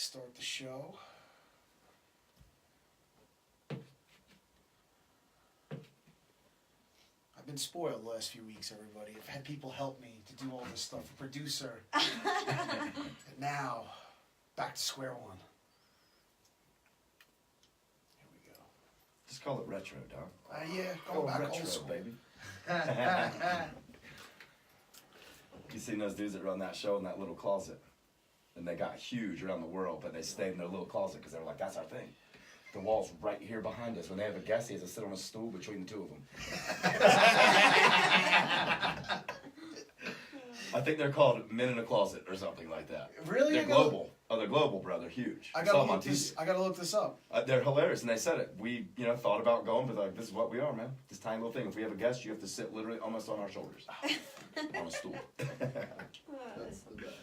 Start the show. I've been spoiled the last few weeks, everybody. I've had people help me to do all this stuff. A producer. And now, back to square one. Here we go. Just call it retro, dog. Yeah, going back retro, old school. baby. You seen those dudes that run that show in that little closet? And they got huge around the world, but they stayed in their little closet because they were like, that's our thing. The wall's right here behind us. When they have a guest, he has to sit on a stool between the two of them. I think they're called Men in a Closet or something like that. Really? They're global. Oh, they're global, brother. Huge. I gotta look this up. They're hilarious, and they said it. We, thought about going, but like, this is what we are, man. This tiny little thing. If we have a guest, you have to sit literally almost on our shoulders, on a stool. That's the best.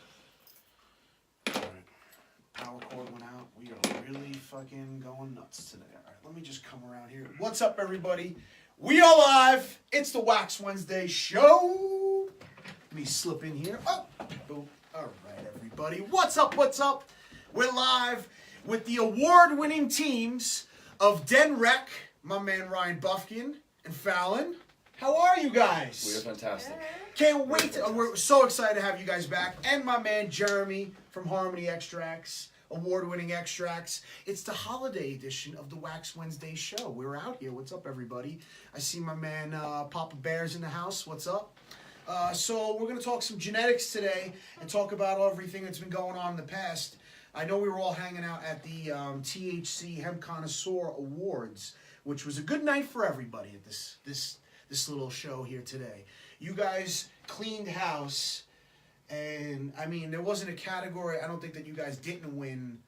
Power cord went out. We are really fucking going nuts today. All right, let me just come around here. What's up, everybody? We are live. It's the Wednesdayz Show. Let me slip in here. Oh, all right, everybody. What's up? What's up? We're live with the award-winning teams of Den Rec, my man Ryan Buffkin, and Fallon. How are you guys? We are fantastic. Can't wait. We're so excited to have you guys back. And my man Jeremy from Harmony Extracts, award-winning extracts. It's the holiday edition of the Wednesdayz Show. We're out here. What's up, everybody? I see my man Papa Bear's in the house. What's up? So we're going to talk some genetics today and talk about everything that's been going on in the past. I know we were all hanging out at the THC Hemp Connoisseur Awards, which was a good night for everybody at this little show here today. You guys cleaned house, and I mean, there wasn't a category, I don't think, that you guys didn't win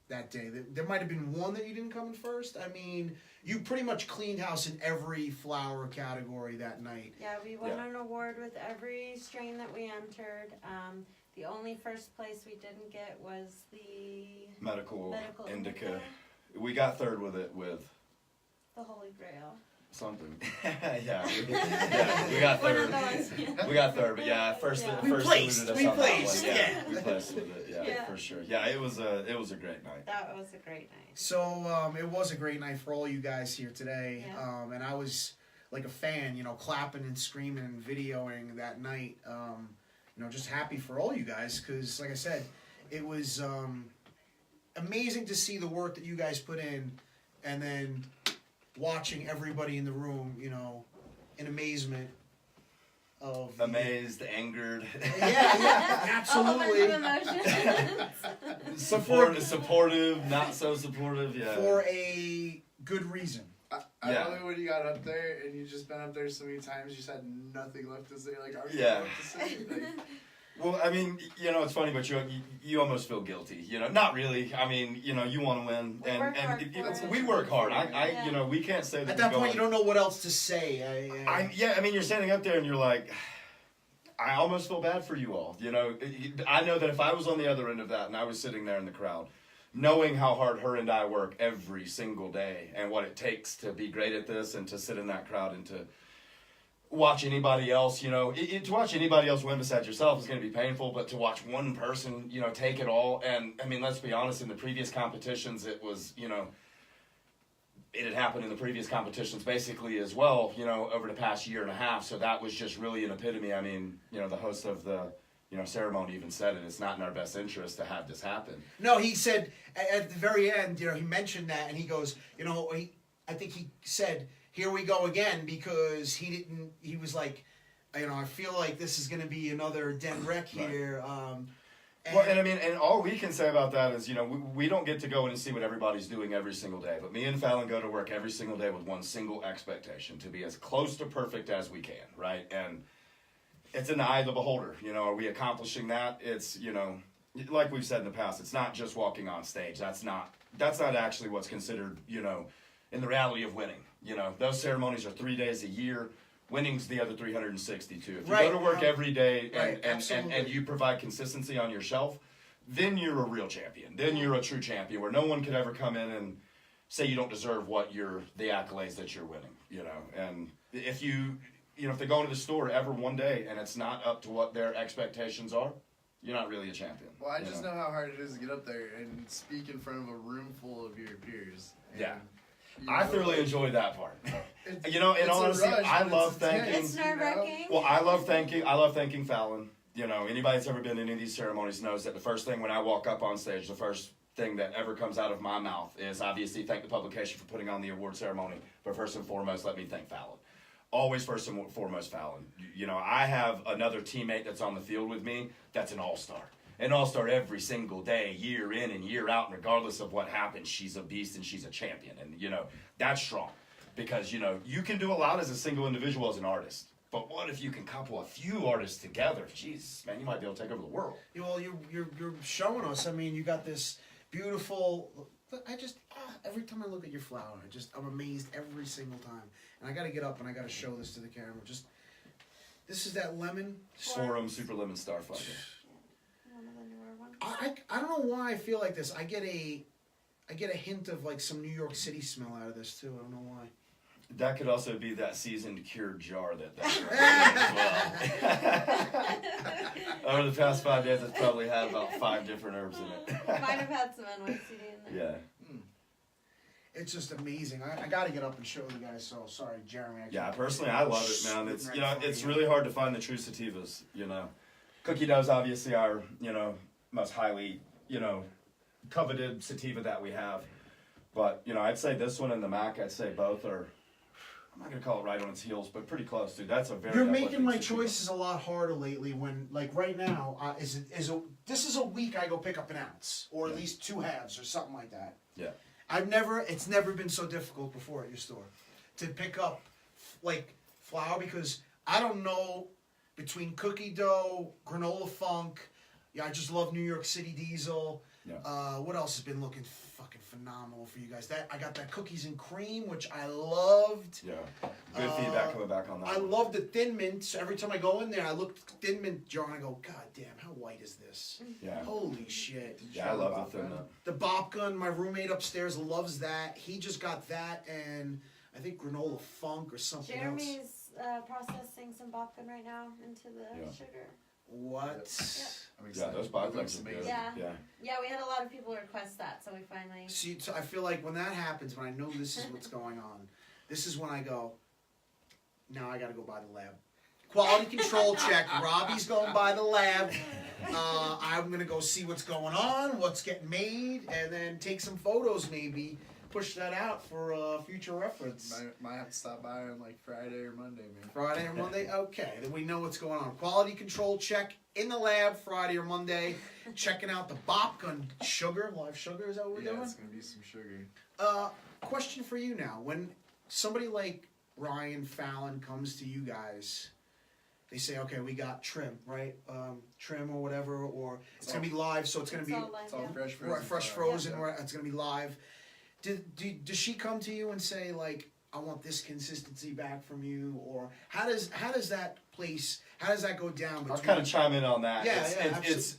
that day. There might have been one that you didn't come in first. I mean, you pretty much cleaned house in every flower category that night. Yeah, we won an award with every strain that we entered. The only first place we didn't get was the Medical indica. We got third with it with the Holy Grail. Something. We got third. One of those, yeah. We got third, but first We placed. eluded us We on that placed, one. yeah. We placed with it, Yeah. for sure. Yeah, it was a great night. That was a great night. So it was a great night for all you guys here today. Yeah. And I was like a fan, clapping and screaming and videoing that night. Just happy for all you guys because, like I said, it was amazing to see the work that you guys put in, and then watching everybody in the room, in amazement of amazed, angered. Yeah, absolutely. All kinds of emotions. Supportive, not so supportive, yeah. For a good reason. I love it when you got up there and you just been up there so many times, you just had nothing left to say. Like, are you left to say? Like, well, I mean, it's funny, but you almost feel guilty. Not really. I mean, you want to win, and we work hard. We can't say that. At that point, you don't know what else to say. I mean, you're standing up there and you're like, I almost feel bad for you all. I know that if I was on the other end of that and I was sitting there in the crowd, knowing how hard her and I work every single day and what it takes to be great at this and to sit in that crowd and to watch anybody else, to watch anybody else win besides yourself is going to be painful, but to watch one person, take it all. And I mean, let's be honest, in the previous competitions, it was, it had happened in the previous competitions basically as well, over the past year and a half. So that was just really an epitome. I mean, the host of the, ceremony even said it. It's not in our best interest to have this happen. No, he said at the very end, he mentioned that, and he goes, I think he said, here we go again, because he was like, I feel like this is going to be another Den Rec here. And all we can say about that is, we don't get to go in and see what everybody's doing every single day. But me and Fallon go to work every single day with one single expectation, to be as close to perfect as we can, right? And it's in the eye of the beholder. Are we accomplishing that? It's, like we've said in the past, it's not just walking on stage. That's not actually what's considered, in the reality of winning. Those ceremonies are 3 days a year. Winning's the other 362. If you go to work every day and you provide consistency on your shelf, then you're a real champion. Then you're a true champion, where no one could ever come in and say you don't deserve the accolades that you're winning. And if if they go into the store ever one day and it's not up to what their expectations are, you're not really a champion. Well, I just know how hard it is to get up there and speak in front of a room full of your peers. And, Yeah. you I know, thoroughly like, enjoy that part. it's- You know, in it's a honesty, rush, I but love it's thanking. intense, It's you know? nerve-wracking. Well, I love thanking Fallon. You know, anybody that's ever been to any of these ceremonies knows that the first thing when I walk up on stage, the first thing that ever comes out of my mouth is obviously thank the publication for putting on the award ceremony, but first and foremost, let me thank Fallon. Always first and foremost Fallon. You know, I have another teammate that's on the field with me that's an all-star. An all-star every single day, year in and year out, and regardless of what happens, she's a beast and she's a champion. And, you know, that's strong. Because, you know, you can do a lot as a single individual as an artist. But what if you can couple a few artists together? Jesus, man, you might be able to take over the world. Well, you're showing us. I mean, you got this beautiful. I just every time I look at your flower, I'm amazed every single time. And I got to get up and I got to show this to the camera. This is that lemon. Sorum Super Lemon Starfighter. One of the newer ones. I don't know why I feel like this. I get a hint of like some New York City smell out of this too. I don't know why. That could also be that seasoned cured jar that's as well. Over the past 5 days, it's probably had about 5 different herbs in it. Might have had some NYCD in there. Yeah. It's just amazing. I got to get up and show you guys. So sorry, Jeremy. Yeah, personally, I love it, man. It's, you know, it's really hard to find the true sativas, you know. Cookie Dough's obviously our, you know, most highly, you know, coveted sativa that we have. But, you know, I'd say this one and the Mac, I'd say both are, I'm not going to call it right on its heels, but pretty close, dude. That's a very You're uplifting making my sativa. choices a lot harder lately. When like right now, this is a week I go pick up an ounce or at least 2 halves or something like that. Yeah. It's never been so difficult before at your store to pick up like flour because I don't know between cookie dough, granola funk. Yeah, I just love New York City Diesel. Yeah. What else has been looking fucking phenomenal for you guys? I got that cookies and cream, which I loved. Yeah. Good feedback coming back on that. I love the Thin Mint. So every time I go in there, I look at the Thin Mint jar and I go, God damn, how white is this? Yeah. Holy shit. Yeah, I love the Thin Mint. The Bop Gun, my roommate upstairs loves that. He just got that and I think granola funk or something else. Jeremy's processing some Bopkin right now into the sugar. What? I'm Yeah, excited. those It bottles looks are amazing. good. Yeah. Yeah. Yeah, we had a lot of people request that, so we finally. See, so I feel like when that happens, when I know this is what's going on, this is when I go, now I gotta go by the lab. Quality control check. Robbie's going by the lab. I'm gonna go see what's going on, what's getting made, and then take some photos maybe. Push that out for future reference. Might have to stop by on like Friday or Monday, man. Friday or Monday? Okay, then we know what's going on. Quality control check in the lab Friday or Monday. Checking out the Bop Gun sugar, live sugar, is that what we're Yeah, doing? it's gonna be some sugar. Question for you now. When somebody like Ryan Fallon comes to you guys, they say, okay, we got trim, right? Trim or whatever, or it's going to be live, so it's going to be all live, It's all yeah. fresh frozen. fresh flour. frozen, Yeah. or it's going to be live. Does she come to you and say, like, I want this consistency back from you? Or how does that go down? I'll kind of chime in on that. Yeah, It's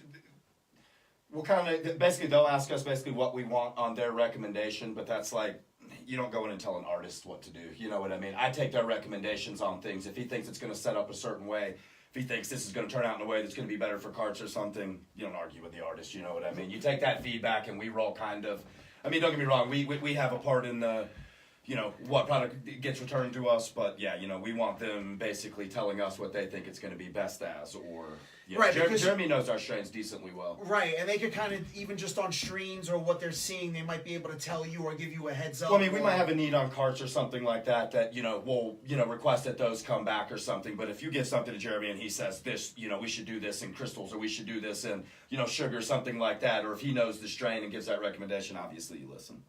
we'll kind of basically they'll ask us basically what we want on their recommendation, but that's like you don't go in and tell an artist what to do. You know what I mean? I take their recommendations on things. If he thinks it's going to set up a certain way, if he thinks this is going to turn out in a way that's going to be better for carts or something, you don't argue with the artist. You know what I mean? You take that feedback and we roll kind of. I mean, don't get me wrong. We have a part in the. You know, what product gets returned to us, but yeah, you know, we want them basically telling us what they think it's going to be best as, or, you know, Right, because- Jeremy knows our strains decently well. Right, and they could kind of, even just on streams or what they're seeing, they might be able to tell you or give you a heads up. Well, I mean, we or- might have a need on carts or something like that, you know, we'll, you know, request that those come back or something, but if you give something to Jeremy and he says this, you know, we should do this in crystals or we should do this in, you know, sugar, something like that, or if he knows the strain and gives that recommendation, obviously you listen.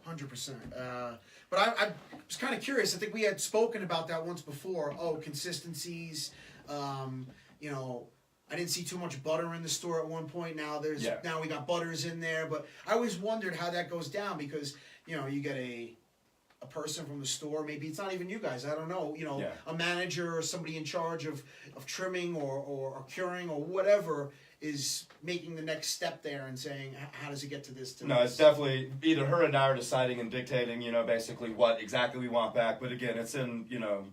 100%. But I was kind of curious. I think we had spoken about that once before. Oh, consistencies. You know, I didn't see too much butter in the store at one point. Now now we got butters in there. But I always wondered how that goes down because you know you get a person from the store. Maybe it's not even you guys. I don't know. You know, a manager or somebody in charge of trimming or curing or whatever is making the next step there and saying, how does it get to this? No, it's definitely either her and I are deciding and dictating, you know, basically what exactly we want back. But again, it's in, you know,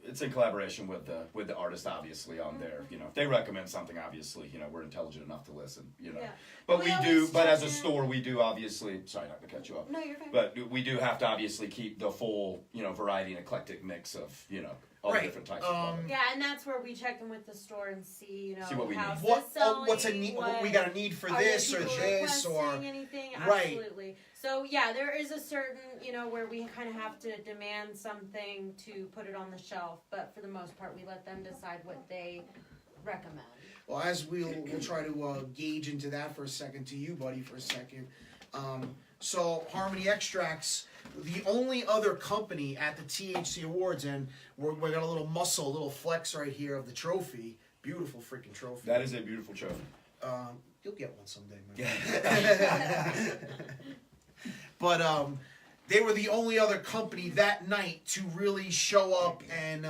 it's in collaboration with the artist, obviously, on there. You know, if they recommend something, obviously, you know, we're intelligent enough to listen. You know, Yeah. but We we always do. But check as a in. store, we do obviously. Sorry, not to cut you off. No, you're fine. But we do have to obviously keep the full, you know, variety and eclectic mix of, you know, all the Right. different types of products. Yeah, and that's where we check in with the store and see, you know, See what we how's need. this selling, What's a need? what, We got a need for are this there or people this or requesting anything? Right. Absolutely. So yeah, there is a certain, you know, where we kind of have to demand something to put it on the shelf, but for the most part, we let them decide what they recommend. Well, as we'll try to gauge into that for a second, to you, buddy, for a second. So, Harmony Extracts, the only other company at the THC Awards, and we got a little muscle, a little flex right here of the trophy. Beautiful freaking trophy. That is a beautiful trophy. You'll get one someday, man. But they were the only other company that night to really show up and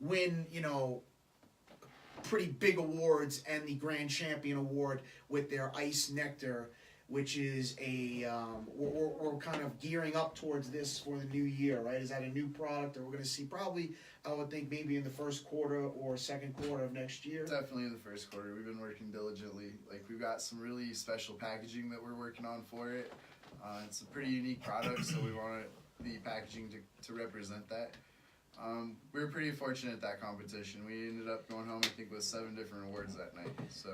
win, you know, pretty big awards, and the Grand Champion Award with their Ice Nectar, which is a we're kind of gearing up towards this for the new year, right? Is that a new product that we're going to see probably, I would think, maybe in the first quarter or second quarter of next year? Definitely in the first quarter. We've been working diligently. Like, we've got some really special packaging that we're working on for it. It's a pretty unique product, so we wanted the packaging to represent that. We were pretty fortunate at that competition. We ended up going home, I think, with 7 different awards that night. So,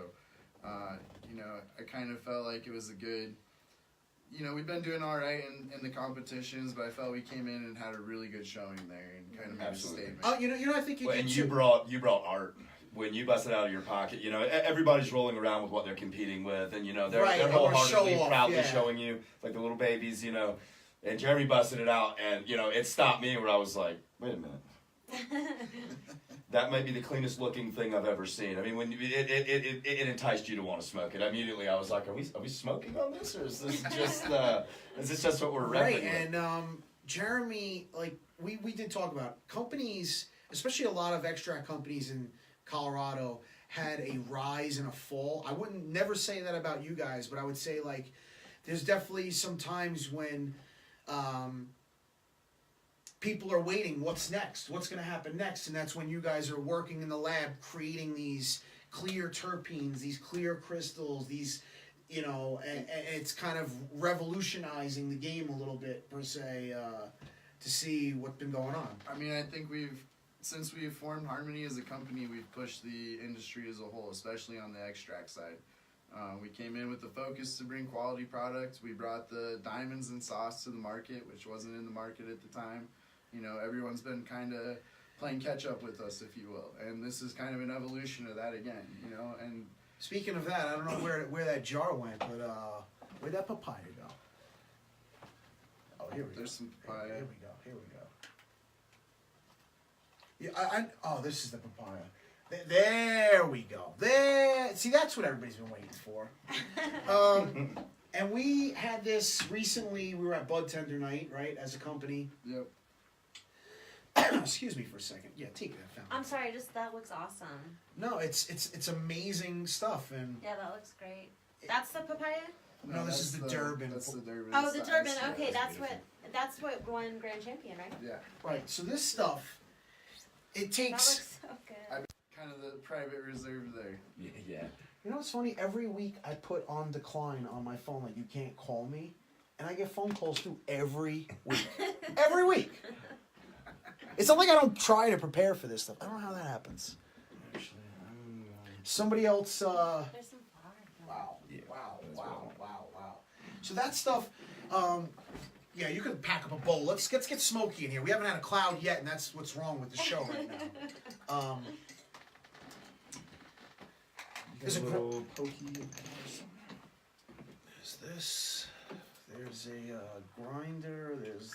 you know, I kind of felt like it was a good, you know, we've been doing all right in the competitions, but I felt we came in and had a really good showing there and kind of made Absolutely. a statement. Oh, you know, I think you Well, did and too. you brought art. When you bust it out of your pocket, you know, everybody's rolling around with what they're competing with, and, you know, they're, Right, they're or wholeheartedly, show off, proudly yeah. showing you, like the little babies, you know. And Jeremy busted it out, and, you know, it stopped me where I was like, wait a minute. That might be the cleanest looking thing I've ever seen. I mean, when it enticed you to want to smoke it. Immediately, I was like, are we smoking on this, or is this just what we're Right, repping? and Jeremy, like we did talk about companies, especially a lot of extract companies in Colorado had a rise and a fall. I wouldn't never say that about you guys, but I would say, like, there's definitely some times when people are waiting, what's next? What's going to happen next? And that's when you guys are working in the lab creating these clear terpenes, these clear crystals, these, you know, and it's kind of revolutionizing the game a little bit, per se, to see what's been going on. I mean, I think since we've formed Harmony as a company, we've pushed the industry as a whole, especially on the extract side. We came in with the focus to bring quality products. We brought the diamonds and sauce to the market, which wasn't in the market at the time. You know, everyone's been kind of playing catch up with us, if you will. And this is kind of an evolution of that again, you know. And Speaking of that, I don't know where that jar went, but where'd that papaya go? Oh, here we go. there's some papaya. Here we go. Here we go. Yeah, oh, this is the papaya. There we go. There. See, that's what everybody's been waiting for. And we had this recently. We were at Bud Tender Night, right, as a company. Yep. Excuse me for a second. Yeah, take that fountain. I'm sorry, that looks awesome. No, it's amazing stuff, and Yeah, that looks great. That's the papaya? No, this is the Durban. That's the Durban. Oh, It's the ice, Durban. yeah. Okay, that's that's what won Grand Champion, right? Yeah, right. So this stuff, it That takes. looks so good. kind of the private reserve there. Yeah. You know what's funny? Every week I put on decline on my phone, like you can't call me, and I get phone calls through every week. Every week. It's not like I don't try to prepare for this stuff. I don't know how that happens. Actually, Somebody else. There's some flour. Wow. Yeah, Wow. that's Wow. well. Wow. Wow. So that stuff. Yeah, you can pack up a bowl. Let's get smoky in here. We haven't had a cloud yet, and that's what's wrong with the show right now. There's a little pokey. There's this. There's a grinder. There's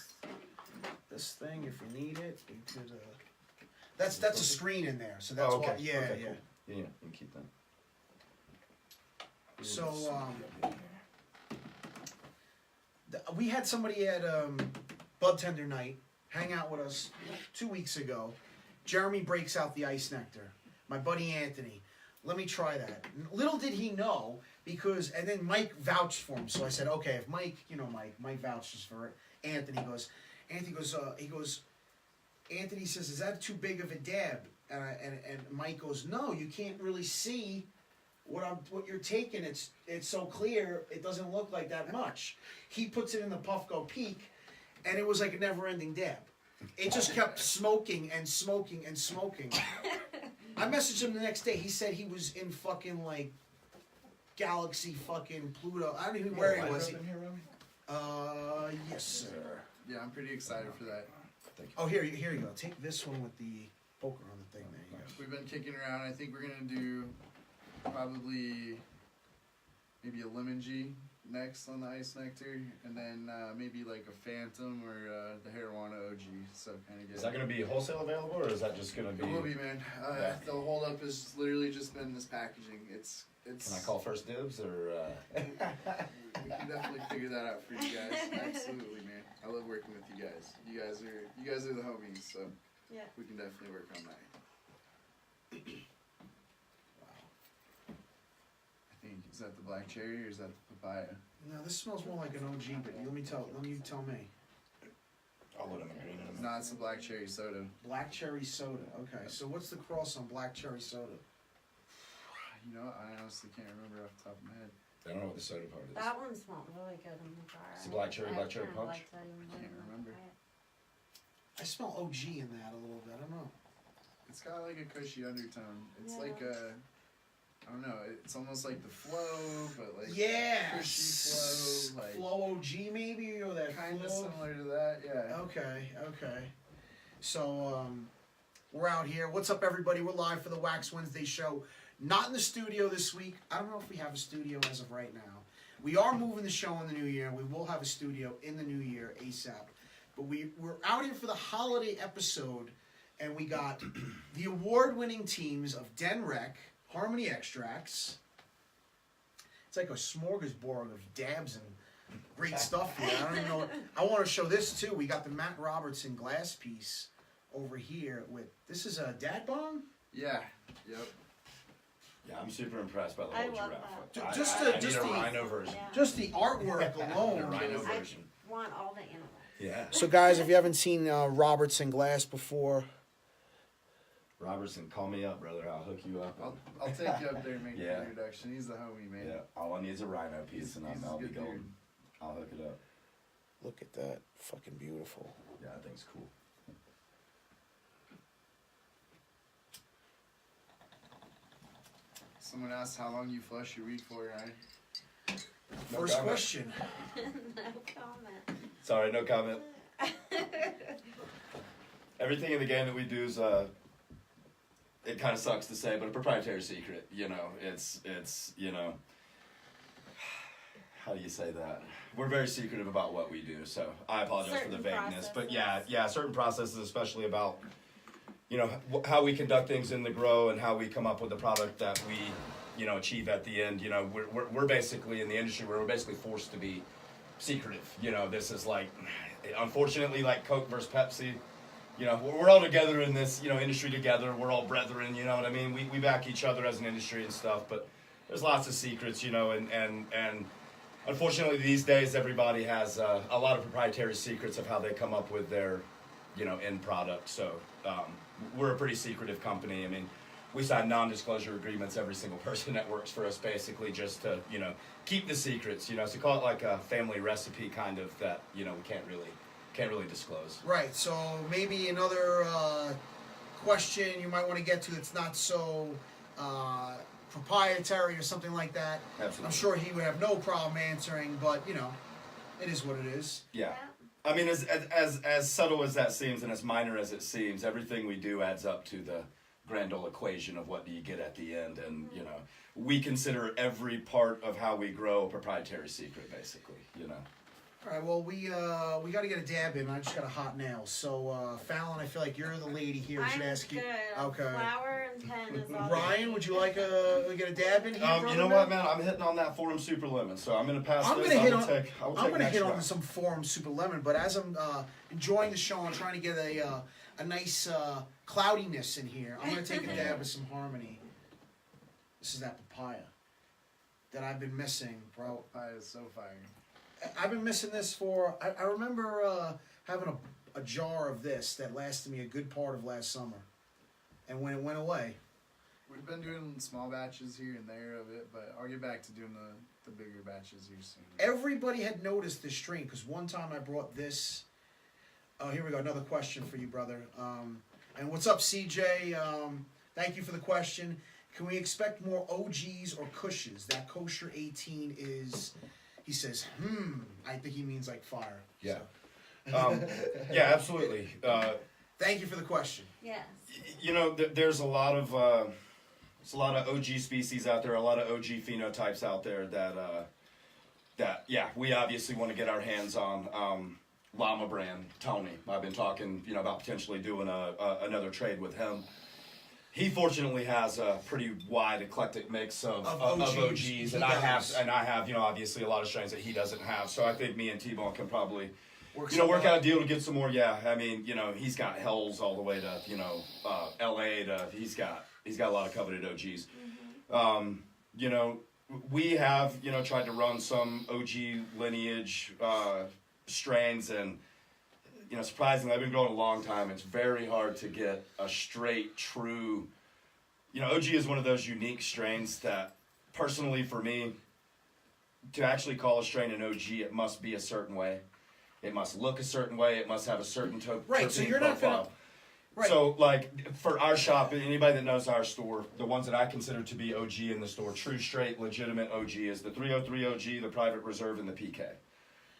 this thing. If you need it, you could. That's a screen in there. So that's Oh, okay. why. Yeah, Okay, yeah. cool. Yeah, you can keep that. So we had somebody at Bud Tender Night hang out with us 2 weeks ago. Jeremy breaks out the ice nectar. My buddy Anthony. Let me try that. Little did he know, because, and then Mike vouched for him. So I said, okay, if Mike, Mike vouches for it. Anthony goes, he goes, Anthony says, "Is that too big of a dab?" And Mike goes, "No, you can't really see what you're taking. It's so clear, it doesn't look like that much." He puts it in the Puff Go Peak, and it was like a never-ending dab. It just kept smoking and smoking and smoking. I messaged him the next day. He said he was in fucking like Galaxy fucking Pluto. I don't even know where he was. Yes, sir. Yeah, I'm pretty excited for that. Oh, here you go. Take this one with the poker on the thing. There you go. We've been kicking around. I think we're gonna do probably maybe a lemon G next on the ice nectar, and then maybe like a Phantom or the Marijuana OG. So kind of get. Is that going to be wholesale available, or is that just going to be? It will be, man. Yeah. The hold up has literally just been this packaging. It's. Can I call first dibs, or? We can definitely figure that out for you guys. Absolutely, man. I love working with you guys. You guys are the homies, so Yeah. we can definitely work on that. I think is that the black cherry or is that the papaya? No, this smells more like an OG, but let you tell me. I'll let him agree. No, it's the black cherry soda. Black cherry soda. Okay, so what's the cross on black cherry soda? You know, I honestly can't remember off the top of my head. I don't know what the soda part is. That one smelled really good in the jar. It's the black cherry I punch? kinda liked that even I can't more. remember. I smell OG in that a little bit. I don't know. It's got like a cushy undertone. It's Yeah. like a, I don't know. It's almost like the flow, but like Yeah. cushy flow, like Flow OG maybe, or that kind of flow? similar to that. Yeah. Okay. So we're out here. What's up, everybody? We're live for the Wax Wednesday show. Not in the studio this week. I don't know if we have a studio as of right now. We are moving the show in the new year. We will have a studio in the new year ASAP. But we're out here for the holiday episode, and we got the award-winning teams of Den Rec, Harmony Extracts. It's like a smorgasbord of dabs and great stuff here. I don't even know. I want to show this too. We got the Matt Robertson glass piece over here with. This is a dad bong. Yeah. Yep. Yeah, I'm super impressed by the I whole love giraffe. that. I Just need the- a rhino version. Yeah. Just the artwork The alone. rhino I version. want all the animals. Yeah. So, guys, if you haven't seen Robertson glass before, Robertson, call me up, brother. I'll hook you up. I'll take you up there and make Yeah. the introduction. He's the homie, man. Yeah. All I need is a rhino piece, and He's a I'll be good golden. dude. I'll hook it up. look at that, fucking beautiful. Yeah, I think it's cool. Someone asked how long you flush your weed for, Ryan. No First comment. question. No comment. Sorry, no comment. Everything in the game that we do is it kind of sucks to say, but a proprietary secret. You know, it's you know, how do you say that? We're very secretive about what we do, so I apologize for the Certain vagueness. But processes. yeah, certain processes, especially about you know how we conduct things in the grow and how we come up with the product that we achieve at the end. You know, we're basically in the industry where we're basically forced to be secretive. You know, this is like, unfortunately, like Coke versus Pepsi. You know, we're all together in this, industry together. We're all brethren, you know what I mean? We back each other as an industry and stuff, but there's lots of secrets, and unfortunately these days everybody has a lot of proprietary secrets of how they come up with their, end product. So we're a pretty secretive company. I mean, we sign non-disclosure agreements, every single person that works for us, basically just to, keep the secrets, so call it like a family recipe kind of that, we can't really disclose. Right. So maybe another question you might want to get to that's not so proprietary or something like that. Absolutely. I'm sure he would have no problem answering, but it is what it is. Yeah. I mean, as subtle as that seems and as minor as it seems, everything we do adds up to the grand old equation of what do you get at the end. And, we consider every part of how we grow a proprietary secret, basically, All right. Well, we got to get a dab in. I just got a hot nail. So Fallon, I feel like you're the lady here. I should I'm ask you. good. Okay. Flour and pen is all. Ryan, would you like we get a dab in here? you know what, man? I'm hitting on that Forum Super Lemon, so I'm going to pass I'm this. gonna hit I'll on. take I'm an gonna hit extra. on some Forum Super Lemon, but as I'm enjoying the show, I'm trying to get a nice cloudiness in here. I'm gonna take a dab with some Harmony. This is that papaya that I've been missing, bro. Pie is so fire. I've been missing this for. I remember having a jar of this that lasted me a good part of last summer, and when it went away. We've been doing small batches here and there of it, but I'll get back to doing the bigger batches here soon. Everybody had noticed this strain because one time I brought this. Oh, here we go. Another question for you, brother. And what's up, CJ? Thank you for the question. Can we expect more OGs or Kushes? That kosher 18 is, he says, I think he means like fire. Yeah. So. Yeah, absolutely. Thank you for the question. Yes. You know, there's a lot of OG species out there, a lot of OG phenotypes out there that we obviously want to get our hands on. Llama brand, Tony. I've been talking, about potentially doing another trade with him. He fortunately has a pretty wide eclectic mix of OGs, and I have, obviously a lot of strains that he doesn't have. So I think me and T-Bone can probably, work out a deal to get some more. Yeah, I mean, he's got Hells all the way to, LA to, he's got a lot of coveted OGs. We have, tried to run some OG lineage strains, and surprisingly, I've been growing a long time. It's very hard to get a straight, true. OG is one of those unique strains that, personally, for me, to actually call a strain an OG, it must be a certain way. It must look a certain way. It must have a certain right. So you're not gonna. Right. So, like, for our shop, anybody that knows our store, the ones that I consider to be OG in the store, true, straight, legitimate OG, is the 303 OG, the Private Reserve, and the PK.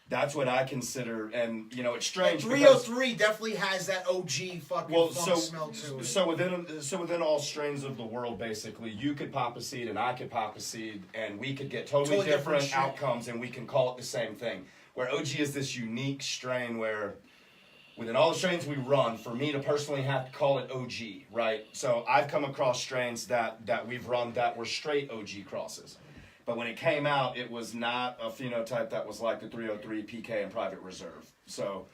That's what I consider, and it's strange. 303 definitely has that OG fucking smell to it. So within all strains of the world, basically, you could pop a seed and I could pop a seed, and we could get totally different outcomes, and we can call it the same thing. Where OG is this unique strain where, within all the strains we run, for me to personally have to call it OG, right? So I've come across strains that we've run that were straight OG crosses. But when it came out, it was not a phenotype that was like the 303 PK and Private Reserve. So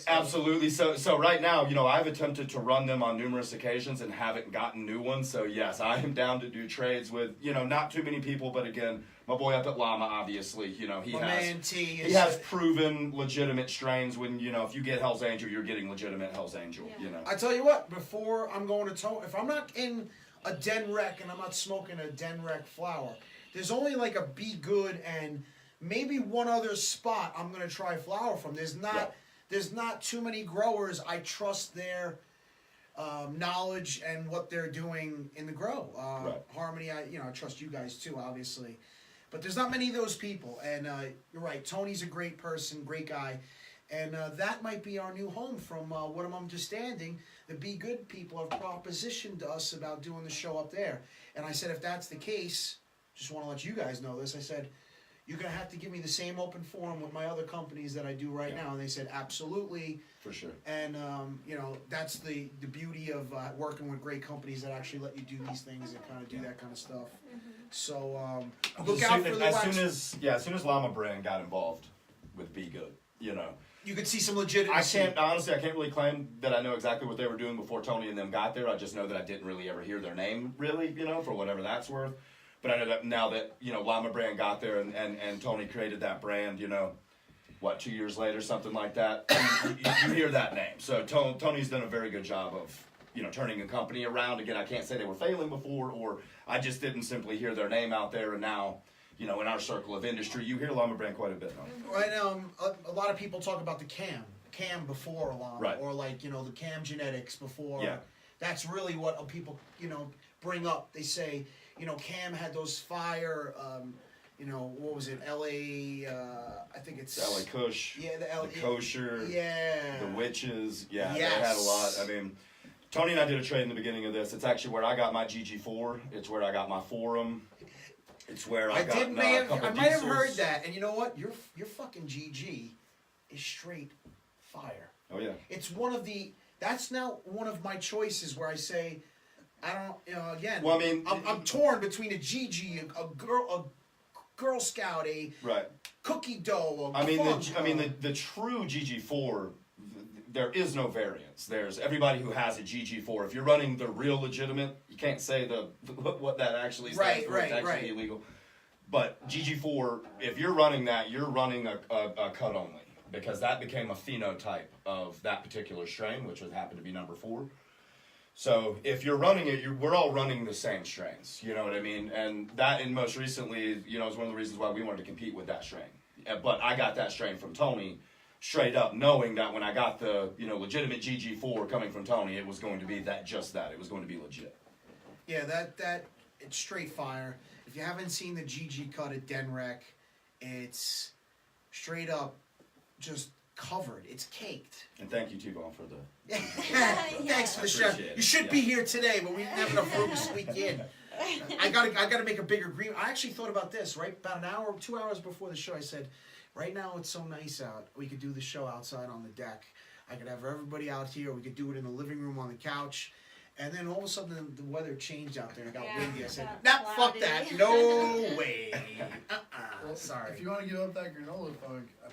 absolutely. So right now, I've attempted to run them on numerous occasions and haven't gotten new ones. So yes, I am down to do trades with, not too many people, but again, my boy up at Llama, obviously, he has proven legitimate strains when, if you get Hell's Angel, you're getting legitimate Hell's Angel, I tell you what, before I'm going to Tony, if I'm not in a Den Rec and I'm not smoking a Den Rec flower, there's only like a Be Good and maybe one other spot I'm gonna try flower from. There's not too many growers I trust their knowledge and what they're doing in the grow. Harmony, I trust you guys too, obviously, but there's not many of those people. And you're right, Tony's a great person, great guy, and that might be our new home. From what I'm understanding, the Be Good people have propositioned us about doing the show up there. And I said, if that's the case, just want to let you guys know this. I said, you're going to have to give me the same open forum with my other companies that I do right now. And they said, absolutely. For sure. And, that's the beauty of working with great companies that actually let you do these things and kind of do that kind of stuff. So, look out for the as soon as Llama Brand got involved with Be Good, you could see some legitimacy. I can't really claim that I know exactly what they were doing before Tony and them got there. I just know that I didn't really ever hear their name, really, for whatever that's worth. But I know that now that, Llama Brand got there and Tony created that brand, 2 years later, something like that, you hear that name. So Tony's done a very good job of, turning a company around. Again, I can't say they were failing before, or I just didn't simply hear their name out there, and now, in our circle of industry, you hear Llama Brand quite a bit. Right. A lot of people talk about the cam before Llama, right. Or the cam genetics before. Yeah. That's really what people, bring up. They say, Cam had those fire, what was it, LA, I think it's... LA Kush. Yeah, the Kosher. Yeah. The Witches. Yeah, yes. They had a lot. I mean, Tony and I did a trade in the beginning of this. It's actually where I got my GG4. It's where I got my Forum. It's where I might have heard that. And you know what? Your fucking GG is straight fire. Oh, yeah. It's that's now one of my choices where I say... I don't, again. Well, I mean, I'm torn between a GG, a Girl Scout, a right. cookie dough. The true GG4, there is no variance. There's everybody who has a GG4. If you're running the real legitimate, you can't say what that actually stands for. It's actually illegal. But GG4, if you're running that, you're running a cut only. because that became a phenotype of that particular strain, which would happen to be number 4. So if you're running it, we're all running the same strains, you know what I mean? And that, and most recently, you know, is one of the reasons why we wanted to compete with that strain. But I got that strain from Tony straight up, knowing that when I got the, you know, legitimate GG4 coming from Tony, it was going to be that, just that. It was going to be legit. Yeah, that it's straight fire. If you haven't seen the GG cut at Denrec, it's straight up just covered. It's caked. And thank you, T-Bone, for the... Thanks for the shout. Appreciate it. You should be here today, but we didn't have enough room to squeak you in. I gotta make a bigger green. I actually thought about this, right? About an hour, 2 hours before the show, I said, right now it's so nice out. We could do the show outside on the deck. I could have everybody out here. We could do it in the living room on the couch. And then all of a sudden the weather changed out there and got windy. I said, nah, fuck that. No way. Well, Sorry. If you want to give up that granola funk, I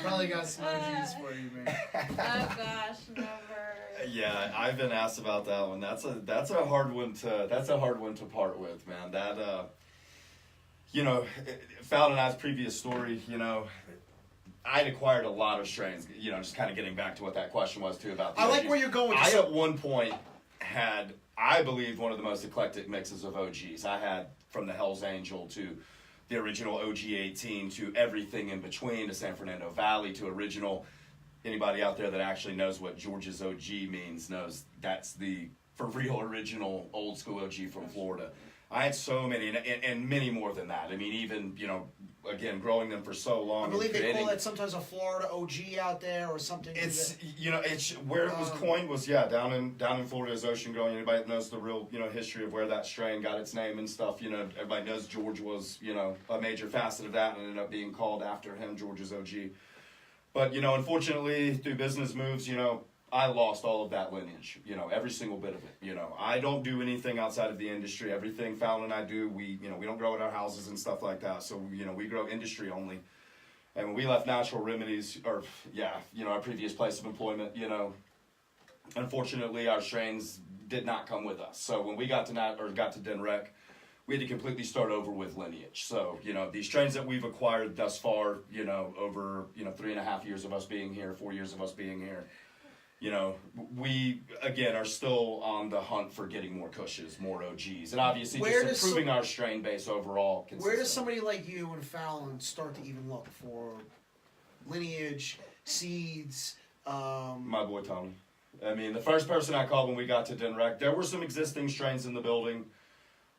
probably got some ideas for you, man. Oh gosh, never. Yeah, I've been asked about that one. That's a hard one to part with, man. That you know, Fallon and I's previous story, you know, I'd acquired a lot of strains, you know, just kind of getting back to what that question was too about the I like OGs. where you're going. I at one point had, I believe, one of the most eclectic mixes of OGs. I had from the Hell's Angel to the original OG-18 to everything in between, to San Fernando Valley to original. Anybody out there that actually knows what George's OG means knows that's the for real original old school OG from Florida. I had so many, and many more than that. I mean, even, you know, again, growing them for so long. I believe they call that sometimes a Florida OG out there or something. It's, you know, it's where it was coined was, yeah, down in Florida's ocean growing. Anybody that knows the real, you know, history of where that strain got its name and stuff, you know, everybody knows George was, you know, a major facet of that and ended up being called after him, George's OG. But, you know, unfortunately, through business moves, you know, I lost all of that lineage, you know, every single bit of it. You know, I don't do anything outside of the industry. Everything Fallon and I do, we don't grow at our houses and stuff like that. So, you know, we grow industry only. And when we left Natural Remedies, or, yeah, you know, our previous place of employment, you know, unfortunately, our strains did not come with us. So when we got to Denrec, we had to completely start over with lineage. So, you know, these strains that we've acquired thus far, you know, over, you know, 3.5 years of us being here, 4 years of us being here, you know, we, again, are still on the hunt for getting more cushes, more OGs, and obviously just improving our strain base overall. Where does somebody like you and Fallon start to even look for lineage, seeds? My boy Tony. I mean, the first person I called when we got to Denrec, there were some existing strains in the building.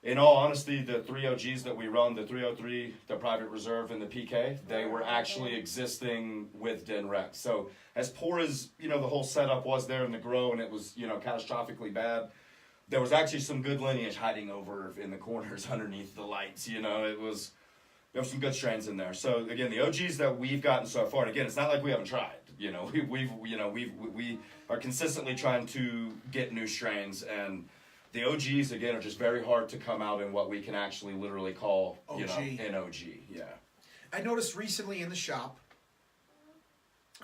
In all honesty, the 3 OGs that we run, the 303, the Private Reserve, and the PK, they were actually existing with Denrec. So as poor as, you know, the whole setup was there in the grow, and it was, you know, catastrophically bad, there was actually some good lineage hiding over in the corners underneath the lights. You know, there was some good strains in there. So again, the OGs that we've gotten so far, and again, it's not like we haven't tried. You know, we are consistently trying to get new strains, and the OGs, again, are just very hard to come out in what we can actually literally call, you know, an OG, yeah. I noticed recently in the shop,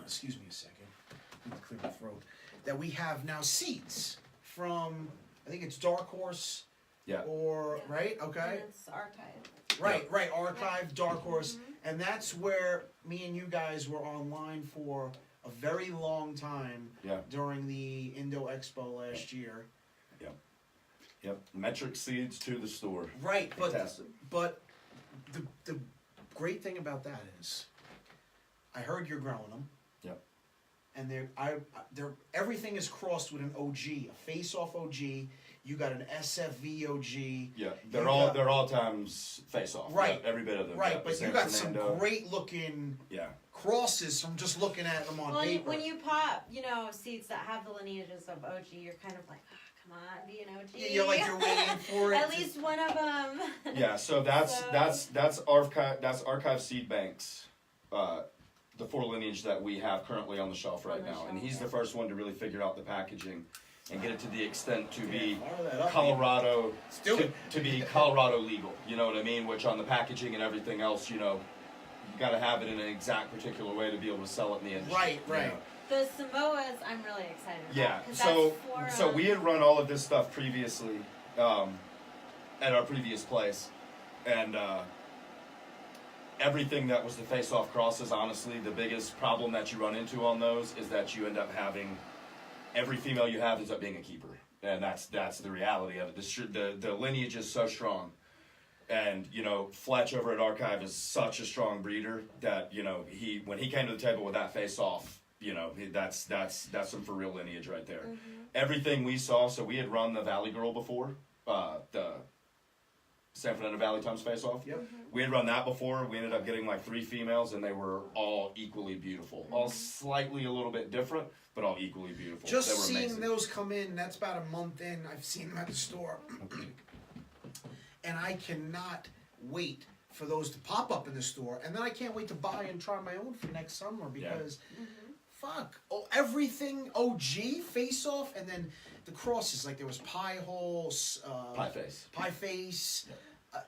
excuse me a second, I need to clear my throat, that we have now seeds from, I think it's Dark Horse, Yeah. or, right, okay? And it's archived. Right, Archive, Dark Horse, and that's where me and you guys were online for a very long time during the Indo Expo last year. Yep, metric seeds to the store. Right, Fantastic. but the great thing about that is, I heard you're growing them. Yep. And they're everything is crossed with an OG, a face-off OG. You got an SFV OG. Yeah, they're all times face-off. Right, yeah, every bit of them. Right, yeah, but you got some great-looking crosses from just looking at them on paper. When you pop, you know, seeds that have the lineages of OG, you're kind of like, come on, be an OG. Yeah, you're waiting for it. At least one of them. Yeah, so that's archive seed banks, the 4 lineage that we have currently on the shelf right now, and he's the first one to really figure out the packaging and get it to the extent to be Colorado to be Colorado legal. You know what I mean? Which on the packaging and everything else, you know, you got to have it in an exact particular way to be able to sell it in the industry. Right. You know? The Samoas, I'm really excited about. Yeah, so we had run all of this stuff previously at our previous place, and everything that was the face-off crosses, honestly, the biggest problem that you run into on those is that you end up having every female you have ends up being a keeper, and that's the reality of it. The lineage is so strong, and Fletch over at Archive is such a strong breeder that when he came to the table with that face-off, that's some for real lineage right there. Mm-hmm. Everything we saw, so we had run the Valley Girl before, the San Fernando Valley Times face-off. Yep. We had run that before. We ended up getting like 3 females, and they were all equally beautiful. All slightly a little bit different, but all equally beautiful. Just they were seeing amazing. those come in, that's about a month in. I've seen them at the store. And I cannot wait for those to pop up in the store. And then I can't wait to buy and try my own for next summer because, fuck. Oh, everything OG, face-off, and then the crosses. Like there was Pie Holes. Pie Face.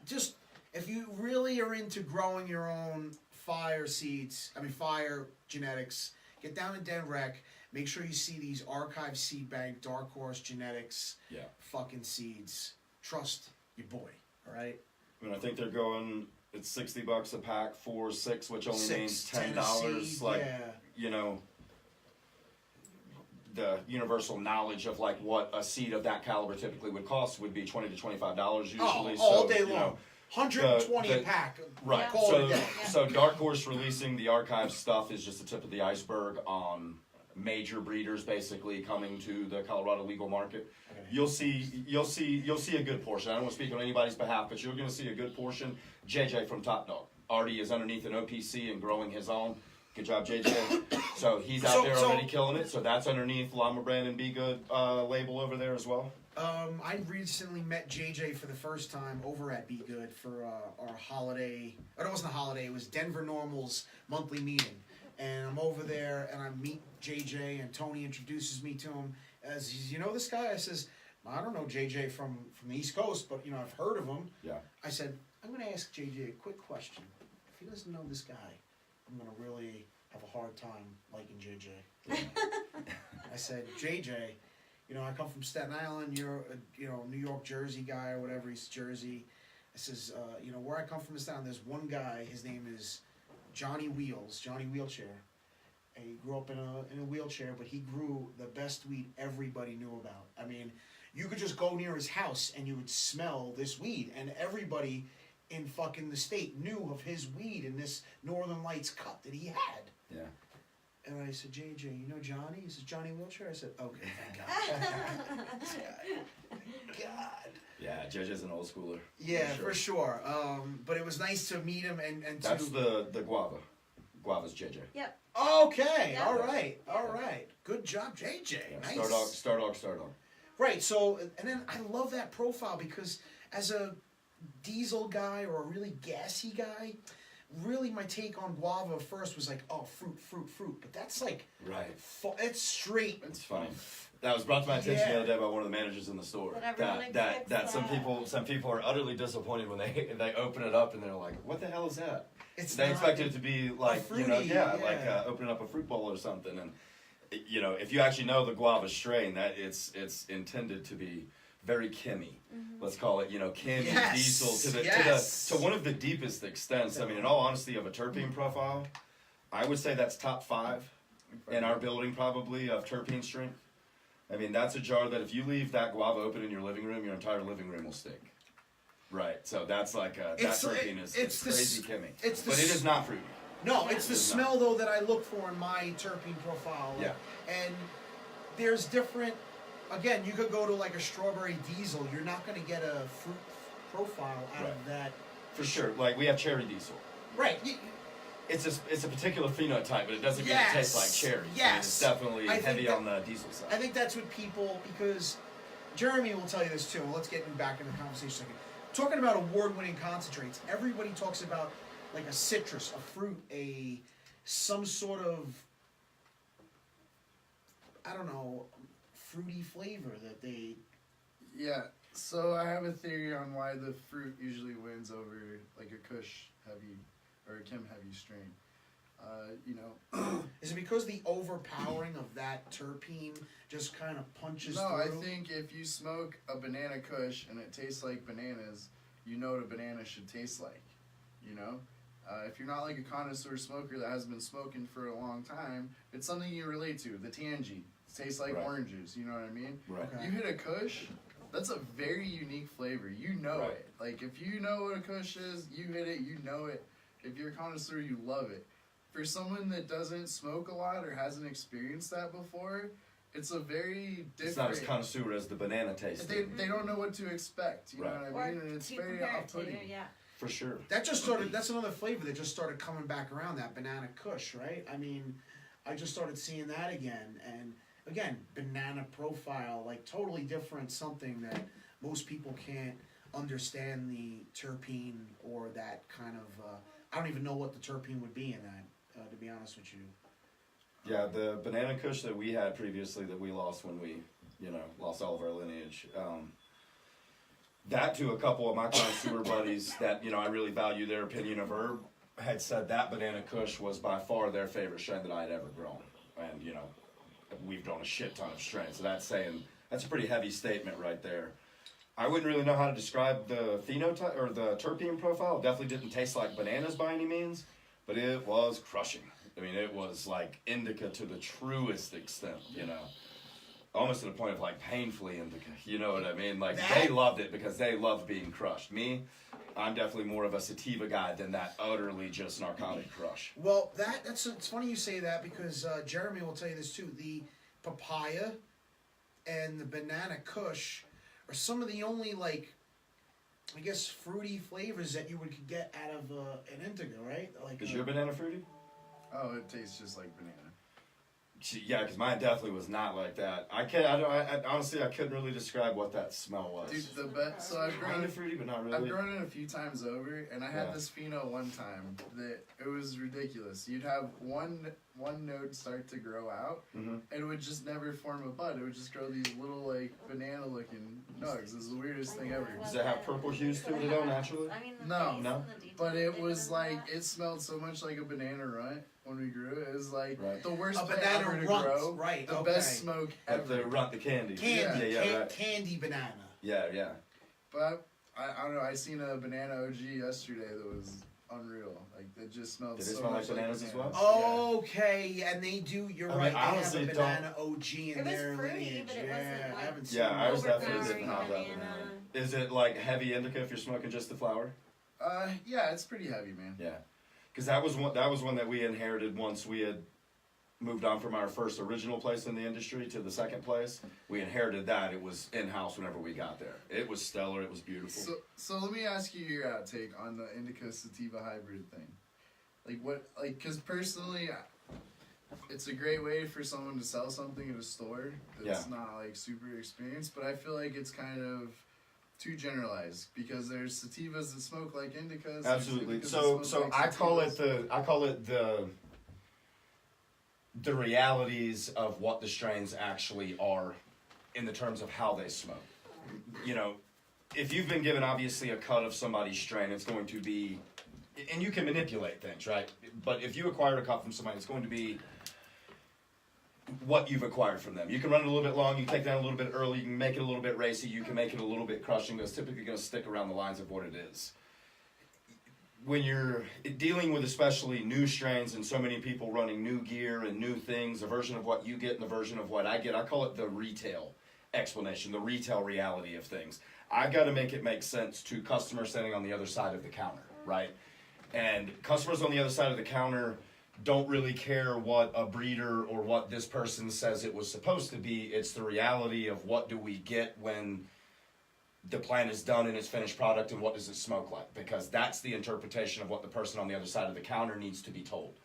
Just, if you really are into growing your own fire genetics, get down to Denrec. Make sure you see these Archive Seed Bank, Dark Horse Genetics, fucking seeds. Trust your boy, all right? I mean, I think they're going, it's $60 a pack, 4 or 6, which only means $10. The universal knowledge of like what a seed of that caliber typically would cost would be $20 to $25 usually. All day long. 120 a pack. Right. Yeah. So Dark Horse releasing the Archive stuff is just the tip of the iceberg on major breeders basically coming to the Colorado legal market. You'll see a good portion. I don't want to speak on anybody's behalf, but you're going to see a good portion. JJ from Top Dog. Artie is underneath an OPC and growing his own. Good job, JJ. So he's out there already killing it. So that's underneath Llama Brand and Be Good label over there as well. I recently met JJ for the first time over at Be Good for our holiday. Or it wasn't a holiday. It was Denver Normal's monthly meeting. And I'm over there and I meet JJ and Tony introduces me to him. As he's, you know this guy? I says, I don't know JJ from the East Coast, but I've heard of him. Yeah. I said, I'm going to ask JJ a quick question. If he doesn't know this guy, I'm going to really have a hard time liking JJ. I said, JJ, I come from Staten Island. You're a New York, Jersey guy or whatever. He's Jersey. I says, where I come from is down. There's one guy. His name is Johnny Wheelchair. And he grew up in a wheelchair, but he grew the best weed everybody knew about. I mean, you could just go near his house and you would smell this weed, and everybody in fucking the state knew of his weed and this Northern Lights cut that he had. Yeah. And I said, JJ, you know Johnny? He said, Johnny Wheelchair? I said, okay, thank God. God. Yeah, JJ's an old schooler. Yeah, for sure. But it was nice to meet him and to... That's the guava. Guava's JJ. Yep. Okay, Yeah. all right. Good job, JJ. Yeah, Nice. Star Dog. Right, so, and then I love that profile because as a diesel guy or a really gassy guy, really my take on guava first was like, oh, fruit. But that's like, right. It's straight. It's funny. That was brought to my attention the other day by one of the managers in the store. That some people are utterly disappointed when they open it up and they're like, what the hell is that? They expect it to be like, fruity, like opening up a fruit bowl or something. And if you actually know the guava strain, that it's intended to be very Kimmy. Let's call it, Kim diesel to one of the deepest extents. I mean, in all honesty, of a terpene profile, I would say that's top 5 in our building probably of terpene strength. I mean, that's a jar that if you leave that guava open in your living room, your entire living room will stink. Right, so that's like that terpene is crazy Kimmy. But it is not fruity. No, it's the smell though that I look for in my terpene profile. Yeah. And there's different. Again, you could go to like a strawberry diesel. You're not going to get a fruit profile out of that. For sure. Like we have cherry diesel. Right. It's a particular phenotype, but it doesn't get to taste like cherry. Yes. It's definitely heavy on the diesel side. I think that's what people, because Jeremy will tell you this too. Let's get back in the conversation a second. Talking about award-winning concentrates, everybody talks about like a citrus, a fruit, some sort of, I don't know, fruity flavor that they... Yeah, so I have a theory on why the fruit usually wins over like a Kush heavy or a Kim heavy strain. Is it because the overpowering of that terpene just kind of punches through? No, I think if you smoke a banana Kush and it tastes like bananas, you know what a banana should taste like, If you're not like a connoisseur smoker that has been smoking for a long time, it's something you relate to. The tangy. It tastes like Right. oranges, you know what I mean? Right. Okay. You hit a Kush, that's a very unique flavor. You know Right. it. Like, if you know what a Kush is, you hit it, you know it. If you're a connoisseur, you love it. For someone that doesn't smoke a lot or hasn't experienced that before, it's a very different... It's not as connoisseur as the banana taste. They don't know what to expect, you know Right. what I Or mean? And it's to very compare it to, off-putting. yeah. For sure. That's another flavor that just started coming back around, that banana kush, right? I mean, I just started seeing that again, and again, banana profile, like totally different, something that most people can't understand the terpene or that kind of, I don't even know what the terpene would be in that, to be honest with you. Yeah, the banana kush that we had previously that we lost when we, lost all of our lineage. That to a couple of my connoisseur buddies that, I really value their opinion of herb, had said that banana kush was by far their favorite strain that I'd ever grown. And, we've grown a shit ton of strains. So that's a pretty heavy statement right there. I wouldn't really know how to describe the phenotype or the terpene profile. It definitely didn't taste like bananas by any means, but it was crushing. I mean, it was like indica to the truest extent, almost to the point of like painfully indica, you know what I mean? Like they loved it because they loved being crushed. Me, I'm definitely more of a sativa guy than that utterly just narcotic crush. Well, it's funny you say that because Jeremy will tell you this too. The papaya and the banana kush are some of the only, like, I guess, fruity flavors that you could get out of an indica, right? Like, Is your banana fruity? Oh, it tastes just like banana. Yeah, because mine definitely was not like that. I honestly, I couldn't really describe what that smell was. Dude, so I've Kind grown of fruity, but not really. I've grown it a few times over, and I had Yeah. this pheno one time that it was ridiculous. You'd have one node start to grow out, Mhm. and it would just never form a bud. It would just grow these little, like, banana-looking nugs. It's the weirdest thing ever. Does it have purple hues to it at all naturally? I mean, the No. taste No. and the detail But it they was put in like, that. it smelled so much like a banana runt when we grew it. It was like Right. the worst A plant banana ever to runt, grow. right, The okay. best smoke Like ever. the runt, the candy. candy, Yeah, right. candy banana. Yeah. But I don't know. I seen a banana OG yesterday that was unreal. Like it just smelled. Did it so smell like much bananas as well? Okay, and they do. You're I mean, right. I They honestly have a banana OG in It was their fruity, lineage. but it Yeah, wasn't, I like, haven't seen. Yeah, ours definitely overpowering didn't have that banana. banana. Is it like heavy indica if you're smoking just the flower? Yeah, it's pretty heavy, man. Yeah, because that was one that we inherited once we had moved on from our first original place in the industry to the second place. We inherited that. It was in-house whenever we got there. It was stellar. It was beautiful. So let me ask you your outtake on the indica sativa hybrid thing. Because personally, it's a great way for someone to sell something at a store that's not like super experienced, but I feel like it's kind of too generalized because there's sativas that smoke like indicas. Absolutely. there's indicas that So smoke like I call sativas. it the realities of what the strains actually are in the terms of how they smoke. If you've been given obviously a cut of somebody's strain, it's going to be, and you can manipulate things, right? But if you acquire a cut from somebody, it's going to be what you've acquired from them. You can run it a little bit long, you can take it down a little bit early, you can make it a little bit racy, you can make it a little bit crushing, but it's typically going to stick around the lines of what it is. When you're dealing with especially new strains and so many people running new gear and new things, a version of what you get and a version of what I get, I call it the retail explanation, the retail reality of things. I've got to make it make sense to customers standing on the other side of the counter, right? And customers on the other side of the counter don't really care what a breeder or what this person says it was supposed to be. It's the reality of what do we get when the plant is done in its finished product and what does it smoke like, because that's the interpretation of what the person on the other side of the counter needs to be told.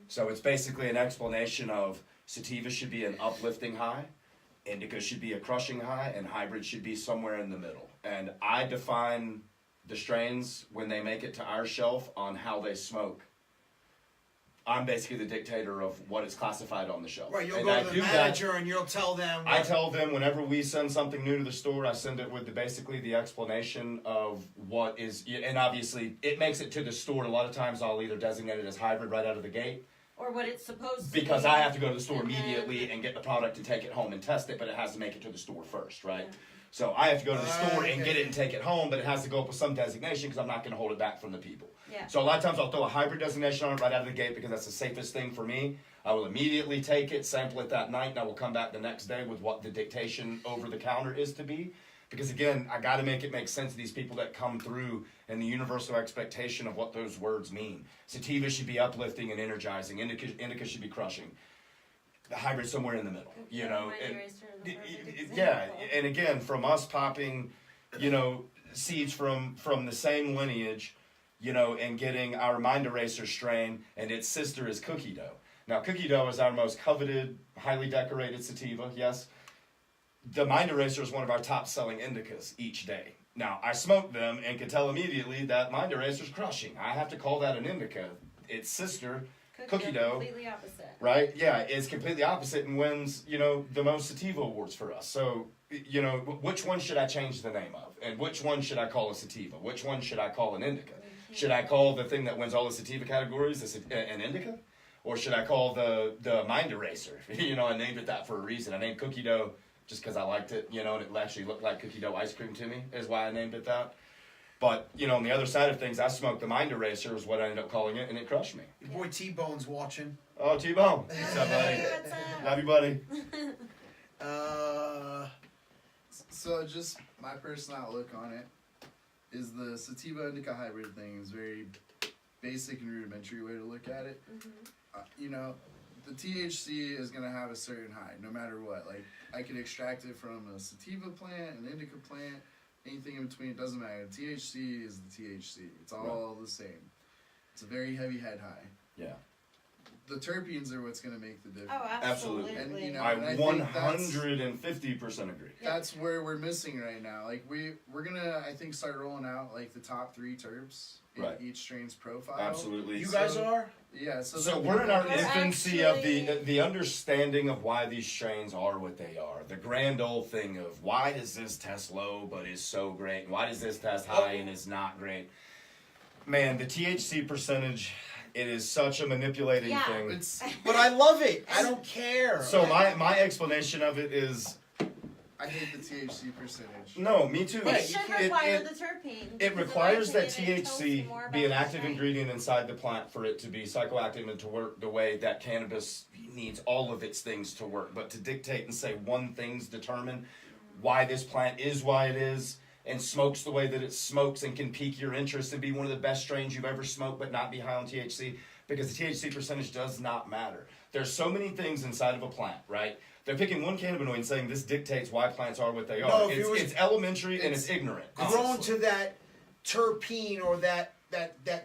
So it's basically an explanation of sativa should be an uplifting high, indica should be a crushing high, and hybrid should be somewhere in the middle. And I define the strains when they make it to our shelf on how they smoke. I'm basically the dictator of what is classified on the shelf. Right, you'll And go I to the do that- manager and you'll tell them. I tell them whenever we send something new to the store, I send it with basically the explanation of what is, and obviously it makes it to the store. A lot of times I'll either designate it as hybrid right out of the gate, Or what it's supposed to be. because I have to go to the store And then- immediately and get the product and take it home and test it, but it has to make it to the store first, right? So I have to go to the store and Okay. get it and take it home, but it has to go up with some designation because I'm not going to hold it back from the people. Yeah. So a lot of times I'll throw a hybrid designation on it right out of the gate because that's the safest thing for me. I will immediately take it, sample it that night, and I will come back the next day with what the dictation over the counter is to be. Because again, I got to make it make sense to these people that come through and the universal expectation of what those words mean. Sativa should be uplifting and energizing. Indica should be crushing. The hybrid somewhere in the middle, you know. Yeah, and again, from us popping, you know, seeds from the same lineage, you know, and getting our Mind Eraser strain, and its sister is cookie dough. Now, cookie dough is our most coveted, highly decorated sativa, yes. The Mind Eraser is one of our top-selling indicas each day. Now, I smoke them and can tell immediately that Mind Eraser is crushing. I have to call that an indica. Its sister, cookie dough, completely opposite. right? Yeah, it's completely opposite and wins, you know, the most sativa awards for us. So, you know, which one should I change the name of? And which one should I call a sativa? Which one should I call an indica? Should I call the thing that wins all the sativa categories an indica? Or should I call the Mind Eraser? You know, I named it that for a reason. I named cookie dough just because I liked it, you know, and it actually looked like cookie dough ice cream to me, is why I named it that. But, you know, on the other side of things, I smoked the Mind Eraser is what I ended up calling it, and it crushed me. Your boy T-Bone's watching. Oh, T-Bone. What's up, buddy? Hey, what's up? Love you, buddy. So just my personal outlook on it is the sativa indica hybrid thing is very basic and rudimentary way to look at it. You know, the THC is gonna have a certain high no matter what. Like I could extract it from a sativa plant, an indica plant, anything in between. It doesn't matter. The THC is the THC. It's all the same. It's a very heavy head high. Yeah. The terpenes are what's gonna make the difference. Oh, absolutely. And, you know, I and I think 150% agree. That's where we're missing right now. Like we're gonna, I think, start rolling out like the top 3 terps in Right. each strain's profile. Absolutely. You guys are? Yeah. So, So that we're in our people- infancy of the understanding of why these strains are what they are. The grand old thing of why does this test low but is so great, and why does this test high and is not great. Man, the THC percentage, it is such a manipulating Yeah. thing. It's But I love it. I don't care. So my explanation of it is I hate the THC percentage. no, me too. Right, It should It- require it- the terpene. It because in requires my that opinion, it tells THC you more be an about the active strain. ingredient inside the plant for it to be psychoactive and to work the way that cannabis needs all of its things to work. But to dictate and say one thing's determine why this plant is why it is and smokes the way that it smokes and can pique your interest and be one of the best strains you've ever smoked but not be high on THC, because the THC percentage does not matter. There's so many things inside of a plant, right? They're picking one cannabinoid and saying this dictates why plants are what they are. No, if it was- it's elementary and it's ignorant. grown honestly. to that terpene or that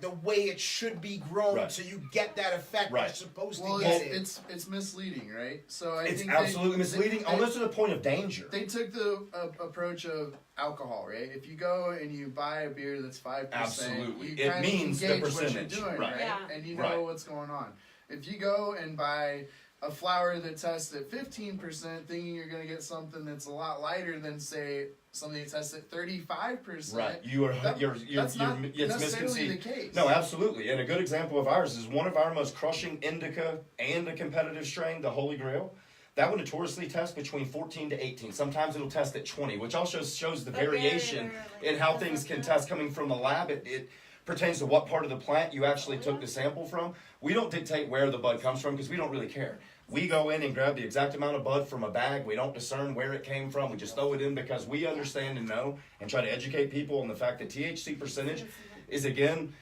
the way it should be grown, Right. so you get that effect Right. you're supposed Well, to get. it's misleading, right? So I It's think absolutely misleading, almost to the point of danger. They took the approach of alcohol, right? If you go and you buy a beer that's 5%, Absolutely. you It kinda means the gauge what percentage, you're doing, right. right? Yeah. And you know Right. what's going on. If you go and buy a flower that tests at 15%, thinking you're going to get something that's a lot lighter than, say, something that tests at 35%. Right, you're That's not it's necessarily the misconceived. case. No, absolutely, and a good example of ours is one of our most crushing indica and a competitive strain, the Holy Grail. That will notoriously test between 14 to 18. Sometimes it'll test at 20, which also shows the But very variation rarely. in how things can test coming from the lab. It pertains to what part of the plant you actually took the sample from. We don't dictate where the bud comes from because we don't really care. We go in and grab the exact amount of bud from a bag. We don't discern where it came from. We just throw it in because we understand and know and try to educate people on the fact that THC percentage is, again,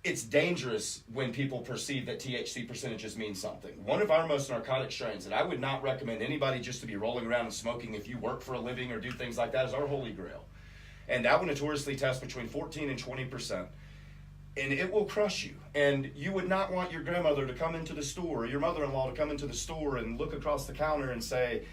it's dangerous when people perceive that THC percentages mean something. One of our most narcotic strains that I would not recommend anybody just to be rolling around and smoking if you work for a living or do things like that is our Holy Grail. And that will notoriously test between 14 and 20%. And it will crush you. And you would not want your grandmother to come into the store, or your mother-in-law to come into the store and look across the counter and say,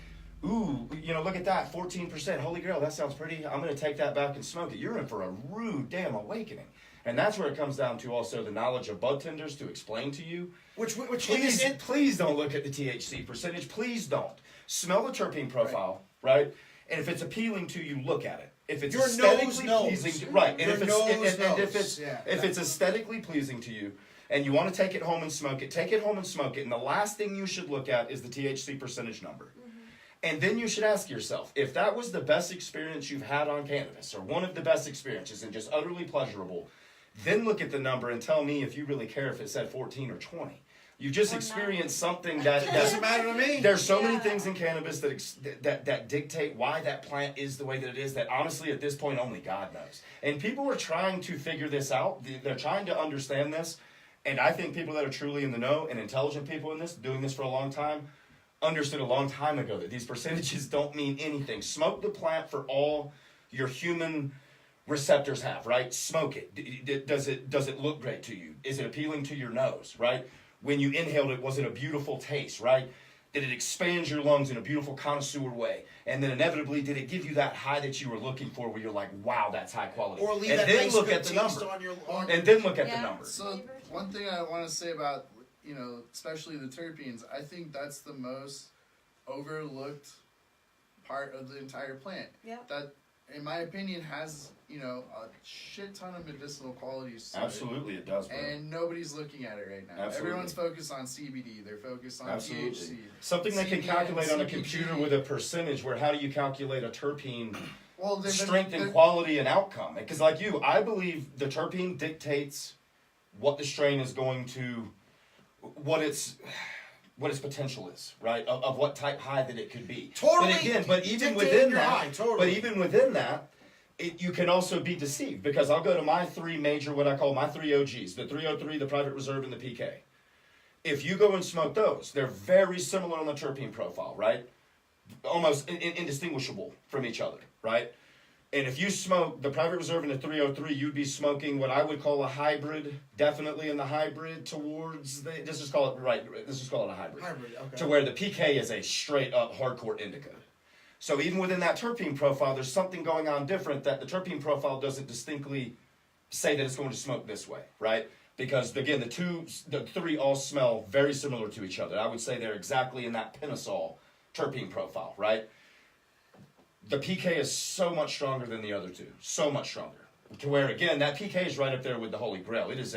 ooh, you know, look at that, 14%, Holy Grail, that sounds pretty. I'm going to take that back and smoke it. You're in for a rude damn awakening. And that's where it comes down to also the knowledge of bud tenders to explain to you. Which Please don't look at the THC percentage. Please don't. Smell the terpene profile, right? And if it's appealing to you, look at it. If it's Your aesthetically nose pleasing, right? And Your if it's nose and knows. if it's aesthetically pleasing to you, and you want to take it home and smoke it, take it home and smoke it. And the last thing you should look at is the THC percentage number. And then you should ask yourself, if that was the best experience you've had on cannabis, or one of the best experiences and just utterly pleasurable, then look at the number and tell me if you really care if it said 14 or 20. You just experienced something that Doesn't matter to me. There's so many things in cannabis that dictate why that plant is the way that it is, that honestly at this point only God knows. And people are trying to figure this out. They're trying to understand this. And I think people that are truly in the know and intelligent people in this, doing this for a long time, understood a long time ago that these percentages don't mean anything. Smoke the plant for all your human receptors have, right? Smoke it. Does it look great to you? Is it appealing to your nose, right? When you inhaled it, was it a beautiful taste, right? Did it expand your lungs in a beautiful connoisseur way? And then inevitably, did it give you that high that you were looking for where you're like, wow, that's high quality? Or leave and that then nice look good at the taste number. on your And then look at the Yeah. number. So one thing I want to say about, you know, especially the terpenes, I think that's the most overlooked part of the entire plant. Yeah. That, in my opinion, has, you know, a shit ton of medicinal qualities to Absolutely, it does, it. bro. And nobody's looking at it right now. Absolutely. Everyone's focused on CBD. They're focused on Absolutely. THC. Something they can CBN, calculate on a CBG. computer with a percentage, where how do you calculate a terpene Well, they've been- strength and they're- quality and outcome? Because like you, I believe the terpene dictates what the strain is going to, what its potential is, right? Of what type high that it could be. Totally But again, but even dictating within your that, high, totally. but even within that, you can also be deceived, because I'll go to my three major, what I call my three OGs, the 303, the Private Reserve, and the PK. If you go and smoke those, they're very similar on the terpene profile, right? Almost indistinguishable from each other, right? And if you smoke the Private Reserve and the 303, you'd be smoking what I would call a hybrid, definitely in the hybrid towards let's just call it a hybrid. Hybrid, okay. To where the PK is a straight up hardcore indica. So even within that terpene profile, there's something going on different that the terpene profile doesn't distinctly say that it's going to smoke this way, right? Because again, the three all smell very similar to each other. I would say they're exactly in that pinosol terpene profile, right? The PK is so much stronger than the other two, so much stronger. To where again, that PK is right up there with the Holy Grail. It is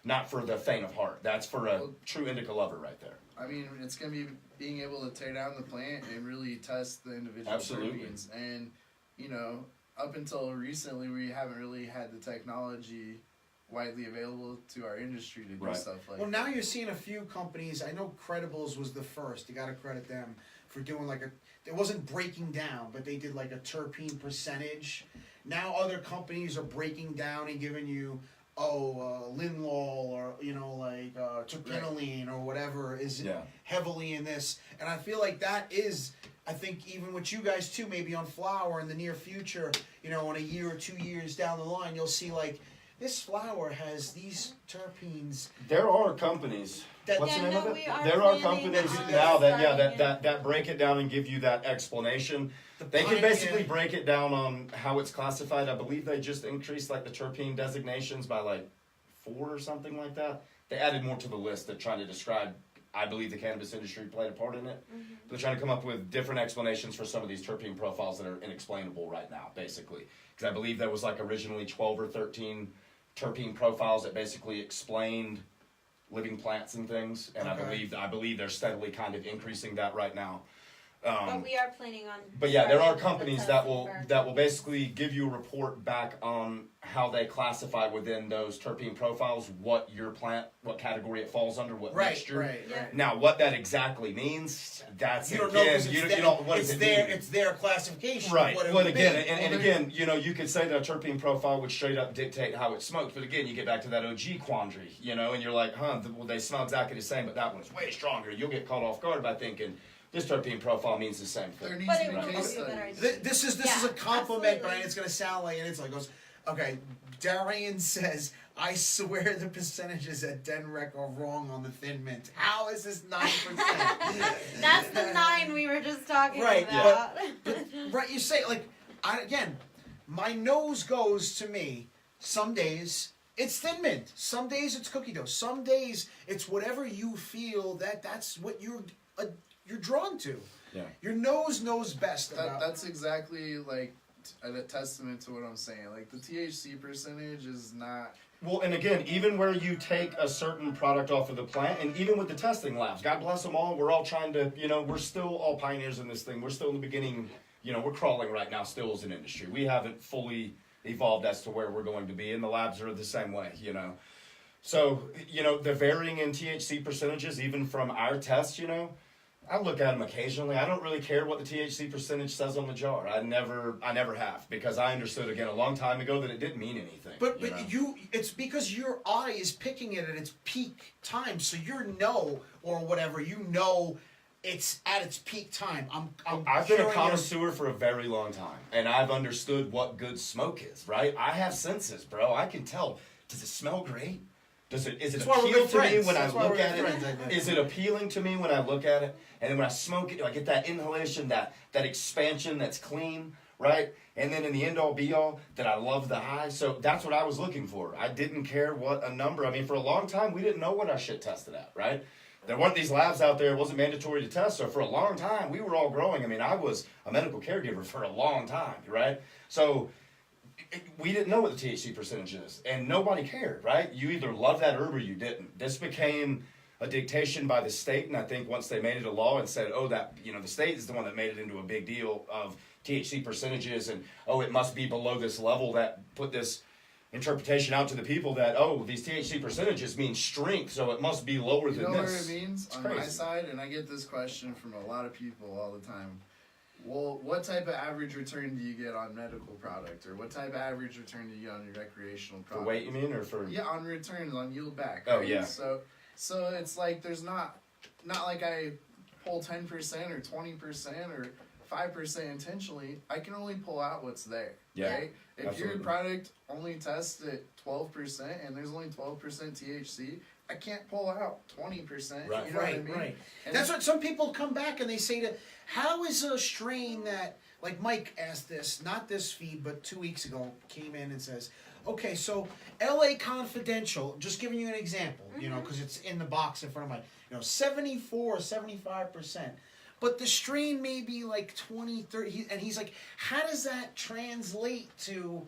not for the faint of heart. That's for a true indica lover right there. I mean, it's going to be being able to tear down the plant and really test the individual Absolutely. terpenes. And, you know, up until recently, we haven't really had the technology widely available to our industry to do Right. stuff like Well, now you're seeing a few companies. I know Credibles was the first. You got to credit them for doing like it wasn't breaking down, but they did like a terpene percentage. Now other companies are breaking down and giving you, linlol or, you know, like terpenoline or whatever is Yeah. heavily in this. And I feel like that is, I think even with you guys too, maybe on flower in the near future, you know, in a year or 2 years down the line, you'll see like, this flower has these terpenes. There are companies. That- What's the Yeah, name no, of we it? are There are planning companies on now starting that break it down and give you that explanation. They can basically break it down on how it's classified. I believe they just increased like the terpene designations by like 4 or something like that. They added more to the list that trying to describe. I believe the cannabis industry played a part in it. Mm-hmm. They're trying to come up with different explanations for some of these terpene profiles that are inexplainable right now, basically. Because I believe there was like originally 12 or 13 terpene profiles that basically explained living plants and things, and Okay. I believe they're steadily kind of increasing that right now. But we are planning on. But yeah, there are starting the companies that testing will for- basically give you a report back on how they classify within those terpene profiles what your plant, what category it falls under, what mixture. Right. Yeah. Now, what that exactly means, that's You don't know again, because you don't what does it's it their mean? it's their classification. Right. Of what it Well, would again, be. and again, you know, you could say that a terpene profile would straight up dictate how it smokes, but again, you get back to that OG quandary, you know, and you're like, well, they smell exactly the same, but that one's way stronger. You'll get caught off guard by thinking this terpene profile means the same There thing. needs But to it be will case give you a better studies. idea. This is Yeah, a compliment, absolutely. Brian. It's gonna sound like, and it's like goes, okay. Darian says, I swear the percentages at Denrec are wrong on the Thin Mint. How is this 9%? That's the 9 we were just talking Right, about. Right, you say like, my nose goes to me. Some days it's Thin Mint. Some days it's cookie dough. Some days it's whatever you feel that's what you're drawn to. Yeah. Your nose knows best. About, That's exactly like a testament to what I'm saying. Like the THC percentage is not Well, and again, even where you take a certain product off of the plant, and even with the testing labs, God bless them all, we're all trying to, we're still all pioneers in this thing. We're still in the beginning, we're crawling right now still as an industry. We haven't fully evolved as to where we're going to be, and the labs are the same way, So, the varying in THC percentages, even from our tests, I look at them occasionally. I don't really care what the THC percentage says on the jar. I never have, because I understood again a long time ago that it didn't mean anything. But it's because your eye is picking it at its peak time, so or whatever, it's at its peak time. I've been a connoisseur for a very long time, and I've understood what good smoke is. Right? I have senses, bro. I can tell. Does it smell great? Is it appeal to me when I look at it? Is it appealing to me when I look at it? And then when I smoke it, do I get that inhalation, that expansion that's clean, right? And then in the end-all, be-all, that I love the high. So that's what I was looking for. I didn't care what a number. I mean, for a long time, we didn't know what our shit tested at, right? There weren't these labs out there. It wasn't mandatory to test. So for a long time, we were all growing. I mean, I was a medical caregiver for a long time, right? So we didn't know what the THC percentage is, and nobody cared, right? You either loved that herb or you didn't. This became a dictation by the state, and I think once they made it a law and said, the state is the one that made it into a big deal of THC percentages, and it must be below this level, that put this interpretation out to the people that, these THC percentages mean strength, so it must be lower than this. You know what it means? It's on crazy. My side, and I get this question from a lot of people all the time. Well, what type of average return do you get on medical product, or what type of average return do you get on your recreational product? For weight, you mean, or for? Yeah, on returns, on yield back. Oh, right? yeah. So it's like there's not like I pull 10% or 20% or 5% intentionally. I can only pull out what's there. Yeah. Right? If Absolutely. your product only tests at 12% and there's only 12% THC, I can't pull out 20%. Right. You know what I mean? Right. And That's what some people come back and they say how is a strain that, like Mike asked this, not this feed, but 2 weeks ago, came in and says, okay, so LA Confidential, just giving you an example, because it's in the box in front of my, 74 or 75%. But the strain may be like 20, 30, and he's like, how does that translate to,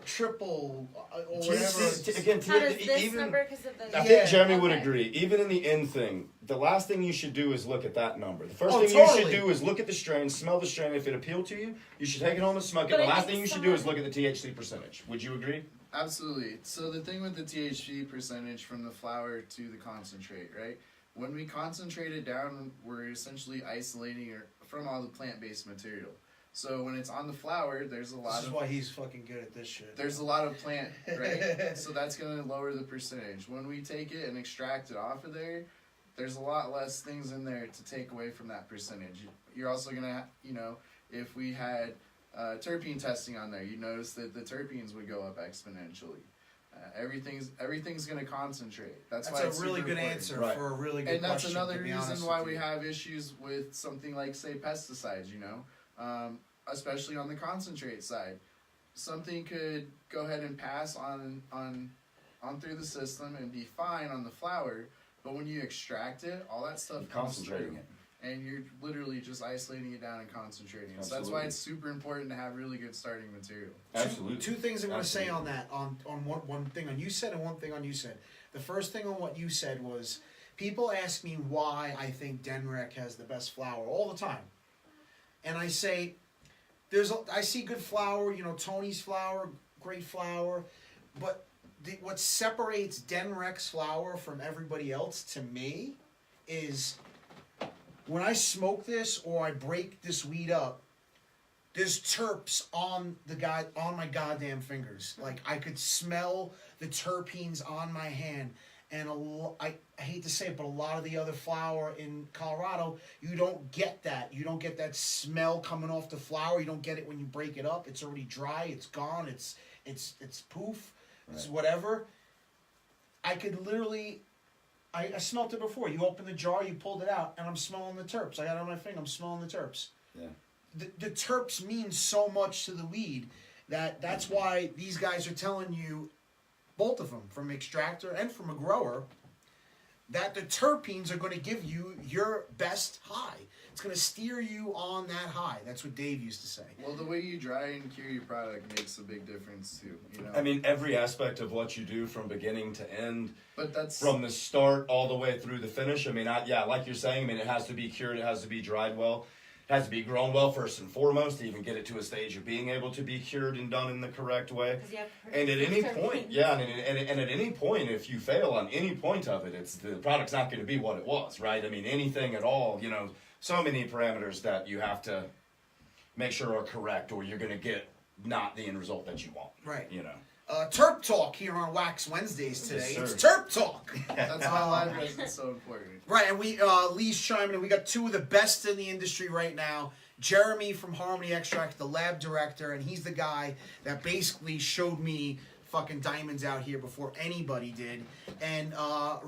triple or whatever? Again, How does this number, because of the... I think Jeremy would agree. Even in the end thing, the last thing you should do is look at that number. The first thing you should do is look at the strain, smell the strain. If it appealed to you, you should take it home and smoke it. The last thing you should do is look at the THC percentage. Would you agree? Absolutely. So the thing with the THC percentage from the flower to the concentrate, right? When we concentrate it down, we're essentially isolating it from all the plant-based material. So when it's on the flower, there's a lot This is why he's fucking good at this shit. There's a lot of plant, right? So that's going to lower the percentage. When we take it and extract it off of there, there's a lot less things in there to take away from that percentage. You're also going to, if we had terpene testing on there, you notice that the terpenes would go up exponentially. Everything's going to concentrate. That's why it's a really super good important. answer Right. for a really good And that's question. another to be reason honest why with we you. have issues with something like, say, pesticides, especially on the concentrate side. Something could go ahead and pass on through the system and be fine on the flower, but when you extract it, all that stuff You're comes concentrating through. it. And you're literally just isolating it down and concentrating it. So that's Absolutely. why it's super important to have really good starting material. Absolutely. Two things I'm going to say Absolutely. on that, on one thing on you said and one thing on you said. The first thing on what you said was, people ask me why I think Denrec has the best flower all the time. And I say, I see good flower, Tony's flower, great flower, but what separates Denrec's flower from everybody else to me is when I smoke this or I break this weed up, there's terps on my goddamn fingers. Like I could smell the terpenes on my hand. And I hate to say it, but a lot of the other flower in Colorado, you don't get that. You don't get that smell coming off the flower. You don't get it when you break it up. It's already dry. It's gone. It's poof. It's whatever. I could literally, I smelled it before. You open the jar, you pulled it out, and I'm smelling the terps. I got it on my finger. I'm smelling the terps. Yeah. The terps mean so much to the weed that's why these guys are telling you, both of them, from extractor and from a grower, that the terpenes are going to give you your best high. It's going to steer you on that high. That's what Dave used to say. Well, the way you dry and cure your product makes a big difference too. You know. I mean, every aspect of what you do from beginning to end, but that's from the start all the way through the finish. I mean, like you're saying, I mean, it has to be cured, it has to be dried well, it has to be grown well first and foremost to even get it to a stage of being able to be cured and done in the correct way. And at any point, and at any point, if you fail on any point of it, the product's not going to be what it was, right? I mean, anything at all, you know, so many parameters that you have to make sure are correct, or you're going to get not the end result that you want. Right. You know. Terp Talk here on Wax Wednesdays today. Yes, It's Terp Talk. That's why live resin's so important. Right, and we Lee's chiming in. We got two of the best in the industry right now. Jeremy from Harmony Extract, the lab director, and he's the guy that basically showed me fucking diamonds out here before anybody did. And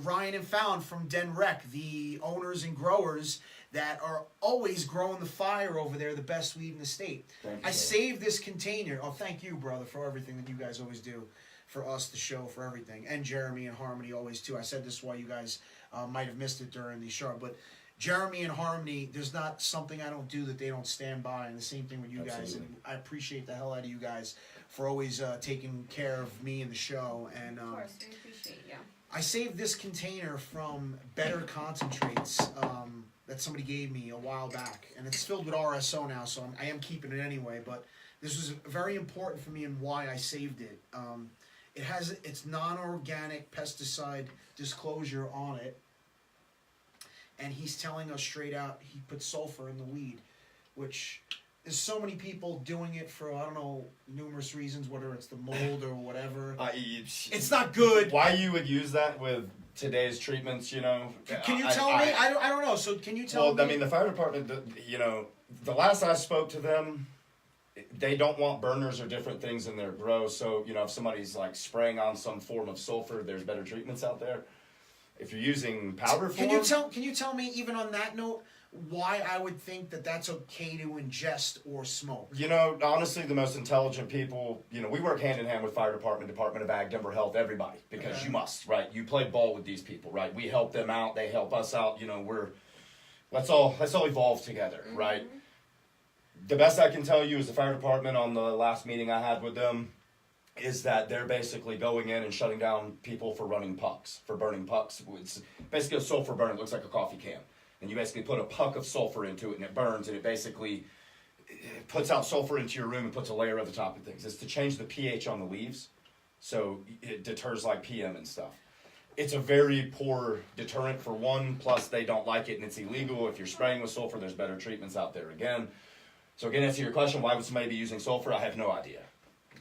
Ryan and Fallon from Den Rec, the owners and growers that are always growing the fire over there, the best weed in the state. I saved this container. Oh, thank you, brother, for everything that you guys always do for us, the show, for everything. And Jeremy and Harmony always, too. I said this while you guys might have missed it during the show, but Jeremy and Harmony, there's not something I don't do that they don't stand by, and the same thing with you guys. And I appreciate the hell out of you guys for always taking care of me and the show. And Of course, we appreciate you. I saved this container from Better Concentrates that somebody gave me a while back, and it's filled with RSO now, so I am keeping it anyway. But this was very important for me and why I saved it. It has its non-organic pesticide disclosure on it, and he's telling us straight out he put sulfur in the weed, which there's so many people doing it for, I don't know, numerous reasons, whether it's the mold or whatever. It's not good. Why you would use that with today's treatments, you know? Can you tell me? I don't know. So can you tell me? Well, I mean, the fire department, you know, the last I spoke to them, they don't want burners or different things in their grow. So, you know, if somebody's like spraying on some form of sulfur, there's better treatments out there. If you're using powder form, can you tell me, even on that note, why I would think that that's okay to ingest or smoke? You know, honestly, the most intelligent people, you know, we work hand in hand with fire department, Department of Ag, Denver Health, everybody, because you must, right? You play ball with these people, right? We help them out, they help us out. You know, let's all evolve together, right? The best I can tell you is the fire department, on the last meeting I had with them, is that they're basically going in and shutting down people for running pucks, for burning pucks. It's basically a sulfur burn. It looks like a coffee can. And you basically put a puck of sulfur into it, and it burns, and it basically puts out sulfur into your room and puts a layer over the top of things. It's to change the pH on the leaves, so it deters like PM and stuff. It's a very poor deterrent for one, plus they don't like it, and it's illegal. If you're spraying with sulfur, there's better treatments out there again. So again, answer your question, why would somebody be using sulfur? I have no idea.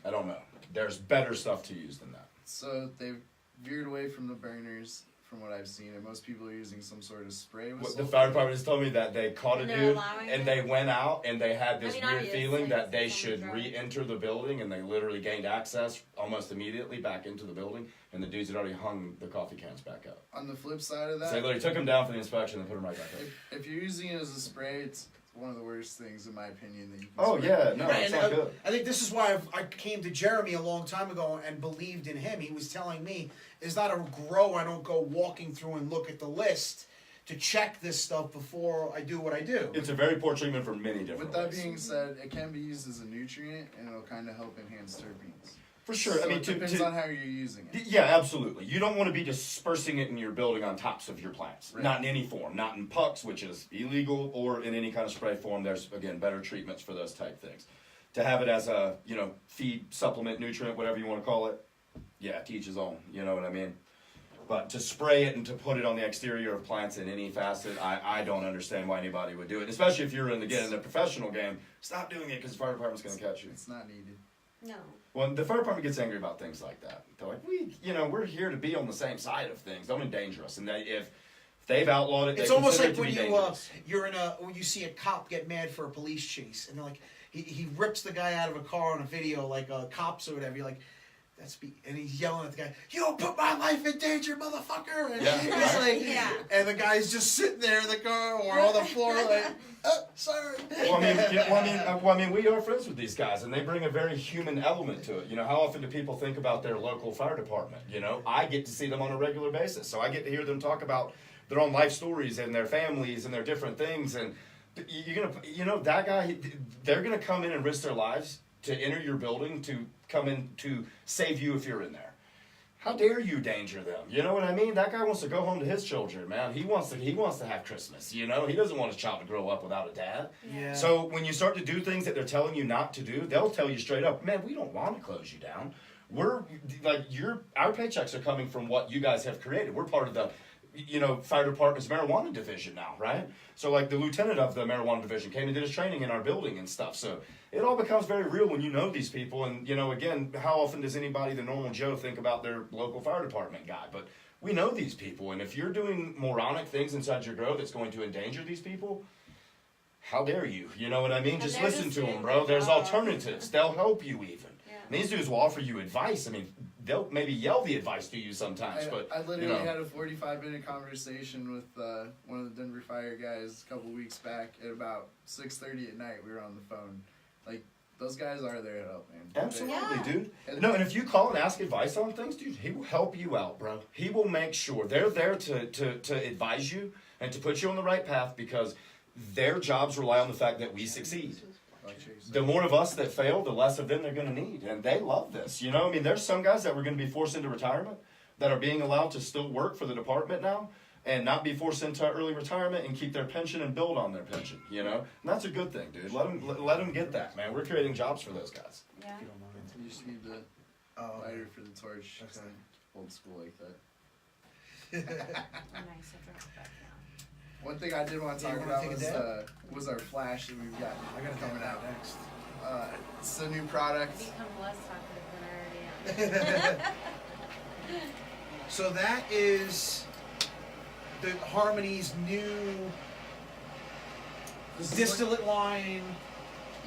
I don't know. There's better stuff to use than that. So they've veered away from the burners, from what I've seen, and most people are using some sort of spray with sulfur. The fire department has told me that they caught a dude, and it? they went out, and they had this weird obviously, feeling that they it's should dry. re-enter the building, and they literally gained access almost immediately back into the building, and the dudes had already hung the coffee cans back up. On the flip side of So that, they literally took them down for the inspection and put them right back up. if you're using it as a spray, it's one of the worst things, in my opinion, that you can Oh spray. yeah, no, Right, it's and not good. I think this is why I came to Jeremy a long time ago and believed in him. He was telling me, it's not a grow. I don't go walking through and look at the list to check this stuff before I do what I do. It's a very poor treatment for many different With that ways. being said, it can be used as a nutrient, and it'll kind of help enhance terpenes. For sure, So I mean, it depends on how you're using it. Yeah, absolutely. You don't want to be dispersing it in your building on tops of your plants. Right. Not in any form. Not in pucks, which is illegal, or in any kind of spray form. There's, again, better treatments for those type things. To have it as a, you know, feed, supplement, nutrient, whatever you want to call it, yeah, to each his own. You know what I mean? But to spray it and to put it on the exterior of plants in any facet, I don't understand why anybody would do it. Especially if you're in the professional game, stop doing it because the fire department's going to catch you. It's not needed. No. Well, the fire department gets angry about things like that. They're like, we're here to be on the same side of things. Don't endanger us. And if they've outlawed it, It's they almost consider like it to when be dangerous. when you see a cop get mad for a police chase, and they're like, he rips the guy out of a car on a video, like cops or whatever. You're like, and he's yelling at the guy, "You don't put my life in danger, motherfucker!" And he's like, and the guy's just sitting there in the car or on the floor, like, "Oh, sorry." Well, I mean, we are friends with these guys, and they bring a very human element to it. You know, how often do people think about their local fire department? You know, I get to see them on a regular basis, so I get to hear them talk about their own life stories and their families and their different things. And you're gonna, that guy, they're gonna come in and risk their lives to enter your building to come in to save you if you're in there. How dare you danger them? You know what I mean? That guy wants to go home to his children, man. He wants to have Christmas. He doesn't want his child to grow up without a dad. Yeah. So when you start to do things that they're telling you not to do, they'll tell you straight up, man, we don't want to close you down. We're like our paychecks are coming from what you guys have created. We're part of the fire department's marijuana division now, right? So like the lieutenant of the marijuana division came and did his training in our building and stuff. So it all becomes very real when you know these people. And again, how often does anybody, the normal Joe, think about their local fire department guy? But we know these people, and if you're doing moronic things inside your grow that's going to endanger these people, how dare you? You know what I mean? Just listen to them, bro. There's alternatives. They'll help you even. And these dudes will offer you advice. I mean, they'll maybe yell the advice to you sometimes, but I literally had a 45-minute conversation with one of the Denver Fire guys a couple weeks back at about 6:30 at night. We were on the phone. Like, those guys are there to help, man. Absolutely, dude. No, and if you call and ask advice on things, dude, he will help you out, bro. He will make sure they're there to advise you and to put you on the right path, because their jobs rely on the fact that we succeed. The more of us that fail, the less of them they're going to need. And they love this. I mean, there's some guys that were going to be forced into retirement that are being allowed to still work for the department now and not be forced into early retirement and keep their pension and build on their pension, And that's a good thing, dude. Let them get that, man. We're creating jobs for those guys. Yeah. You just need the lighter for the torch. Okay. Old school like that. Nice. I'll drop it back down. One thing I did want to talk about was our flash that we've got coming out next. It's a new product. I become less talkative than I already am. So that is the Harmony's new distillate line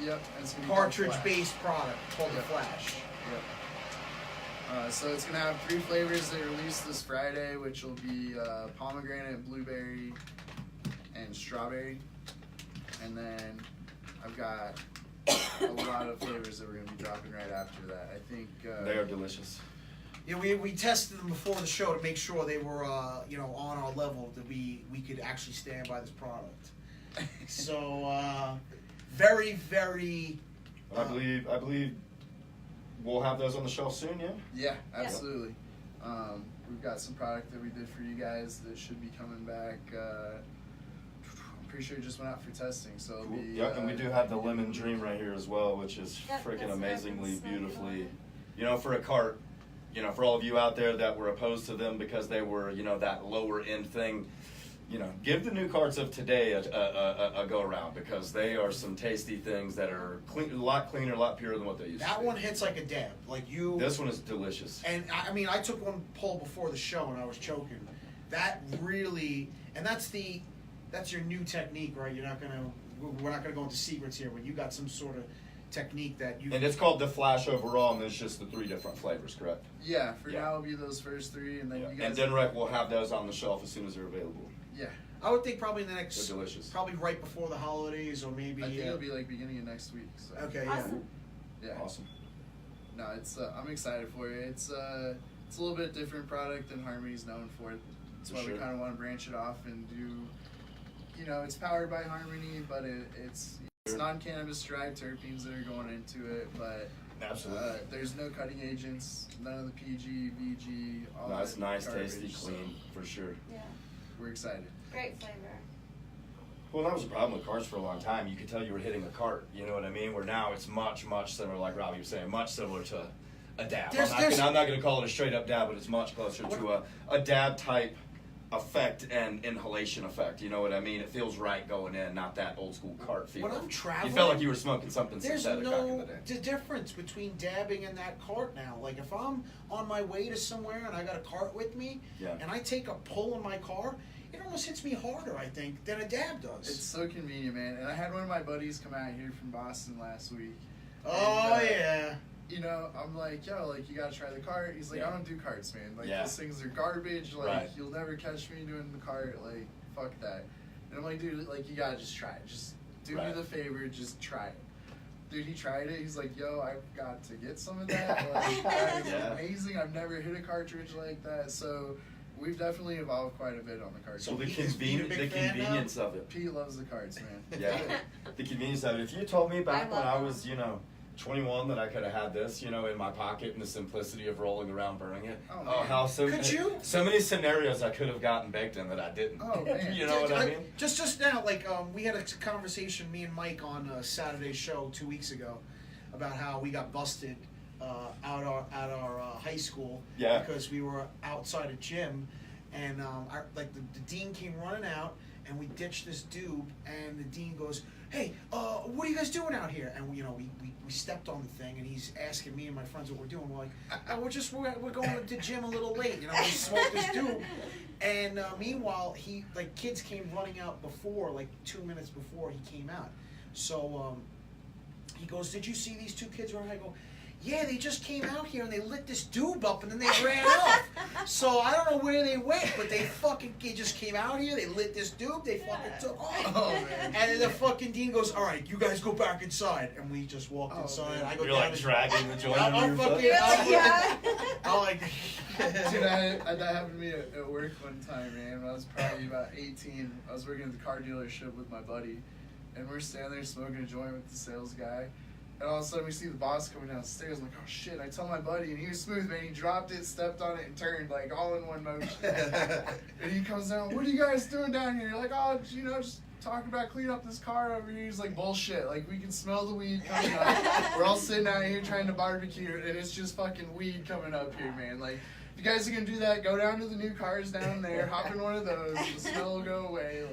Yep. cartridge-based product called the Flash. Yep. So it's gonna have 3 flavors that are released this Friday, which will be pomegranate, blueberry, and strawberry. And then I've got a lot of flavors that we're gonna be dropping right after that. I think they are delicious. Yeah, we tested them before the show to make sure they were on our level, that we could actually stand by this product. So very, very. I believe we'll have those on the shelf soon. Yeah. Yeah, absolutely. We've got some product that we did for you guys that should be coming back. I'm pretty sure it just went out for testing, so it'll be. Yep, and we do have the Lemon Dream right here as well, which is freaking amazingly beautifully. For a cart. For all of you out there that were opposed to them because they were, that lower end thing, give the new carts of today a go around, because they are some tasty things that are clean, a lot cleaner, a lot purer than what they used to be. That one hits like a dab. This one is delicious. And I mean, I took one pull before the show and I was choking. That really, and that's your new technique, right? We're not gonna go into secrets here, but you got some sort of technique that you. And it's called the Flash overall, and there's just the 3 different flavors, correct? Yeah, for now it'll be those first 3, and then you guys. And Denrec will have those on the shelf as soon as they're available. Yeah. I would think probably in the next. They're delicious. Probably right before the holidays, or maybe. I think it'll be like beginning of next week. So. Okay. Awesome. Yeah. Awesome. No, it's I'm excited for it. It's a little bit different product than Harmony's known for. That's why we kind of want to branch it off and do. It's powered by Harmony, but it's non-cannabis derived terpenes that are going into it, but absolutely, there's no cutting agents, none of the PG, VG, all that. That's nice, garbage, tasty, clean, for sure. Yeah. We're excited. Great flavor. Well, that was a problem with carts for a long time. You could tell you were hitting a cart, you know what I mean? Where now it's much, much similar, like Robbie was saying, much similar to a dab. I'm not going to call it a straight up dab, but it's much closer to a dab type effect and inhalation effect. You know what I mean? It feels right going in, not that old school cart feel. When I'm traveling, you felt like you were smoking something there's synthetic back in the day. There's no difference between dabbing and that cart now. Like if I'm on my way to somewhere and I got a cart with me, and I take a pull in my car, it almost hits me harder, I think, than a dab does. It's so convenient, man. And I had one of my buddies come out here from Boston last week. Oh, yeah. I'm like, yo, you gotta try the cart. He's like, I don't do carts, man. Those things are garbage. You'll never catch me doing the cart. Fuck that. And I'm like, dude, you gotta just try it. Just do me the favor, just try it. Dude, he tried it. He's like, yo, I've got to get some of that. That is amazing. I've never hit a cartridge like that. So, we've definitely evolved quite a bit on the cards. So the Pete is Pete a big fan now? convenience of it. Pete loves the cards, man. Yeah, the convenience of it. If you told me back when love I them. was, 21 that I could have had this, in my pocket and the simplicity of rolling around burning it. Oh, man. How so? Could you? So many scenarios I could have gotten baked in that I didn't. Oh, man. You know what I mean? Just now, we had a conversation, me and Mike, on a Saturday show 2 weeks ago, about how we got busted at our high school Yeah. because we were outside a gym, and the dean came running out, and we ditched this dude, and the dean goes, "Hey, what are you guys doing out here?" And we stepped on the thing, and he's asking me and my friends what we're doing. We're like, "Oh, we're going to the gym a little late." We smoked this dude, and meanwhile, kids came running out before, 2 minutes before he came out. So he goes, "Did you see these two kids running?" I go, "Yeah, they just came out here and they lit this doob up and then they ran off." So I don't know where they went, but they just came out here, they lit this doob, they fucking took off. Oh, man. And then the fucking dean goes, "All right, you guys go back inside." And we just walked Oh, inside. man. I go You're down like the- dragging the joint I'm under your fucking- foot. I'm Yeah. I'm like, Dude, that happened to me at work one time, man. When I was probably about 18, I was working at the car dealership with my buddy, and we're standing there smoking a joint with the sales guy. And all of a sudden, we see the boss coming downstairs. I'm like, "Oh shit!" I tell my buddy, and he was smooth, man. He dropped it, stepped on it, and turned all in one motion. And he comes down. "What are you guys doing down here?" You're like, "Oh, just talking about cleaning up this car over here." He's like, "Bullshit! We can smell the weed coming up. We're all sitting out here trying to barbecue, and it's just fucking weed coming up here, man. If you guys are gonna do that, go down to the new cars down there, hop in one of those, the smell will go away.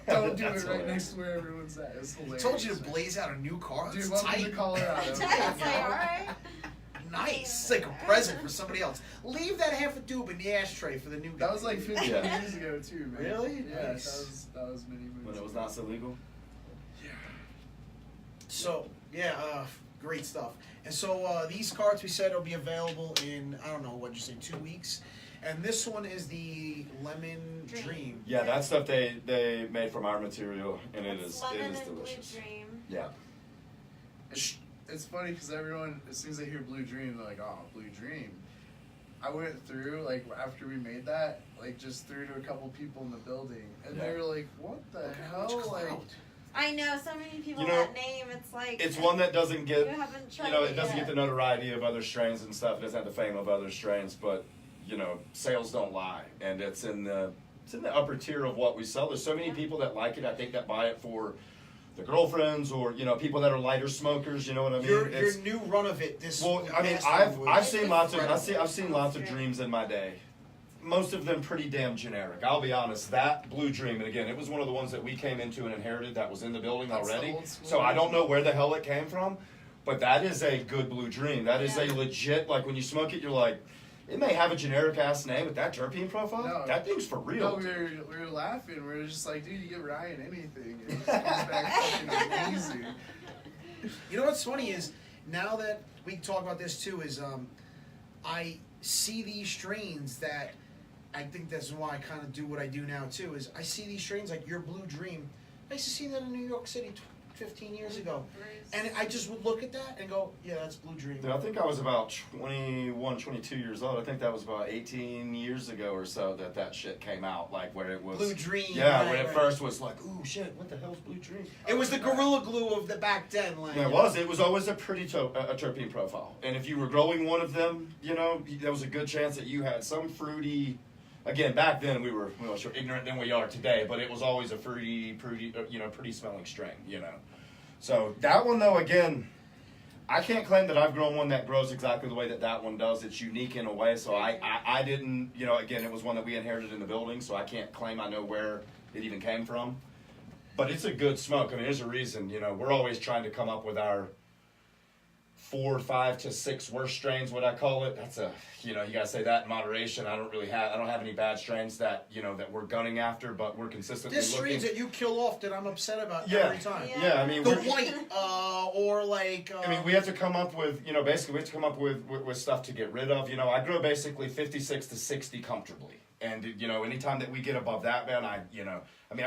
Don't do That's it right hilarious. next to where everyone's at. It's hilarious. told you to blaze out a new car. Dude, It's welcome tight. to Colorado. It's like, all right. Nice. It's like a present for somebody else. Leave that half a doob in the ashtray for the new guy. That was 15 Yeah. years ago too, man. Really? Yeah, Nice. that was many moons When it was ago. not so legal. Yeah. So, great stuff. And so these cards we said will be available in, I don't know, what'd you say, 2 weeks? And this one is the Lemon Dream. Yeah, that stuff they made from our material, and it It's is lemon and delicious. Blue Dream. Yeah. It's funny because everyone, as soon as they hear Blue Dream, they're like, "Oh, Blue Dream." I went through, after we made that, just through to a couple people in the building, and they Yeah. were like, "What the Look how much hell?" clout. I know so many people You know, that name. It's like It's one that doesn't get, you haven't tried it doesn't yet. get the notoriety of other strains and stuff. It doesn't have the fame of other strains, but sales don't lie, and it's in the upper tier of what we sell. There's so many people that like it. I think that buy it for the girlfriends or people that are lighter smokers. You know what I mean? Your It's- new run of it. This. Well, I mean, past I've one was seen lots of incredible. I've seen lots of dreams in my day. Most of them pretty damn generic. I'll be honest. That Blue Dream, and again, it was one of the ones that we came into and inherited that was in the building That's the already. old school So I don't know original. where the hell it came from, but that is a good Blue Dream. That is a Yeah. legit. When you smoke it, you're like, it may have a generic ass name, but that terpene profile, No. that thing's for real. No, we were laughing. We were just like, "Dude, you give Ryan anything, and it just comes back fucking amazing." You know what's funny is, now that we talk about this too, is I see these strains that, I think that's why I kind of do what I do now too, is I see these strains like your Blue Dream. I used to see that in New York City 15 years ago. And I just would look at that and go, yeah, that's Blue Dream. Dude, I think I was about 21, 22 years old. I think that was about 18 years ago or so that shit came out, where it was. Blue Dream. Yeah, right, when it right. first was like, ooh, shit, what the hell's Blue Dream? It was the Gorilla Glue of the back then. Yeah, it was always a pretty a terpene profile. And if you were growing one of them, there was a good chance that you had some fruity. Again, back then we were sure ignorant than we are today, but it was always a fruity, pretty smelling strain, So that one though, again, I can't claim that I've grown one that grows exactly the way that one does. It's unique in a way, so I didn't, again, it was one that we inherited in the building, so I can't claim I know where it even came from. But it's a good smoke. I mean, there's a reason, we're always trying to come up with our 4, 5 to 6 worst strains, what I call it. That's you gotta say that in moderation. I don't have any bad strains that, that we're gunning after, but we're consistently There's looking. strains that you kill off that I'm upset about Yeah. every time. Yeah, I mean, The we're, white, or I mean, we have to come up with, basically we have to come up with stuff to get rid of. I grow basically 56 to 60 comfortably. And, anytime that we get above that, man, I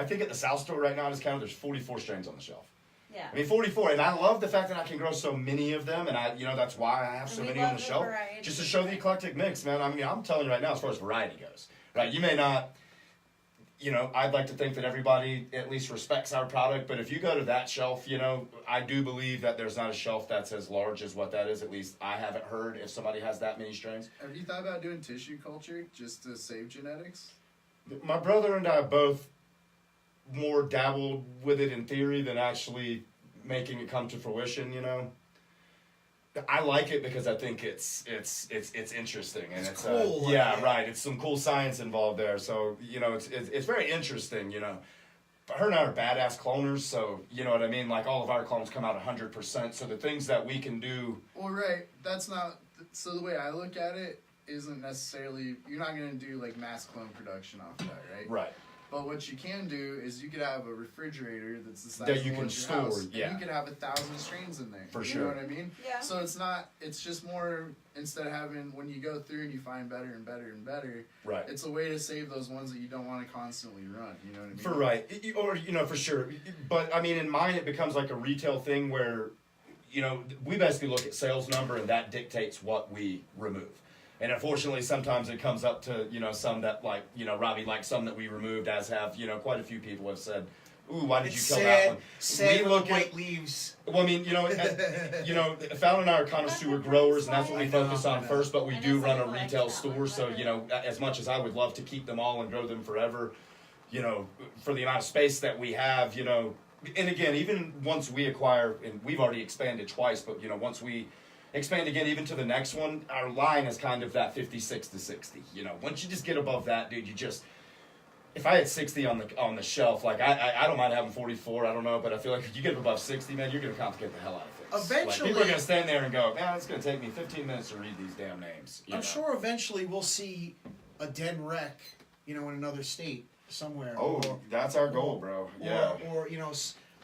think at the South store right now in this county, there's 44 strains on the shelf. Yeah. I mean, 44, and I love the fact that I can grow so many of them, and that's why I have so And we many on love the the shelf. variety. Just to show the eclectic mix, man. I mean, I'm telling you right now, as far as variety goes, right? You may not, I'd like to think that everybody at least respects our product, but if you go to that shelf, I do believe that there's not a shelf that's as large as what that is. At least I haven't heard if somebody has that many strains. Have you thought about doing tissue culture just to save genetics? My brother and I both more dabbled with it in theory than actually making it come to fruition, I like it because I think it's interesting and it's cool. right. It's some cool science involved there. So it's very interesting. But her and I are badass cloners, so you know what I mean. Like all of our clones come out 100%. So the things that we can do. Well, right. That's not. So the way I look at it isn't necessarily you're not going to do like mass clone production off of that, right? Right. But what you can do is you could have a refrigerator that's the size that of you the can one store. in your house, Yeah. and you could have 1,000 strains in there. For you sure. know what I mean? Yeah. So it's not. It's just more instead of having when you go through and you find better and better and better. Right. It's a way to save those ones that you don't want to constantly run. You know what I mean? For right, or for sure. But I mean, in mine, it becomes like a retail thing where, we basically look at sales number and that dictates what we remove. And unfortunately, sometimes it comes up to, some that like, Robbie likes some that we removed, as have, quite a few people have said, ooh, why did you kill that one? Sad We look white at, leaves. well, I mean, Fallon and I are connoisseur growers, and that's what we focus on first, but we And do it's run a like retail that store, one, so, right. as much as I would love to keep them all and grow them forever, for the amount of space that we have, and again, even once we acquire, and we've already expanded twice, but, once we expand again even to the next one, our line is kind of that 56 to 60. Once you just get above that, dude, if I had 60 on the shelf, like I don't mind having 44, I don't know, but I feel like if you get above 60, man, you're gonna complicate the hell out of things. Eventually, like, people are gonna stand there and go, man, it's gonna take me 15 minutes to read these damn names. I'm sure eventually we'll see a den rec, in another state somewhere. Oh, that's our goal, bro. Yeah. Or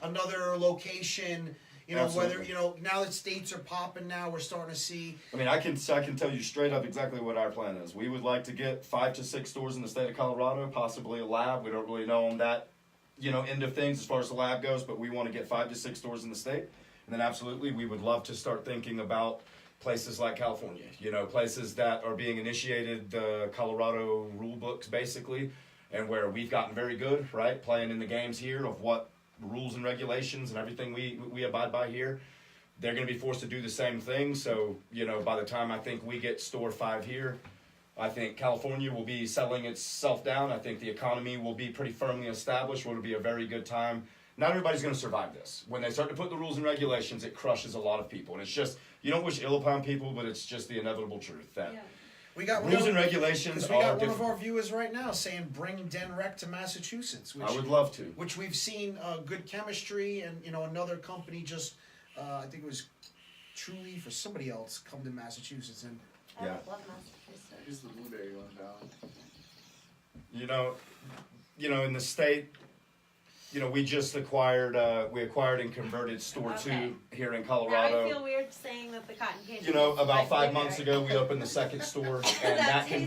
another location. Absolutely. Whether now that states are popping now, we're starting to see. I mean, I can tell you straight up exactly what our plan is. We would like to get 5 to 6 stores in the state of Colorado, possibly a lab. We don't really know on that, end of things as far as the lab goes, but we want to get 5 to 6 stores in the state. And then absolutely, we would love to start thinking about places like California, places that are being initiated, the Colorado rule books basically, and where we've gotten very good, right, playing in the games here of what rules and regulations and everything we abide by here. They're going to be forced to do the same thing. So, by the time I think we get store 5 here, I think California will be settling itself down. I think the economy will be pretty firmly established. It'll be a very good time. Not everybody's going to survive this. When they start to put the rules and regulations, it crushes a lot of people. And it's just, you don't wish ill upon people, but it's just the inevitable truth that We got rules and regulations we got are one different. of our viewers right now saying bring Den Rec to Massachusetts. Which, I would love to. Which we've seen good chemistry, and another company just I think it was True Leaf or somebody else come to Massachusetts, and I Yeah. love Massachusetts. Here's the blueberry one, Fallon. In the state, we just acquired and converted store Okay. 2 here in Now Colorado. I feel weird saying that the cotton candy. About 5 months ago, we opened the second store, and That tastes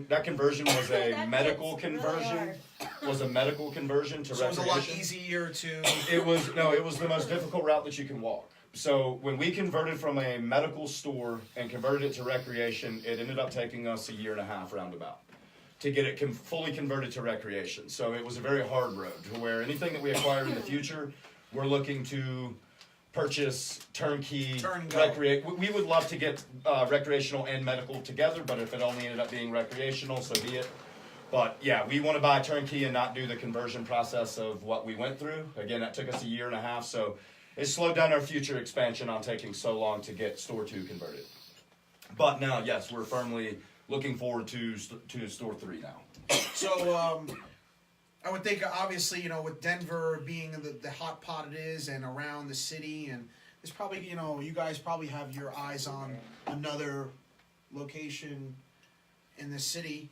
that conversion was a That medical hits really conversion. hard. Was a medical conversion to so it was a lot recreation. easier to. It was the most difficult route that you can walk. So when we converted from a medical store and converted it to recreation, it ended up taking us a year and a half roundabout to get it fully converted to recreation. So it was a very hard road to where anything that we acquire in the future, we're looking to purchase turnkey Turn and go. recreate. We would love to get recreational and medical together, but if it only ended up being recreational, so be it. But yeah, we want to buy turnkey and not do the conversion process of what we went through. Again, that took us a year and a half, so it slowed down our future expansion on taking so long to get store 2 converted. But now, yes, we're firmly looking forward to store 3 now. So I would think obviously with Denver being the hot pot it is, and around the city, and there's probably you guys probably have your eyes on another location in the city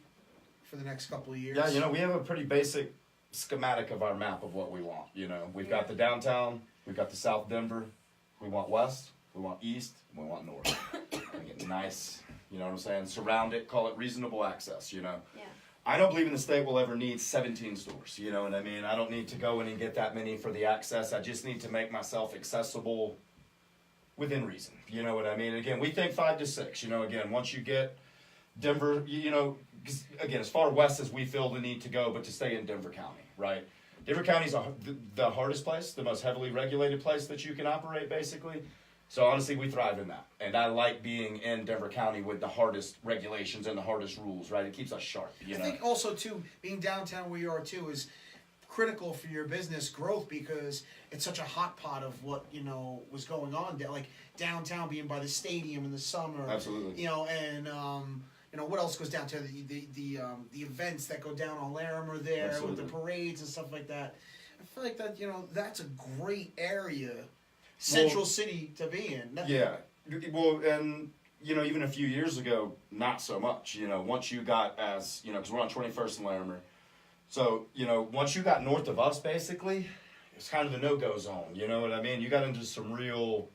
for the next couple of years. Yeah, we have a pretty basic schematic of our map of what we want. We've got the downtown, we've got the South Denver, we want west, we want east, we want north. We get nice, you know what I'm saying? Surround it, call it reasonable access. Yeah. I don't believe in the state will ever need 17 stores. You know what I mean? I don't need to go in and get that many for the access. I just need to make myself accessible within reason. You know what I mean? Again, we think 5 to 6. Again, once you get Denver, you know, 'cause, again, as far west as we feel the need to go, but to stay in Denver County, right? Denver County is the hardest place, the most heavily regulated place that you can operate, basically. So honestly, we thrive in that, and I like being in Denver County with the hardest regulations and the hardest rules, right? It keeps us sharp, you know. I think also too, being downtown where you are too is critical for your business growth because it's such a hot pot of what was going on there, like downtown being by the stadium in the summer. Absolutely. And what else goes downtown? The events that go down on Larimer there Absolutely. with the parades and stuff like that. I feel like that that's a great area, central city to be in. Yeah. Well, and even a few years ago, not so much. Once you got because we're on 21st and Larimer. So, once you got north of us, basically, it's kind of the no-go zone. You know what I mean? You got into some real,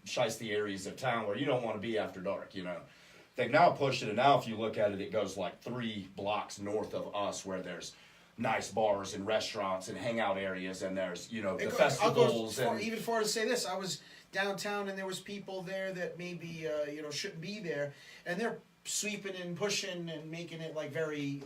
shiesty areas of town where you don't want to be after dark, They've now pushed it, and now if you look at it, it goes like 3 blocks north of us where there's nice bars and restaurants and hangout areas, and there's, the festivals. Even far to say this, I was downtown and there was people there that maybe, shouldn't be there, and they're sweeping and pushing and making it like very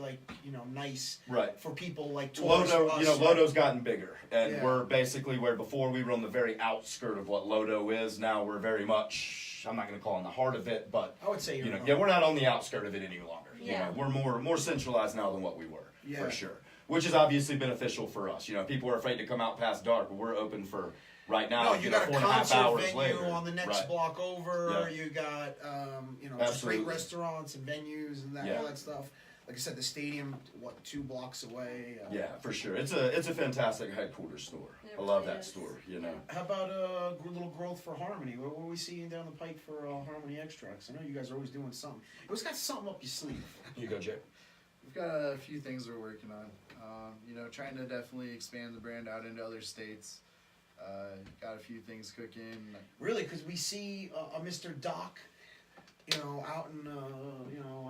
nice right for people like tourists. Lodo, Lodo's gotten bigger, and Yeah. we're basically where before we were on the very outskirt of what Lodo is. Now we're very much, I'm not going to call it in the heart of it, but I would say we're not on the outskirt of it any longer. Yeah. We're more centralized now than what we were, Yeah. for sure. Which is obviously beneficial for us. People are afraid to come out past dark, but we're open for right now. No, you got a 4.5 concert hours venue later. on the next Right. block over. Yeah. You got just great Absolutely. restaurants and venues and Yeah. all that stuff. Like I said, the stadium 2 blocks away. Yeah, for sure. It's a fantastic headquarters store. It I love really that is. store. How about a little growth for Harmony? What are we seeing down the pike for Harmony Extracts? I know you guys are always doing something. You always got something up your sleeve. You go, Jay. We've got a few things we're working on. Trying to definitely expand the brand out into other states. Got a few things cooking. Really, because we see a Mr. Doc, out in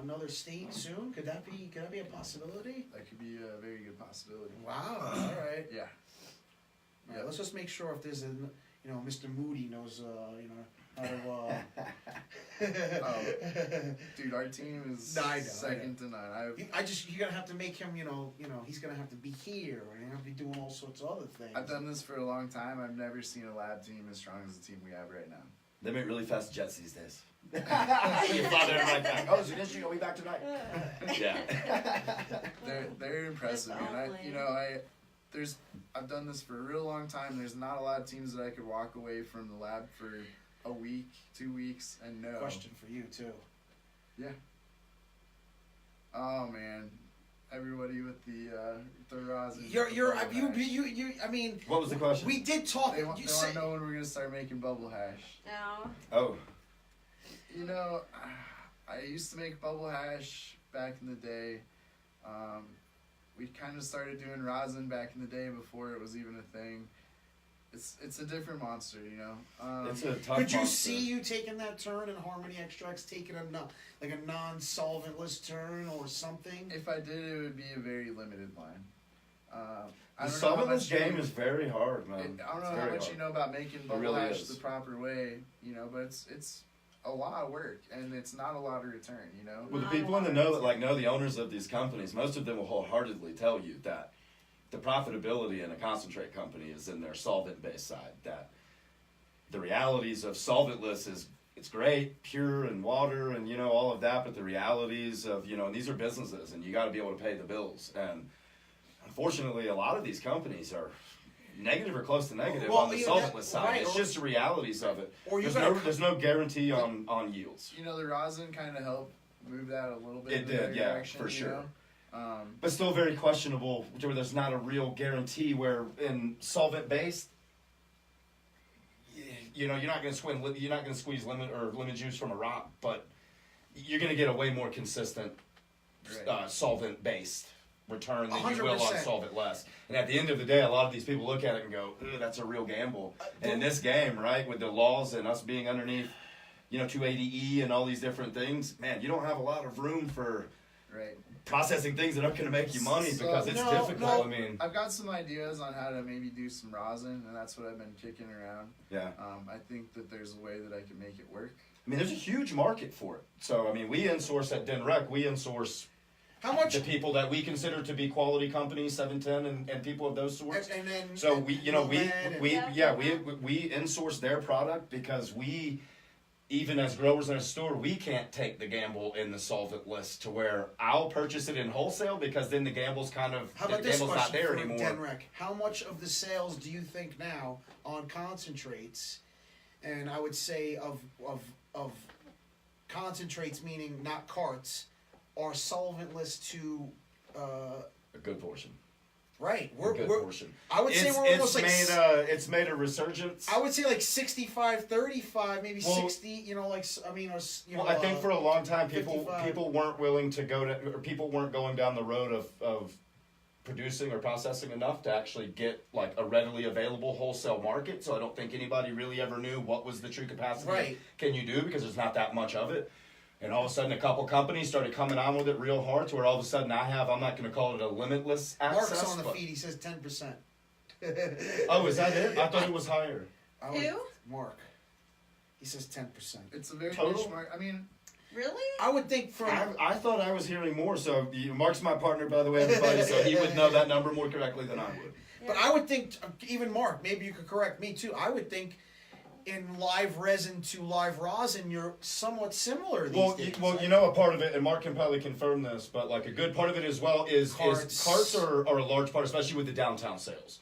another state soon. Could that be a possibility? That could be a very good possibility. Wow. All right. Yeah. Yeah. Let's just make sure if there's Mr. Moody knows how to. Dude, our team is No, I know, second to none. You're gonna have to make him. He's gonna have to be here, and he'll have to be doing all sorts of other things. I've done this for a long time. I've never seen a lab team as strong as the team we have right now. They make really fast jets these days. You fly there right back. Oh, so guess you're gonna be back tonight. Yeah. They're impressive, man. I've done this for a real long time. There's not a lot of teams that I could walk away from the lab for a week, 2 weeks, and know. Question for you too. Yeah. Oh man, everybody with the rosin. I mean, What was the question? we did talk. They want to know when we're gonna start making bubble hash. No. Oh. I used to make bubble hash back in the day. We kind of started doing rosin back in the day before it was even a thing. It's a different monster, It's a tough Could you monster. see you taking that turn in Harmony Extracts, taking a non-solventless turn or something? If I did, it would be a very limited line. The solventless game is very hard, man. I don't know It's how very much hard. you know about making bubble really hash is. the proper way, but it's a lot of work and it's not a lot of return, Well, the people in the know that know the owners of these companies, most of them will wholeheartedly tell you that the profitability in a concentrate company is in their solvent-based side. That the realities of solventless is it's great, pure and water and all of that, but the realities of and these are businesses and you got to be able to pay the bills. And unfortunately, a lot of these companies are negative or close to negative on the solventless side. right, It's just the realities of it. Or There's no guarantee on yields. The rosin kind of helped move that a little bit. It in the did, right yeah, direction, for sure. But still very questionable, where there's not a real guarantee. Where in solvent based, you're not going to squeeze lemon juice from a rock, but you're going to get a way more consistent solvent based return than you will on 100%. solvent less. And at the end of the day, a lot of these people look at it and go, "That's a real gamble." And in this game, right, with the laws and us being underneath, 280E and all these different things, man, you don't have a lot of room for Right. processing things that aren't going to make you money because it's difficult. I mean, I've got some ideas on how to maybe do some rosin, and that's what I've been kicking around. yeah. I think that there's a way that I can make it work. I mean, there's a huge market for it. So, I mean, we insource at DenRec. We insource How much? the people that we consider to be quality companies, 710 and people of those sorts. And then So we, you know, we Yeah. insource their product because we, even as growers in a store, we can't take the gamble in the solvent list to where I'll purchase it in wholesale because then the gamble's kind of How about the this gamble's not question there for anymore. Denrec? How much of the sales do you think now on concentrates, and I would say of concentrates, meaning not carts, are solventless to? A good portion. Right, A good portion. I would say It's, we're it's almost like made it's made a resurgence. I would say like 65-35, maybe Well, 60. You know, like I mean, or, you know, Well, I think for a long time, 55. people weren't willing to go to, or people weren't going down the road of producing or processing enough to actually get like a readily available wholesale market. So I don't think anybody really ever knew what was the true capacity. Right. Can you do because there's not that much of it. And all of a sudden, a couple companies started coming on with it real hard to where all of a sudden I'm not going to call it a limitless access. Mark's on the but- feed. He says 10%. Oh, is that it? I thought it was higher. Who? Mark. He says 10%. It's a very Total? niche market. I mean, Really? I would think from I thought I was hearing more. So Mark's my partner, by the way, everybody. So he would know that number more correctly than I would. But I would think, even Mark, maybe you could correct me too. I would think in live resin to live rosin, you're somewhat similar these days. You know, a part of it, and Mark can probably confirm this, but like a good part of it as well is carts are a large part, especially with the downtown sales.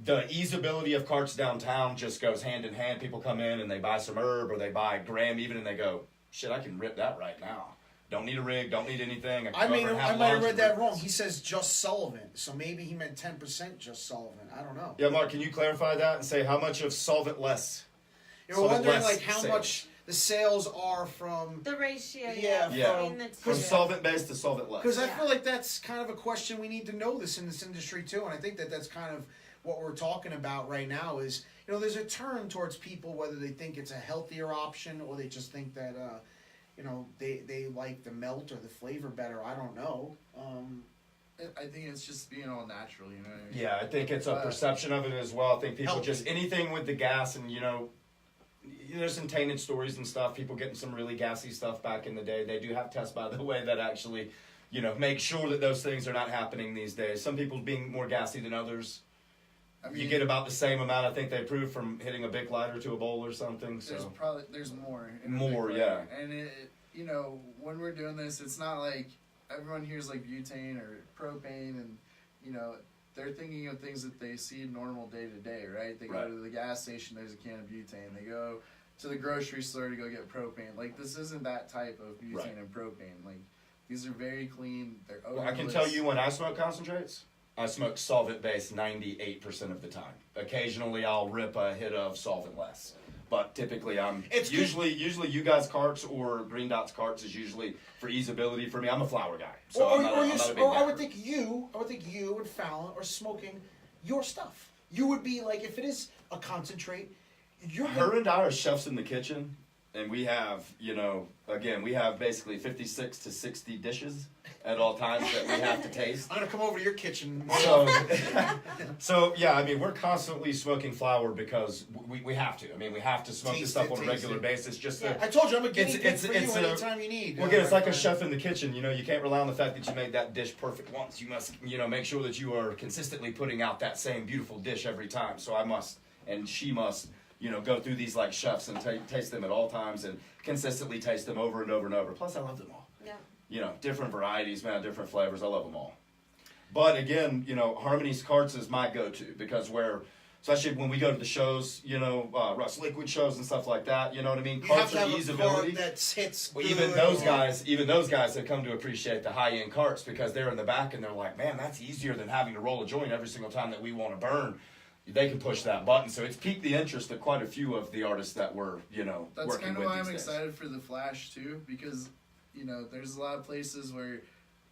The easeability of carts downtown just goes hand in hand. People come in and they buy some herb or they buy gram even, and they go, shit, I can rip that right now. Don't need a rig, don't need anything. I mean, can I have might have lunch read and that rip wrong. this. He says just solvent, so maybe he meant 10% just solvent. I don't know. Yeah, Mark, can you clarify that and say how much of solvent less? You're wondering less like how sales. much the sales are from, The ratio, Yeah, between the two. From solvent based to solvent less. because I Yeah. feel like that's kind of a question we need to know this in this industry too, and I think that that's kind of what we're talking about right now is, you know, there's a turn towards people whether they think it's a healthier option or they just think that, you know, they like the melt or the flavor better. I don't know. I think it's just being all natural, you know what I mean? Yeah, I think it's a perception of it as well. I think people Healthy. just anything with the gas and there's some tainted stories and stuff. People getting some really gassy stuff back in the day. They do have tests, by the way, that actually, make sure that those things are not happening these days. Some people being more gassy than others. I mean, You get about the same amount, I think they prove, from hitting a big lighter to a bowl or something. So there's more. in a More, big yeah. lighter. And it, when we're doing this, it's not like everyone hears like butane or propane, and they're thinking of things that they see normal day to day, right? They Right. go to the gas station, there's a can of butane. They go to the grocery store to go get propane. Like, this isn't that type of butane Right. and propane. Like, these are very clean. They're odorless. I can tell you when I smoke concentrates, I smoke solvent based 98% of the time. Occasionally I'll rip a hit of solvent less. But typically It's usually you guys carts or Green Dot's carts is usually for easeability for me. I'm a flower guy. So I'm not a big I gapper. would think you and Fallon are smoking your stuff. You would be like, if it is a concentrate, you're Her and I are chefs in the kitchen, and we have, again, we have basically 56 to 60 dishes at all times that we have to taste. I'm gonna come over to your kitchen. So yeah, I mean, we're constantly smoking flower because we have to. I mean, we have to smoke this Taste stuff it, on a taste regular it. basis. Just to, I told you I'm a guinea pig It's- for it's you a- anytime you need. well, again, it's like a friend. chef in the kitchen. You can't rely on the fact that you made that dish perfect once. You must, make sure that you are consistently putting out that same beautiful dish every time. So I must, and she must, go through these like chefs and taste them at all times and consistently taste them over and over and over. Plus, I love them all. Yeah. Different varieties, man, different flavors. I love them all. But again, Harmony's carts is my go-to because especially when we go to the shows, Russ Liquid shows and stuff like that, you know what I mean? You have Carts to are have a easeability. cart that hits Well, good. even those guys have come to appreciate the high-end carts because they're in the back and they're like, man, that's easier than having to roll a joint every single time that we want to burn. They can push that button, so it's piqued the interest of quite a few of the artists that we're, That's working kind of with why I'm these days. excited for the Flash too, because there's a lot of places where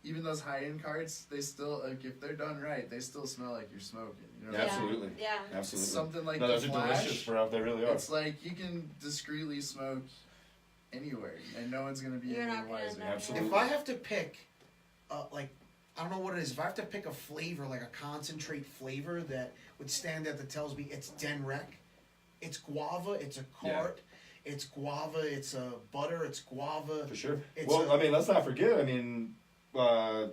even those high-end carts, they still, like, if they're done right, they still smell like you're smoking. You know what I mean? Absolutely. Yeah. Absolutely. Something like no, the those are Flash, delicious, bro. They really are. It's like you can discreetly smoke anywhere, and no one's gonna be You're any not gonna wiser. know. Absolutely. If I have to pick like, I don't know what it is. If I have to pick a flavor, like a concentrate flavor that would stand out that tells me it's Denrec, it's guava, it's a cart, it's guava, it's a butter, it's guava. For sure. It's Well, I mean, let's not forget, I mean,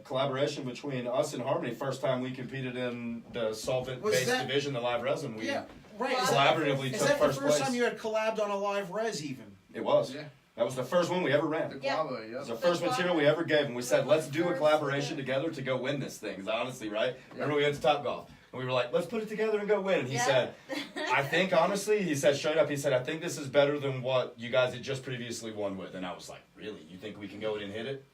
collaboration between us and Harmony, first time we competed in the solvent-based division, the live resin, we Yeah, right. collaboratively Is took that the first first place. time you had collabed on a live res even? It was. Yeah. That was the first one we ever ran. The Yeah. guava, It was yep. the first material we ever gave, and we said, let's do a First, collaboration yeah. together to go win this thing. 'Cause honestly, right? Yeah. Remember we went to Topgolf, and we were like, let's put it together and go win. And he Yeah. said, I think, honestly, he said straight up, he said, I think this is better than what you guys had just previously won with. And I was like, really? You think we can go in and hit it?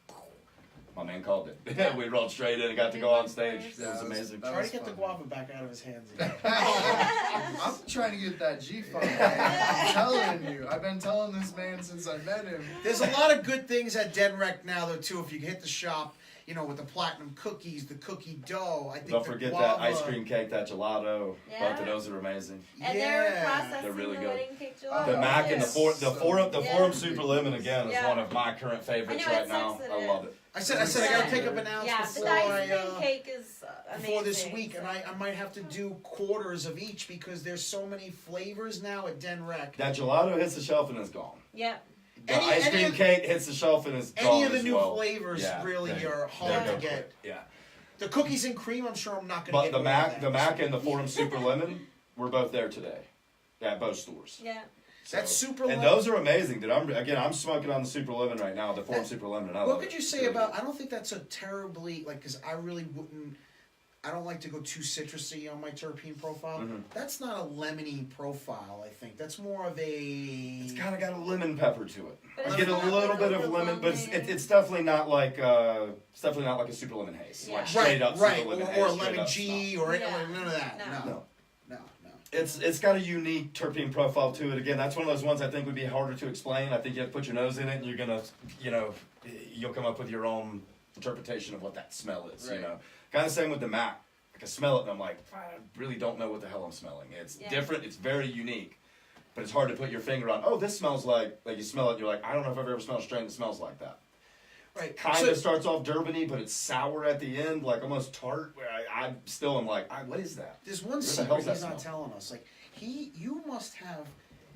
My man called it. Yeah. We rolled straight in and got to go on stage. It Yeah, was that was- amazing. that Try was to get the fun. guava back out of his hands again. I'm trying to get that G-Funk, man. I'm telling you. I've been telling this man since I met him. There's a lot of good things at Denrec now, though, too. If you hit the shop, you know, with the platinum cookies, the cookie dough. I think Don't the forget guava, that ice cream cake, that gelato. Yeah. Both of those are amazing. And they're Yeah. processing They're really the good. wedding cake Oh, gelato. The Mac and the too. forum, the Yeah. Forum Super Lemon again is Yeah. one of my current favorites I know, it right now. sucks that I it- love it. I said I gotta take up an ounce Yeah, but before the ice cream I cake is amazing. before this week, so. and I might have to do quarters of each because there's so many flavors now at Denrec. That gelato hits the shelf and it's gone. Yep. The Any- ice any cream of- cake hits the shelf and it's gone Any of the as new well. flavors Yeah, really they- are they hard go to get. quick. Yeah. The cookies and cream, I'm sure I'm not gonna But get. the more Mac, of the that. Mac and the Forum Super Lemon, we're both there today. At both stores. Yeah. That Super And Lemon- those are amazing, dude. I'm smoking on the Super Lemon right now, the Forum That- Super Lemon. And I What love could it. you It's say really about? good. I don't think that's a terribly like because I really wouldn't. I don't like to go too citrusy on my terpene profile. Mhm. That's not a lemony profile. I think that's more of a. It's kind of got a lemon pepper to it. But You it's get a not little like bit of lemon, but it's definitely not like a super lemon haze. Yeah. Like straight up right, super lemon or haze. a straight lemon up G stuff. or Yeah. none of that. No. No, no. It's got a unique terpene profile to it. Again, that's one of those ones I think would be harder to explain. I think you have to put your nose in it, and you're gonna, you'll come up with your own interpretation of what that smell is. Right. Kind of same with the Mac. Like I smell it, and I'm like, I really don't know what the hell I'm smelling. It's Yeah. different. It's very unique, but it's hard to put your finger on. Oh, this smells like you smell it. And you're like, I don't know if I've ever smelled a strain that smells like that. Right. Kind So- of starts off Durban-y, but it's sour at the end, like almost tart. Where I still am like, what is that? There's one the secret hell's that he's not smell? telling us. Like you must have.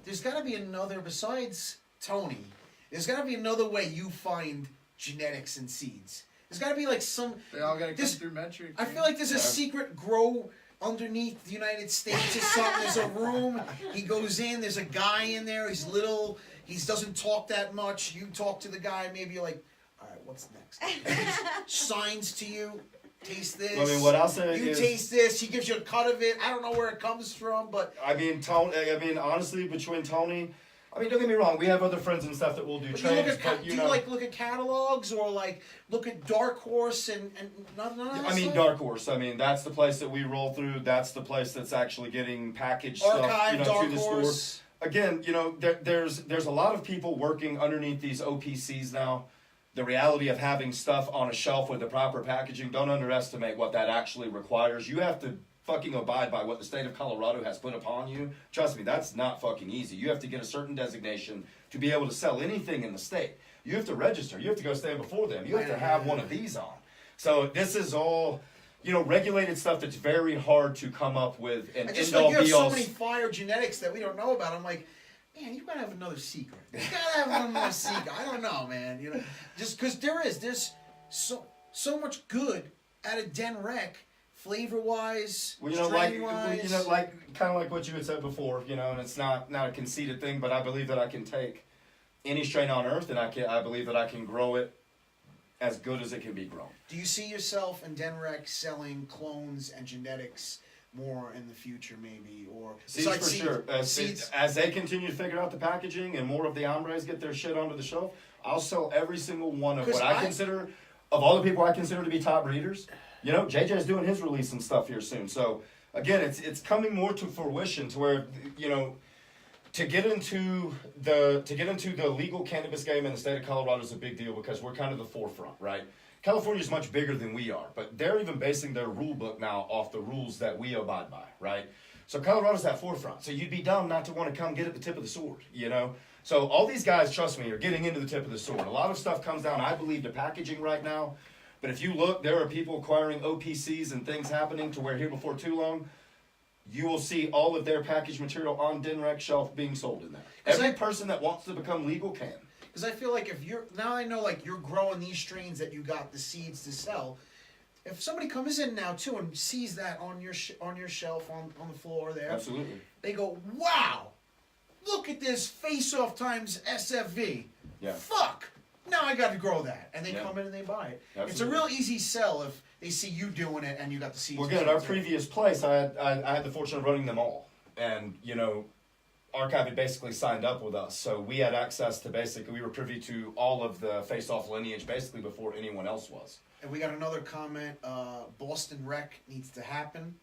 There's got to be another besides Tony. There's got to be another way you find genetics and seeds. There's got to be like some. They all gotta come This- through metric. I feel like there's a secret grow underneath the United States or something. There's a room. He goes in. There's a guy in there. He's little. He doesn't talk that much. You talk to the guy. Maybe you're like, all right, what's next? And he just signs to you. Taste this. I mean, what I'll say You is, taste this. He gives you a cut of it. I don't know where it comes from, but honestly, between Tony, don't get me wrong, we have other friends and stuff that will do you look trades, at but do you like look at catalogs or like look at Dark Horse and none of that stuff? Dark Horse. That's the place that we roll through. That's the place that's actually getting packaged Archive, stuff, Dark to the Horse. store. Again, there's a lot of people working underneath these OPCs now. The reality of having stuff on a shelf with the proper packaging, don't underestimate what that actually requires. You have to fucking abide by what the state of Colorado has put upon you. Trust me, that's not fucking easy. You have to get a certain designation to be able to sell anything in the state. You have to register. You have to go stand before them. You have to have one of these on. So this is all, regulated stuff that's very hard to come up with an I just end-all like you have so be-all. many fire genetics that we don't know about. I'm like, man, you gotta have another secret. You gotta have one more secret. I don't know, man. Just because there's so much good out of Denrec, flavor wise, Well, strain wise. kind of like what you had said before, and it's not a conceited thing, but I believe that I can take any strain on earth, and I believe that I can grow it as good as it can be grown. Do you see yourself and Denrec selling clones and genetics more in the future, maybe, or Seeds besides for sure. seeds? As they continue to figure out the packaging and more of the hombres get their shit onto the shelf, I'll sell every single one of 'Cause what I consider, of all the people I consider to be top breeders. JJ's doing his release and stuff here soon. So again, it's coming more to fruition to where to get into the legal cannabis game in the state of Colorado is a big deal because we're kind of the forefront, right? California is much bigger than we are, but they're even basing their rule book now off the rules that we abide by, right? So Colorado's that forefront. So you'd be dumb not to want to come get at the tip of the sword, So all these guys, trust me, are getting into the tip of the sword. A lot of stuff comes down, I believe, to packaging right now. But if you look, there are people acquiring OPCs and things happening to where here before too long, you will see all of their packaged material on DNREC shelf being sold in there. Every person that wants to become legal can. Because I feel like if you're, now I know like you're growing these strains that you got the seeds to sell. If somebody comes in now too and sees that on your shelf on the floor there, Absolutely. they go, wow, look at this face-off times SFV. Yeah. Fuck. Now I got to grow that, and they Yeah. come in and they buy it. Absolutely. It's a real easy sell if they see you doing it and you got the seeds. Well, again, at our previous place, I had the fortune of running them all, and you know, Archive had basically signed up with us, so we had access to basically, we were privy to all of the face-off lineage basically before anyone else was. And we got another comment. Boston Rec needs to happen.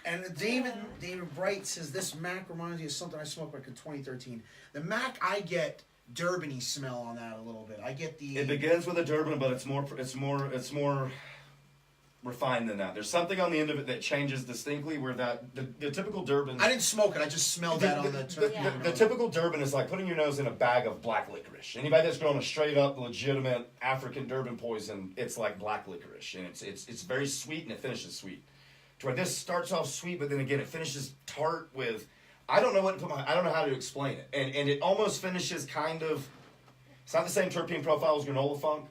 And David Bright says this Mac reminds me of something I smoked like in 2013. The Mac, I get Durban-y smell on that a little bit. I get the. It begins with a Durban, but it's more refined than that. There's something on the end of it that changes distinctly. Where that the typical Durban. I didn't smoke it. I just smelled that on the turkey. The typical Durban is like putting your nose in a bag of black licorice. Anybody that's grown a straight up legitimate African Durban poison, it's like black licorice, and it's very sweet and it finishes sweet. To where this starts off sweet, but then again it finishes tart with. I don't know I don't know how to explain it, and it almost finishes kind of. It's not the same terpene profile as granola funk,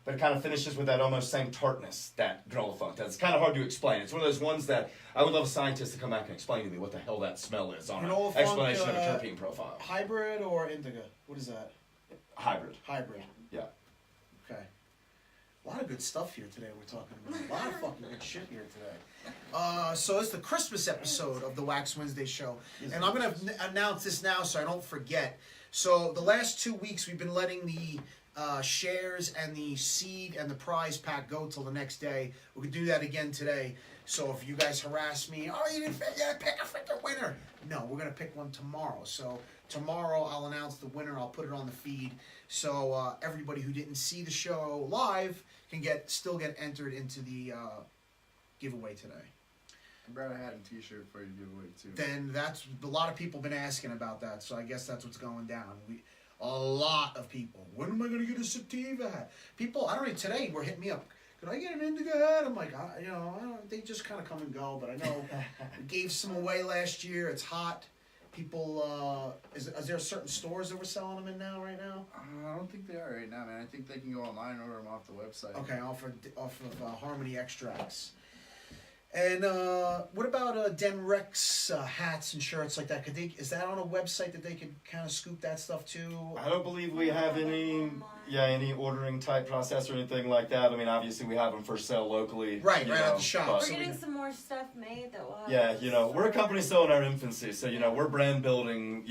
but it kind of finishes with that almost same tartness that granola funk does. It's kind of hard to explain. It's one of those ones that I would love a scientist to come back and explain to me what the hell that smell is on an Granola explanation funk, of a terpene profile. Hybrid or indica? What is that? Hybrid. Hybrid. Yeah. Okay. A lot of good stuff here today we're talking about. A lot of fucking good shit here today. So it's the Christmas episode of the Wax Wednesday show. And I'm going to announce this now so I don't forget. So the last 2 weeks we've been letting the shares and the seed and the prize pack go till the next day. We could do that again today. So if you guys harass me, oh, you didn't pick a freaking winner. No, we're going to pick one tomorrow. So tomorrow I'll announce the winner. I'll put it on the feed. So everybody who didn't see the show live can still get entered into the giveaway today. I brought a hat and t-shirt for you to give away too. Then that's a lot of people been asking about that. So I guess that's what's going down. A lot of people. When am I going to get a sativa hat? People, I don't know. Today were hitting me up. Could I get an indigo hat? I'm like, I don't, they just kind of come and go. But I know we gave some away last year. It's hot. People, is there certain stores that we're selling them in now, right now? I don't think they are right now, man. I think they can go online and order them off the website. Okay, off of Harmony Extracts. And what about DNREC's hats and shirts like that? Is that on a website that they could kind of scoop that stuff to? I don't believe we have any ordering type process or anything like that. I mean, obviously we have them for sale locally. Right at the shop. We're getting some more stuff made that will have. Yeah, we're a company still in our infancy, so we're brand building,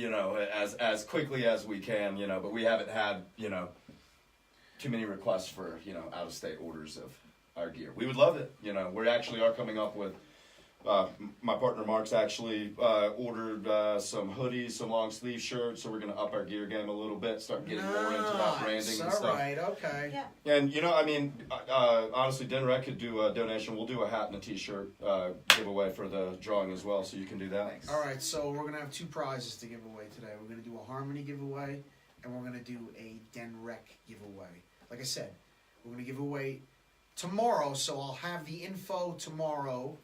as quickly as we can, but we haven't had, too many requests for, out of state orders of our gear. We would love it. We actually are coming up with. My partner Mark's actually ordered some hoodies, some long sleeve shirts, so we're gonna up our gear game a little bit, start getting more into that branding and stuff. All right, okay. Yeah. And honestly, DNREC could do a donation. We'll do a hat and a T-shirt giveaway for the drawing as well, so you can do that. Thanks. All right, so we're gonna have 2 prizes to give away today. We're gonna do a Harmony giveaway, and we're gonna do a DNREC giveaway. Like I said, we're gonna give away tomorrow, so I'll have the info tomorrow.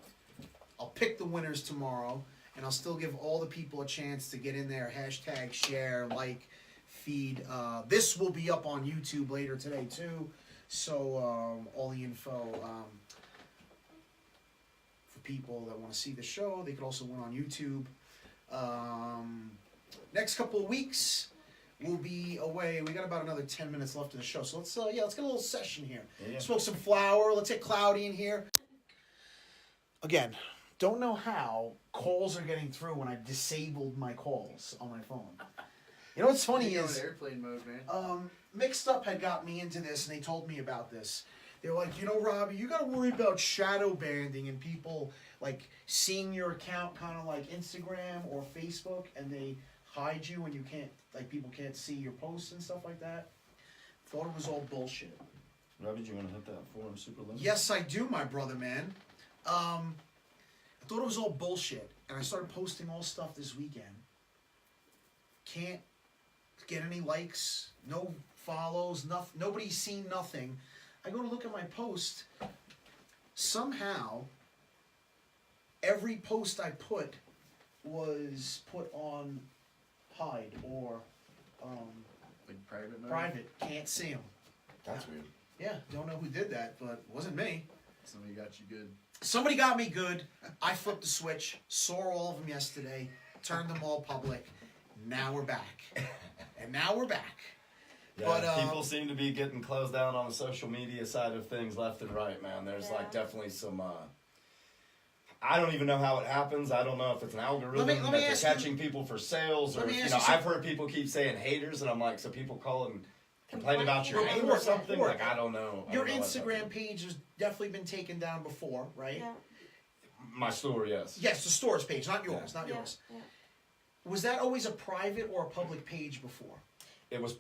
I'll pick the winners tomorrow, and I'll still give all the people a chance to get in there, hashtag share, like, feed. This will be up on YouTube later today, too. So all the info for people that want to see the show, they could also win on YouTube. Next couple of weeks, we'll be away. We got about another 10 minutes left of the show. So let's get a little session here. Yeah. Smoke some flower. Let's get cloudy in here. Again, don't know how calls are getting through when I disabled my calls on my phone. You know what's funny You go is in airplane mode, man. Mixed Up had got me into this, and they told me about this. They were like, Robbie, you got to worry about shadow banding and people like seeing your account kind of like Instagram or Facebook, and they hide you and you can't, like, people can't see your posts and stuff like that. Thought it was all bullshit. Robbie, do you want to hit that forum super limit? Yes, I do, my brother, man. I thought it was all bullshit, and I started posting all stuff this weekend. Can't get any likes, no follows, nothing. Nobody's seen nothing. I go to look at my post. Somehow, every post I put was put on hide or Like private mode? private. Can't see them. That's weird. Yeah, don't know who did that, but it wasn't me. Somebody got you good. Somebody got me good. I flipped the switch, saw all of them yesterday, turned them all public. Now we're back. And now we're back. Yeah, But, people seem to be getting closed down on the social media side of things left and right, man. There's like Yeah. definitely some. I don't even know how it happens. I don't know if it's an algorithm Let me that they're ask you- catching people for sales, or Let me if, ask you know, you some- I've heard people keep saying haters, and I'm like, so people call and complain about your Complaining name about or something. it. Like I don't know. I Your don't know what's Instagram happening. page has definitely been taken down before, right? Yeah. My store, yes. Yes, the store's page, not yours, Yeah. not Yeah. yours. Yeah. Was that always a private or a public page before? It was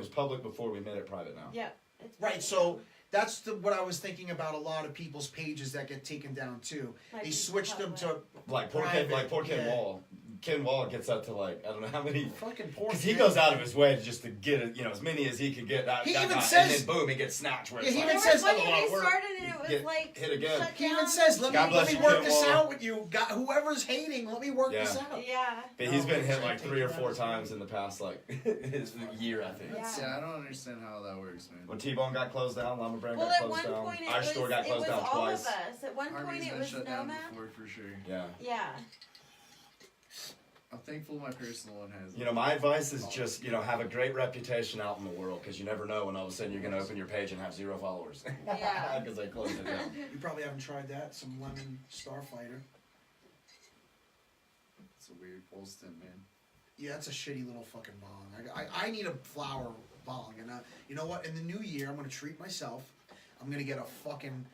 public before we made it private now. Yeah. It's Right, so that's what I was thinking about a lot of people's pages that get taken down too. Like They it's switched them to Like poor Private, Ken yeah. Wall. Ken Wall gets up to like I don't know how many. fucking poor. Because he kid. goes out of his way to just to get it, you know, as many as he could get. He even and says- then boom, he gets snatched. Where Yeah, it's he like, even There says, was one "Oh, year they we're- started and it was get like hit again." shut He even down. says, "Let God me bless you, work Ken this Wall. out with you. God, whoever's hating, let me work this Yeah. out." Yeah. But he's Oh, been hit so like take 3 or it 4 out. times in the past like his year, I think. Yeah. Yeah, I don't understand how that works, man. When T-Bone got closed down, Llama Brand Well, got at closed one down. point it Our was, store got it closed was down all twice. of us. At one point Harmony's it been was shut down Nomad. before for sure. Yeah. Yeah. I'm thankful my personal one has. You know, my advice is just, you know, have a great reputation out in the world because you never know when all of a sudden you're going to open your page and have 0 followers. Yeah. Because they closed it down. You probably haven't tried that. Some lemon starfighter. It's a weird full stem, man. Yeah, that's a shitty little fucking bong. I need a flower bong, and you know what? In the new year, I'm gonna treat myself. I'm gonna get a fucking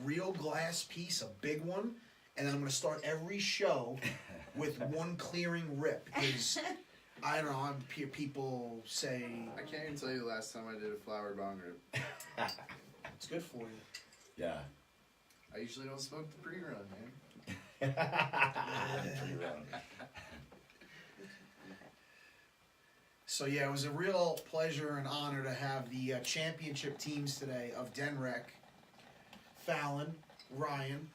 real glass piece, a big one, and then I'm gonna start every show with one clearing rip. Because I don't know, people say I can't even tell you the last time I did a flower bong rip. it's good for you. Yeah. I usually don't smoke the pre-run, man. So yeah, it was a real pleasure and honor to have the championship teams today of Denrec, Fallon, Ryan,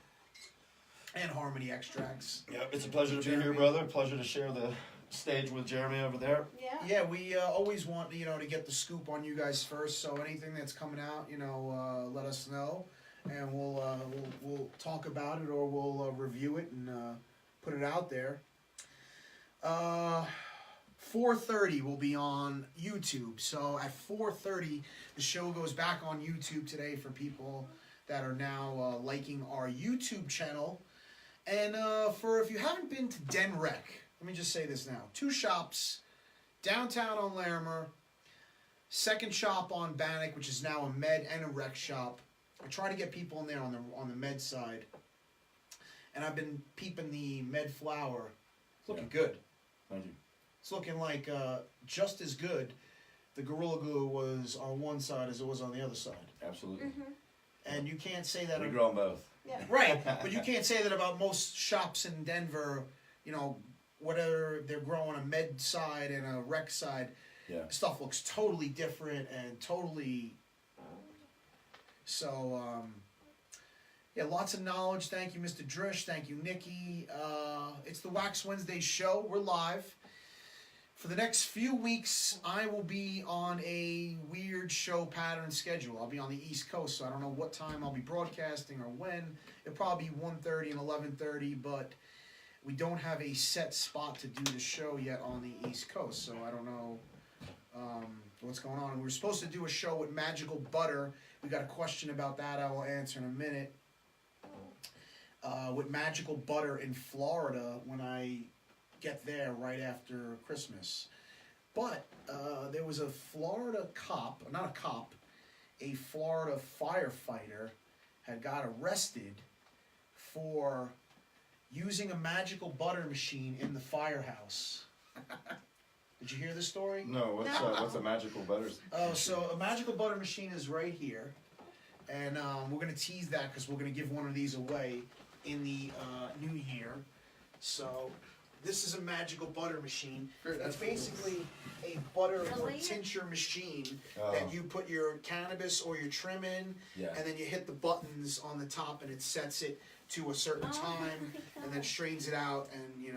and Harmony Extracts. Yep, it's a pleasure to be Jeremy. here, brother. Pleasure to share the stage with Jeremy over there. Yeah. Yeah, we always want to get the scoop on you guys first. So anything that's coming out, let us know, and we'll talk about it or we'll review it and put it out there. 4:30 will be on YouTube. So at 4:30, the show goes back on YouTube today for people that are now liking our YouTube channel. And for if you haven't been to Denrec, let me just say this now: 2 shops, downtown on Larimer, second shop on Bannock, which is now a med and a rec shop. I try to get people in there on the med side, and I've been peeping the med flower. It's looking good. Thank you. It's looking like just as good. The Gorilla Glue was on one side as it was on the other side, Absolutely. Mm-hmm. and you can't say that. We grow them both. Yeah. Right, but you can't say that about most shops in Denver. Whatever they're growing a med side and a rec side, Yeah. stuff looks totally different and totally. So, yeah, lots of knowledge. Thank you, Mr. Drish. Thank you, Nikki. It's the Wax Wednesdayz Show. We're live. For the next few weeks, I will be on a weird show pattern schedule. I'll be on the East Coast, so I don't know what time I'll be broadcasting or when. It'll probably be 1:30 and 11:30, but we don't have a set spot to do the show yet on the East Coast, so I don't know what's going on. We were supposed to do a show with Magical Butter. We got a question about that I will answer in a minute. With Magical Butter in Florida when I get there right after Christmas. But there was a Florida cop, not a cop, a Florida firefighter had got arrested for using a magical butter machine in the firehouse. Did you hear this story? No, what's a magical butters? Oh, so a magical butter machine is right here, and we're gonna tease that because we're gonna give one of these away in the new year. So this is a magical butter machine. Sure, It's that's basically a butter or Really? tincture machine Oh. that you put your cannabis or your trim in, Yeah. and then you hit the buttons on the top, and it sets it to a certain Oh time, my and then God. strains it out, and you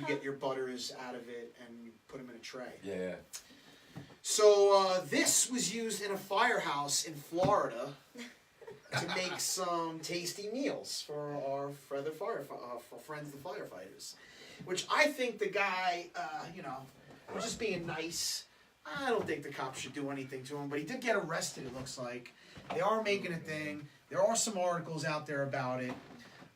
get your butters out of it, and you put them in a tray. Yeah. So this was used in a firehouse in Florida to make some tasty meals for our for friends, the firefighters. Which I think the guy, was just being nice. I don't think the cops should do anything to him, but he did get arrested. It looks like they are making a thing. There are some articles out there about it.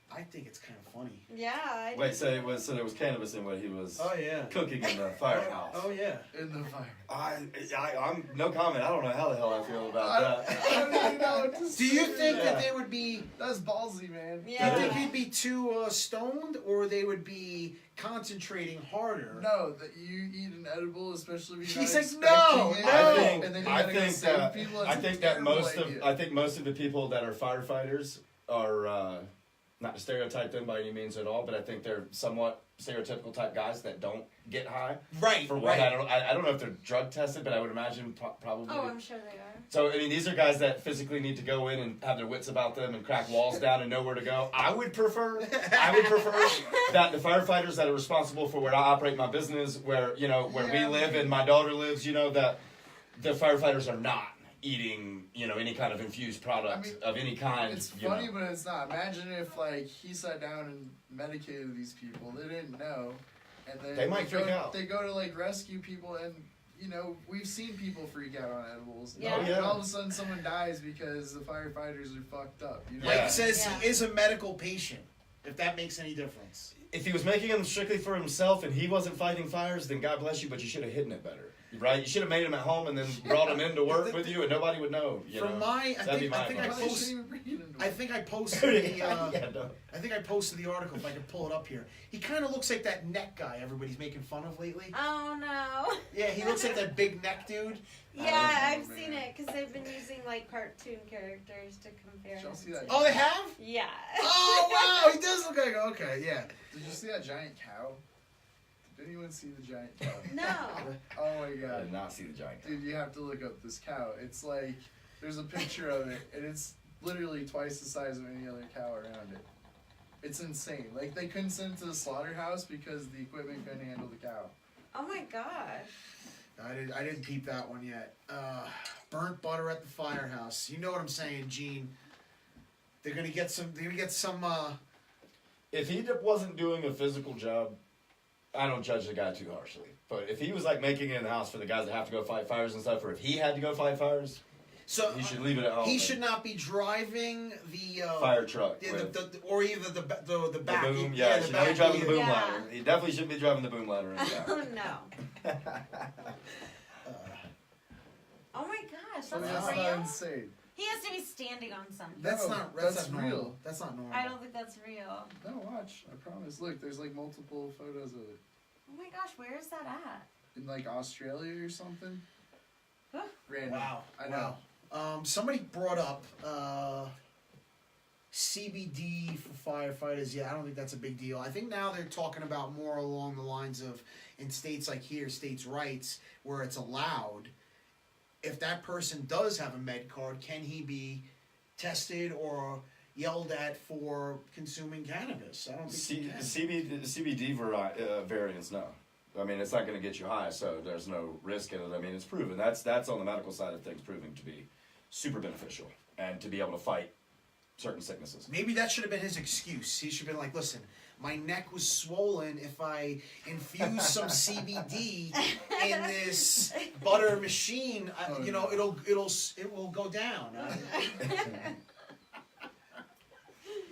I think it's kind of funny. Yeah. Wait, so there was cannabis in what he was yeah. cooking in the firehouse. Oh yeah. In the fire. I'm no comment. I don't know how the hell I feel about that. I don't even know what to Do say. you think Yeah. that they would be? That's ballsy, man. Do Yeah. you think he'd be too stoned, or they would be concentrating harder? No, that you eat an edible, especially if you're He's not like, no, expecting it, no. and then you I gotta go think save that people. I It's a think that terrible most idea. of most of the people that are firefighters are not to stereotype them by any means at all, but I think they're somewhat stereotypical type guys that don't get high. Right. For one, right. I don't know if they're drug tested, but I would imagine probably. Oh, I'm sure they are. So I mean, these are guys that physically need to go in and have their wits about them and crack walls down and know where to go. I would prefer that the firefighters that are responsible for where I operate my business, where we live and my daughter lives, that the firefighters are not eating, any kind of infused product of any kind. It's funny, but it's not. Imagine if he sat down and medicated these people. They didn't know, and then They might freak out. They go to rescue people, and we've seen people freak out on edibles. Yeah. Oh, yeah. And all of a sudden, someone dies because the firefighters are fucked up. Yeah. Mike says Yeah. he is a medical patient. If that makes any difference. If he was making them strictly for himself and he wasn't fighting fires, then God bless you, but you should have hidden it better. Right? You should have made him at home and then brought him in to work with you and nobody would know. I think I Probably post. shouldn't even bring it into I work. think I posted the. Yeah, no. I think I posted the article. If I could pull it up here, he kind of looks like that neck guy everybody's making fun of lately. Oh no. Yeah, he looks like that big neck dude. Yeah, Oh, I've seen it because they've been using cartoon characters to compare. Did y'all him see to. that? Oh, they have. Yeah. Oh wow, he does look like okay, yeah. Did you see that giant cow? Did anyone see the giant cow? No. Oh my I god. did not see the giant. Dude, you have to look up this cow. It's there's a picture of it, and it's literally twice the size of any other cow around it. It's insane. They couldn't send it to the slaughterhouse because the equipment couldn't handle the cow. Oh my gosh. I didn't peep that one yet. Burnt butter at the firehouse. You know what I'm saying, Gene? They're gonna get some. If he wasn't doing a physical job, I don't judge the guy too harshly. But if he was making it in the house for the guys that have to go fight fires and stuff, or if he had to go fight fires, So he should leave it at home. he and should not be driving the fire truck. the, with or either the back. the boom, the yeah, he should not be driving the boom Yeah. ladder. He definitely shouldn't be driving the boom ladder. In the Oh no. Oh my gosh, I mean, that's that's real. not insane. He has to be standing on something. That's No, not. that's not normal. real. That's not normal. I don't think that's real. No, watch. I promise. Look, there's multiple photos of it. Oh my gosh, where is that at? In Australia or something. Huh. Random. Wow. I know. Wow. Somebody brought up CBD for firefighters. Yeah, I don't think that's a big deal. I think now they're talking about more along the lines of in states like here, states' rights, where it's allowed. If that person does have a med card, can he be tested or yelled at for consuming cannabis? I don't think he can. CBD variants, no. I mean, it's not going to get you high, so there's no risk in it. I mean, it's proven. That's on the medical side of things, proving to be super beneficial and to be able to fight certain sicknesses. Maybe that should have been his excuse. He should have been like, listen, my neck was swollen. If I infuse some CBD in this butter machine, it will go down.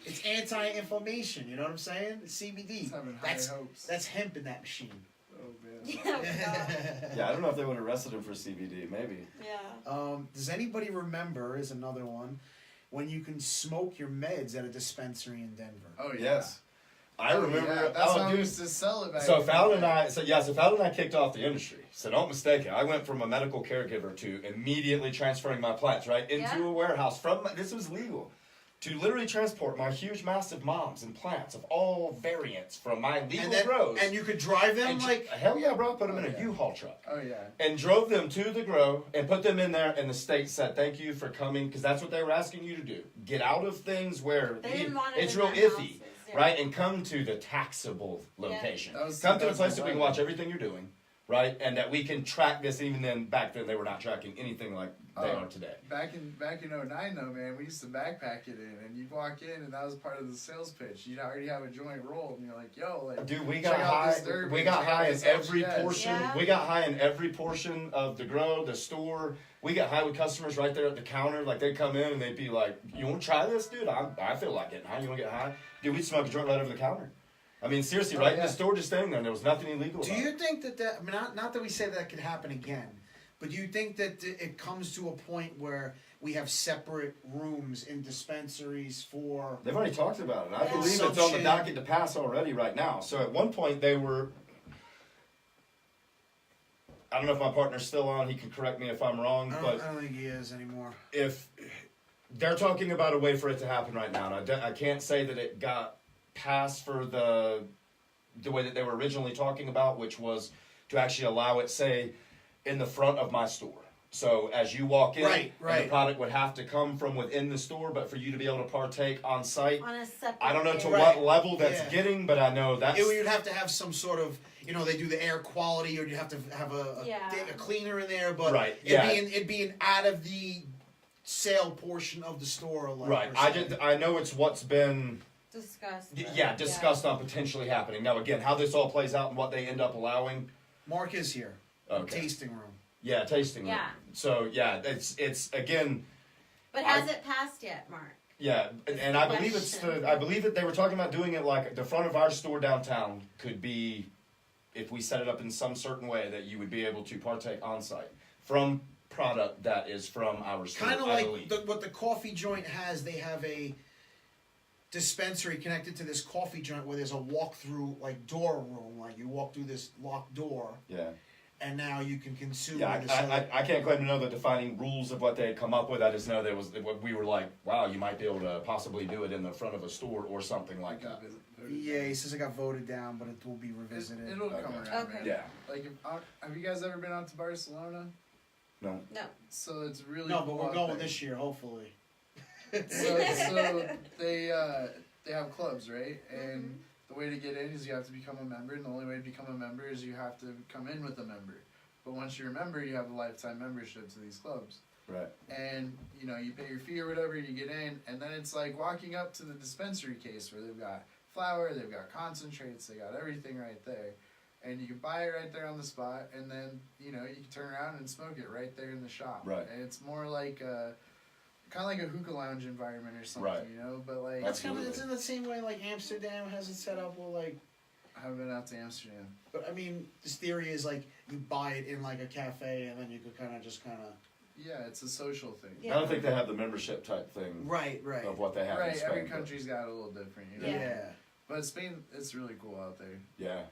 It's anti-inflammation. You know what I'm saying? CBD. He's having high hopes. That's hemp in that machine. Oh man. Yeah. Yeah, I don't know if they would have arrested him for CBD. Maybe. Yeah. Does anybody remember? Is another one when you can smoke your meds at a dispensary in Denver. Oh yeah. Yes. I remember. Yeah, that's how I dude. used to sell it back. So in the Fallon day. and I kicked off the industry. So don't mistake it. I went from a medical caregiver to immediately transferring my plants right into Yeah. a warehouse this was legal, to literally transport my huge, massive moms and plants of all variants from my legal And then, grows. and you could drive them And like. hell yeah, bro! Put them in Oh, a yeah. U-Haul truck. Oh yeah. And drove them to the grow and put them in there, and the state said, thank you for coming, because that's what they were asking you to do. Get out of things where They didn't want it it's in real their iffy, houses, yeah. right? And come to the taxable location. That was- Come to that the was place the that we can vibe. watch everything you're doing, right? And that we can track this, even then, back then, they were not tracking anything like they Oh. are today. Back in 09 though, man, we used to backpack it in, and you'd walk in, and that was part of the sales pitch. You'd already have a joint rolled, and you're like, "Yo, like, Dude, we check got out high. this Derby, We got check out high in this every LGS." portion. Yeah. We got high in every portion of the grow, the store. We got high with customers right there at the counter. Like they'd come in and they'd be like, "You want to try this, dude? I feel like getting high. You want to get high, dude? We'd smoke a joint right over the counter. I mean, seriously, Oh, right in yeah. the store, just standing there. And there was nothing illegal. Do about you it. think that I mean, not that we say that could happen again, but do you think that it comes to a point where we have separate rooms in dispensaries for? They've already talked about it. I Yeah. believe it's on the Consumption. docket to pass already right now. So at one point they were. I don't know if my partner's still on. He can correct me if I'm wrong, I but don't think he is anymore. if they're talking about a way for it to happen right now, and I can't say that it got passed for the way that they were originally talking about, which was to actually allow it, say, in the front of my store. So as you walk in, Right, and right. the product would have to come from within the store, but for you to be able to partake on site, On a separate. I don't know to area. Right. what level that's Yeah. getting, but I know that's You'd have to have some sort of, they do the air quality, or you have to have a Yeah. cleaner in there, but Right, it'd yeah. be an out of the sale portion of the store, like, right. per se. I know it's what's been Discussed. discussed on potentially happening. Now again, how this all plays out and what they end up allowing. Mark is here. Okay. Tasting room. Yeah, tasting room. Yeah. So yeah, it's again, But has it passed yet, Mark? yeah, and I believe it's I believe that they were talking about doing it like the front of our store downtown could be, if we set it up in some certain way, that you would be able to partake on site from product that is from our store. Kind of I like believe. what the coffee joint has. They have a dispensary connected to this coffee joint where there's a walk-through, like, door room. Like, you walk through this locked door, Yeah. and now you can consume Yeah, it. So I can't claim to know the defining rules of what they had come up with. I just know there was we were like, wow, you might be able to possibly do it in the front of a store or something like that. yeah, he says it got voted down, but it will be revisited. It'll come Okay. around, Okay. man. Yeah. Like, have you guys ever been out to Barcelona? No. No. So it's really No, but cool we're out going there. this year, hopefully. So they have clubs, right? And the way to get in is you have to become a member, and the only way to become a member is you have to come in with a member. But once you're a member, you have a lifetime membership to these clubs. Right. And you pay your fee or whatever, you get in, and then it's like walking up to the dispensary case where they've got flour, they've got concentrates, they got everything right there. And you can buy it right there on the spot, and then you can turn around and smoke it right there in the shop. Right. And it's more like kind of like a hookah lounge environment or something, Right. But like That's kind of Absolutely. it's in the same way like Amsterdam has it set up. Well, like, I haven't been out to Amsterdam. but I mean, this theory is like you buy it in like a cafe, and then you could kind of. Yeah, it's a social thing. Yeah. I don't think they have the membership type thing Right. of what they have in Right, Spain. every but- country's got a little different, Yeah. But Spain, it's really cool out there. Yeah.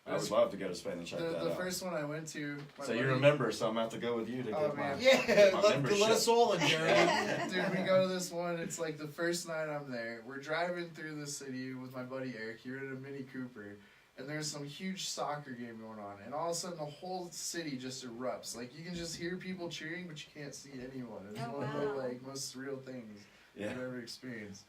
I would love to go to Spain and check that The out. first one I went to. my So you're a buddy- member, so I'm gonna have to go with you to Oh, get my. man. Yeah. My Let membership. us all in, Jeremy. Dude, we go to this one. It's like the first night I'm there. We're driving through the city with my buddy Eric. He rented a Mini Cooper, and there's some huge soccer game going on. And all of a sudden, the whole city just erupts. Like you can just hear people cheering, but you can't see anyone. It's Oh, one of the wow. most surreal things Yeah. I've ever experienced.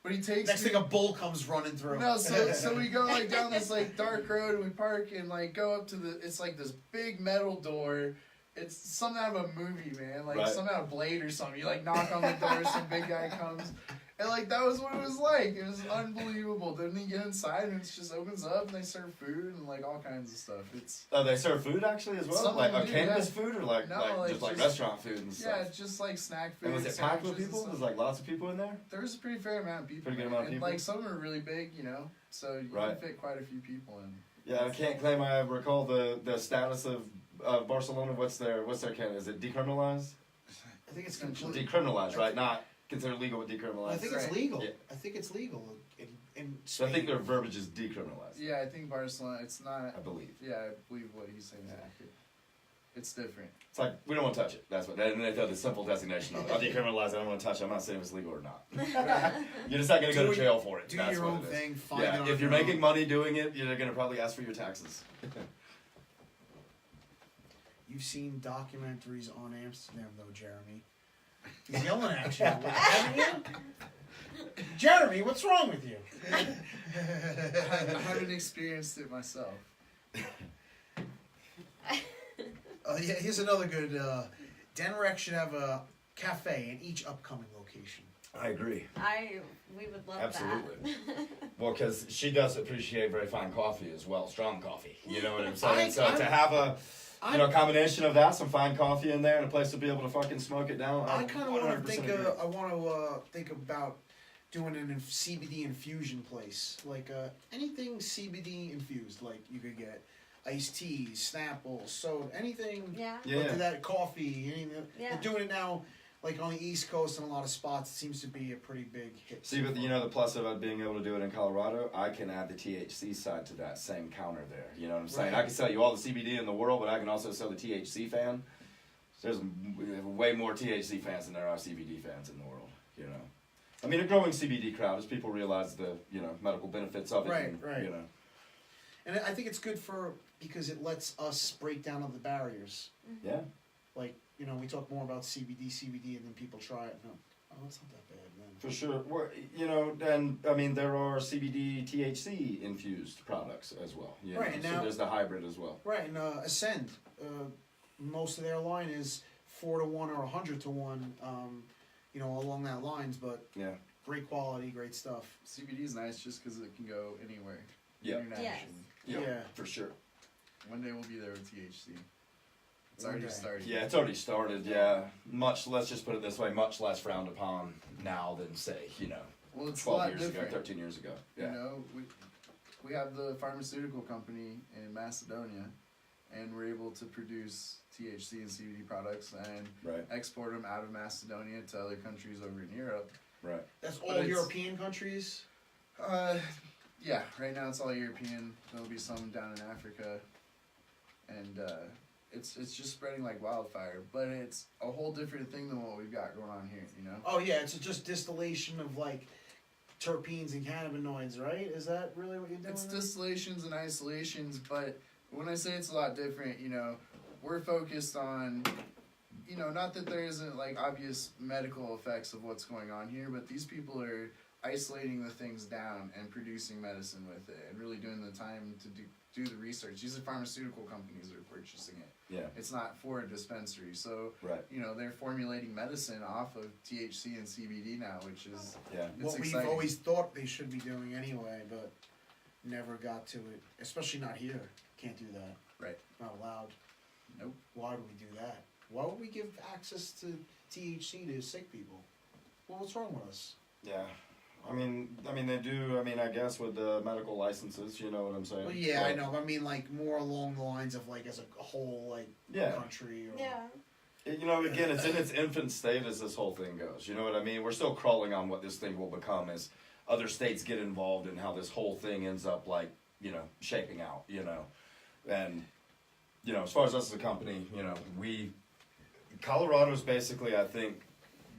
But he takes Next me. thing, a bull comes running through. No, so we go like down this like dark road, and we park and like go up to it's like this big metal door. It's something out of a movie, man. Like Right. something out of Blade or something. You like knock on the door, some big guy comes. And like that was what it was like. It was unbelievable. Then you get inside and it just opens up and they serve food and like all kinds of stuff. It's Oh, they serve food actually as well, Some like of them do, cannabis yeah. food or like, No, like like just like just- restaurant food and stuff. yeah, it's just like snack food. And was it packed with sandwiches and people? stuff. There's like lots of people in there. There was a pretty fair amount of people. Pretty good man. amount of and people? like some are really big, so you Right. can fit quite a few people in. Yeah, I can't claim I recall the status of Barcelona. What's their can? Is it decriminalized? I think it's completely. Decriminalized, right? Not considered legal, but decriminalized. I think it's Right. legal. Yeah. I think it's legal in So I Spain. think their verbiage is decriminalized. Yeah, I think Barcelona. It's not. I believe. Yeah, I believe what he's saying is accurate. It's different. It's like, we don't want to touch it. That's what, and they throw the simple designation on it. Oh, decriminalize it, I don't want to touch it. I'm not saying if it's legal or not. You're just not going to go to jail for it. Do That's your what own it is. thing. Find it Yeah, on if you're your making own. money doing it, you're going to probably ask for your taxes. You've seen documentaries on Amsterdam, though, Jeremy. He's yelling at you. Haven't you? Jeremy, what's wrong with you? I haven't experienced it myself. Yeah, here's another good. Denrec should have a cafe in each upcoming location. I agree. We would love Absolutely. that. Well, because she does appreciate very fine coffee as well, strong coffee. You know what I'm saying? So I'm- to have a combination of that, some fine coffee in there, and a place to be able to fucking smoke it down. I kind of want to 100% think. agree. I want to think about doing an CBD infusion place, like anything CBD infused. Like you could get iced teas, Snapple, soda, anything. Yeah. Yeah. Like that coffee. Anything. Yeah. They're doing it now, like on the East Coast and a lot of spots. It seems to be a pretty big hit. See, but you know the plus of being able to do it in Colorado, I can add the THC side to that same counter there. You know what I'm saying? Right. I can sell you all the CBD in the world, but I can also sell the THC fan. There's way more THC fans than there are CBD fans in the world. You know, I mean, a growing CBD crowd as people realize the medical benefits of it. Right, and, right. You know, And I think it's good because it lets us break down all the barriers. yeah. Like, we talk more about CBD, and then people try it. And it's not that bad, man. For sure. Well, and I mean, there are CBD, THC infused products as well. You Right, know? and So now- there's the hybrid as well. Right, and Ascend, most of their line is 4-to-1 or 100-to-1, along that lines, but Yeah. great quality, great stuff. CBD is nice just because it can go anywhere. Yeah. Internationally. Yeah. For sure. One day we'll be there with THC. It's One already day. started. Yeah, it's already started. Yeah, let's just put it this way, much less frowned upon now than say, Well, it's a 12 lot years different. ago, 13 years ago. Yeah. We have the pharmaceutical company in Macedonia, and we're able to produce THC and CBD products and Right. export them out of Macedonia to other countries over in Europe. Right. That's But all it's- European countries? Yeah, right now it's all European. There'll be some down in Africa, and it's just spreading like wildfire. But it's a whole different thing than what we've got going on here. Oh, yeah, it's just distillation of, like, terpenes and cannabinoids, right? Is that really what you're doing? It's distillations and isolations, but when I say it's a lot different, we're focused on, not that there isn't like obvious medical effects of what's going on here, but these people are isolating the things down and producing medicine with it and really doing the time to do the research. These are pharmaceutical companies that are purchasing it. Yeah. It's not for a dispensary. So, Right. they're formulating medicine off of THC and CBD now, which is Yeah. it's what we've exciting. always thought they should be doing anyway, but never got to it. Especially not here. Can't do that. Right. Not allowed. Nope. Why would we do that? Why would we give access to THC to sick people? Well, what's wrong with us? Yeah. I mean, they do. I mean, I guess with the medical licenses, you know what I'm saying? Well, yeah, I Like, know. I mean, like more along the lines of like as a whole, like Yeah. country. Or, Yeah. Again, it's in its infant state as this whole thing goes. You know what I mean? We're still crawling on what this thing will become as other states get involved and how this whole thing ends up like, shaping out, And, as far as us as a company, Colorado's basically, I think,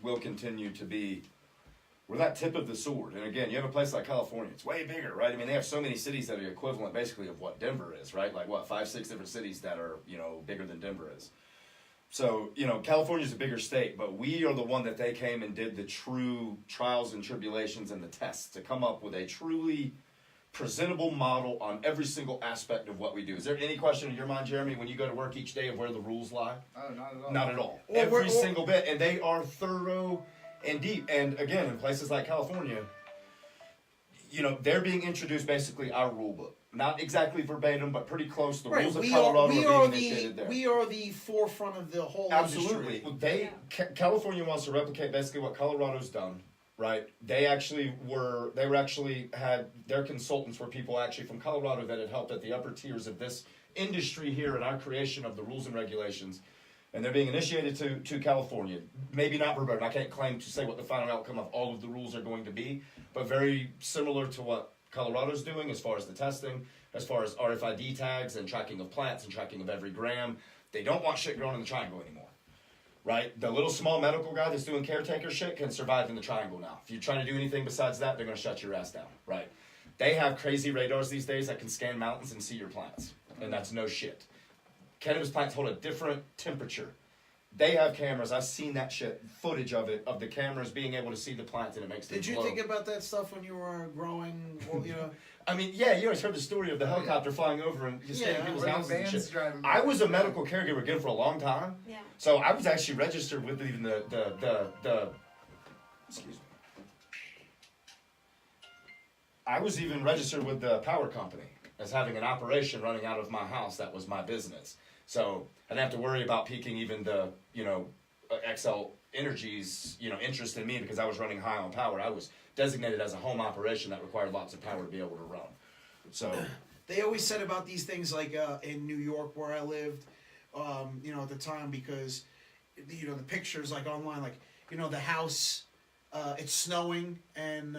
will continue to be, we're that tip of the sword. And again, you have a place like California, it's way bigger, right? I mean, they have so many cities that are equivalent basically of what Denver is, right? Like 5, 6 different cities that are, bigger than Denver is. So, California's a bigger state, but we are the one that they came and did the true trials and tribulations and the tests to come up with a truly presentable model on every single aspect of what we do. Is there any question in your mind, Jeremy, when you go to work each day of where the rules lie? Oh, not at all. Not at all. Or Every we're- single bit. And they are thorough and deep. And again, in places like California, they're being introduced basically our rule book. Not exactly verbatim, but pretty close. The rules of Colorado are being initiated there. we are the forefront of the whole Absolutely. industry. California wants to replicate basically what Colorado's done, right? They had their consultants were people actually from Colorado that had helped at the upper tiers of this industry here in our creation of the rules and regulations. And they're being initiated to California. Maybe not verbatim. I can't claim to say what the final outcome of all of the rules are going to be, but very similar to what Colorado's doing as far as the testing, as far as RFID tags and tracking of plants and tracking of every gram. They don't want shit growing in the triangle anymore. Right? The little small medical guy that's doing caretaker shit can survive in the triangle now. If you're trying to do anything besides that, they're going to shut your ass down. Right? They have crazy radars these days that can scan mountains and see your plants. And that's no shit. Cannabis plants hold a different temperature. They have cameras. I've seen that shit, footage of it, of the cameras being able to see the plants, and it makes them Did you glow. think about that stuff when you were growing? Well, you know, I mean, yeah, you always heard the story of the helicopter flying over and just staying in people's Or the houses and vans shit. driving I by. was a medical caregiver again for a long time. Yeah. So I was actually registered with even the excuse me. I was even registered with the power company as having an operation running out of my house. That was my business. So I didn't have to worry about piquing even the, XL Energy's, interest in me because I was running high on power. I was designated as a home operation that required lots of power to be able to run. So they always said about these things like in New York where I lived, at the time, because the pictures like online, like the house, it's snowing and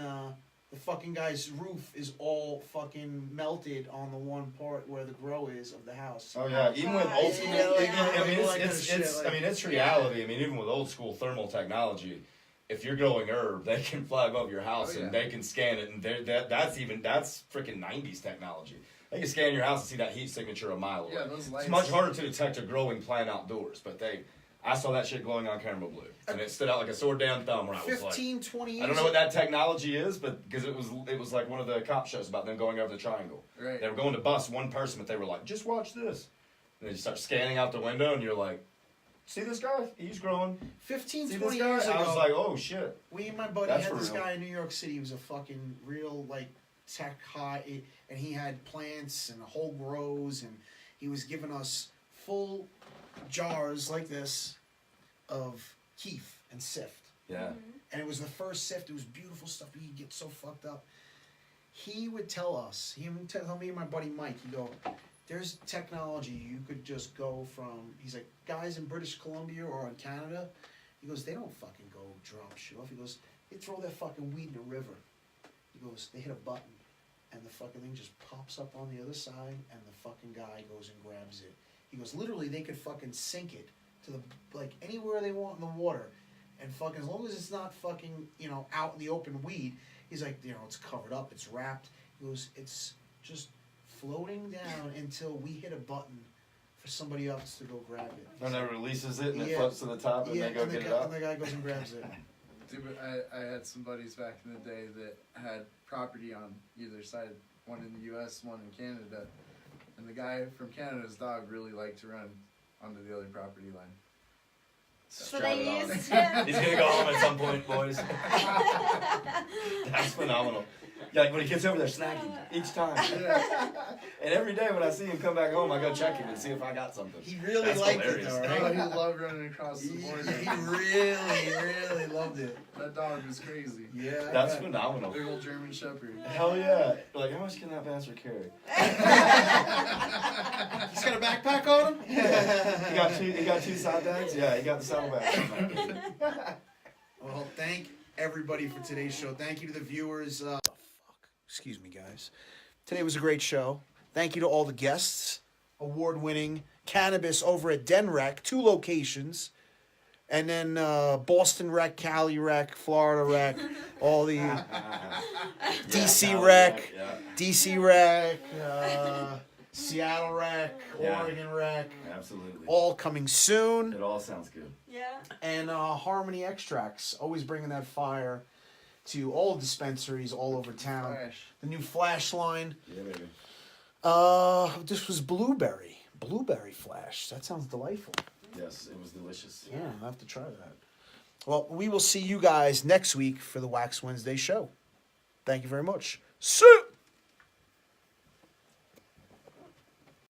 the fucking guy's roof is all fucking melted on the one part where the grow is of the house. oh yeah, even with old school, Yeah, like, I mean like it's shit, like- it's reality. I mean even with old school thermal technology, if you're growing herb, they can fly above your house Oh, yeah. and they can scan it, and that's freaking 90s technology. They can scan your house and see that heat signature a mile away. Yeah, those lights. It's much harder to detect a growing plant outdoors, but I saw that shit glowing on camera blue, and it stood out like a sore damn thumb. Where I was 15, 20 years I don't know what that technology is, but because it was like one of the cop shows about them going over the triangle. Right. They were going to bust one person, but they were like, just watch this. And then you start scanning out the window, and you're like, see this guy? He's growing. 15, See 20 this guy? years ago. I was like, oh shit. We and my buddy That's had for this real. guy in New York City. He was a fucking real like tech high, and he had plants and whole grows, and he was giving us full jars like this of keef and sift. Yeah. And it was the first sift. It was beautiful stuff. He'd get so fucked up. He would tell us. He would tell me and my buddy Mike. He'd go, "There's technology. You could just go from." He's like, guys in British Columbia or in Canada. He goes, they don't fucking go drop shit off. He goes, they throw their fucking weed in a river. He goes, they hit a button, and the fucking thing just pops up on the other side, and the fucking guy goes and grabs it. He goes, literally, they could fucking sink it to the like anywhere they want in the water, and fucking as long as it's not fucking out in the open weed. He's like, it's covered up, it's wrapped. He goes, it's just floating down until we hit a button for somebody else to go grab it. And it releases it, and it Yeah. floats to the top, and they go and get the it guy, up. and the guy goes and grabs it. Dude, but I had some buddies back in the day that had property on either side, one in the U.S., one in Canada, and the guy from Canada's dog really liked to run onto the other property line. So Drive they it on. used him. He's gonna go home at some point, boys. That's phenomenal. Yeah, like when he gets over there, snacky each time. And every day when I see him come back home, I go check him and see if I got something. He really That's liked hilarious. it, though, Oh, right? he loved running across the border. He really loved it. That dog was crazy. Yeah, I That's bet. phenomenal. Big old German Shepherd. Hell yeah! Like, how much can that bastard carry? He's got a backpack on him. He got two side bags. Yeah, he got the saddlebags. on that. Well, thank everybody for today's show. Thank you to the viewers. Excuse me, guys. Today was a great show. Thank you to all the guests. Award-winning cannabis over at Den Rec, 2 locations. And then Boston Rec, Cali Rec, Florida Rec, all the DC Yeah, Rec, yeah. DC Rec, Seattle Rec, Yeah. Oregon Rec, Absolutely. all coming soon. It all sounds good. Yeah. And Harmony Extracts, always bringing that fire to all dispensaries all over town. Flash. The new Flash line. Yeah, baby. This was Blueberry Flash. That sounds delightful. Yes, it was delicious. Yeah, I'll have to try that. Well, we will see you guys next week for the Wax Wednesday show. Thank you very much. See.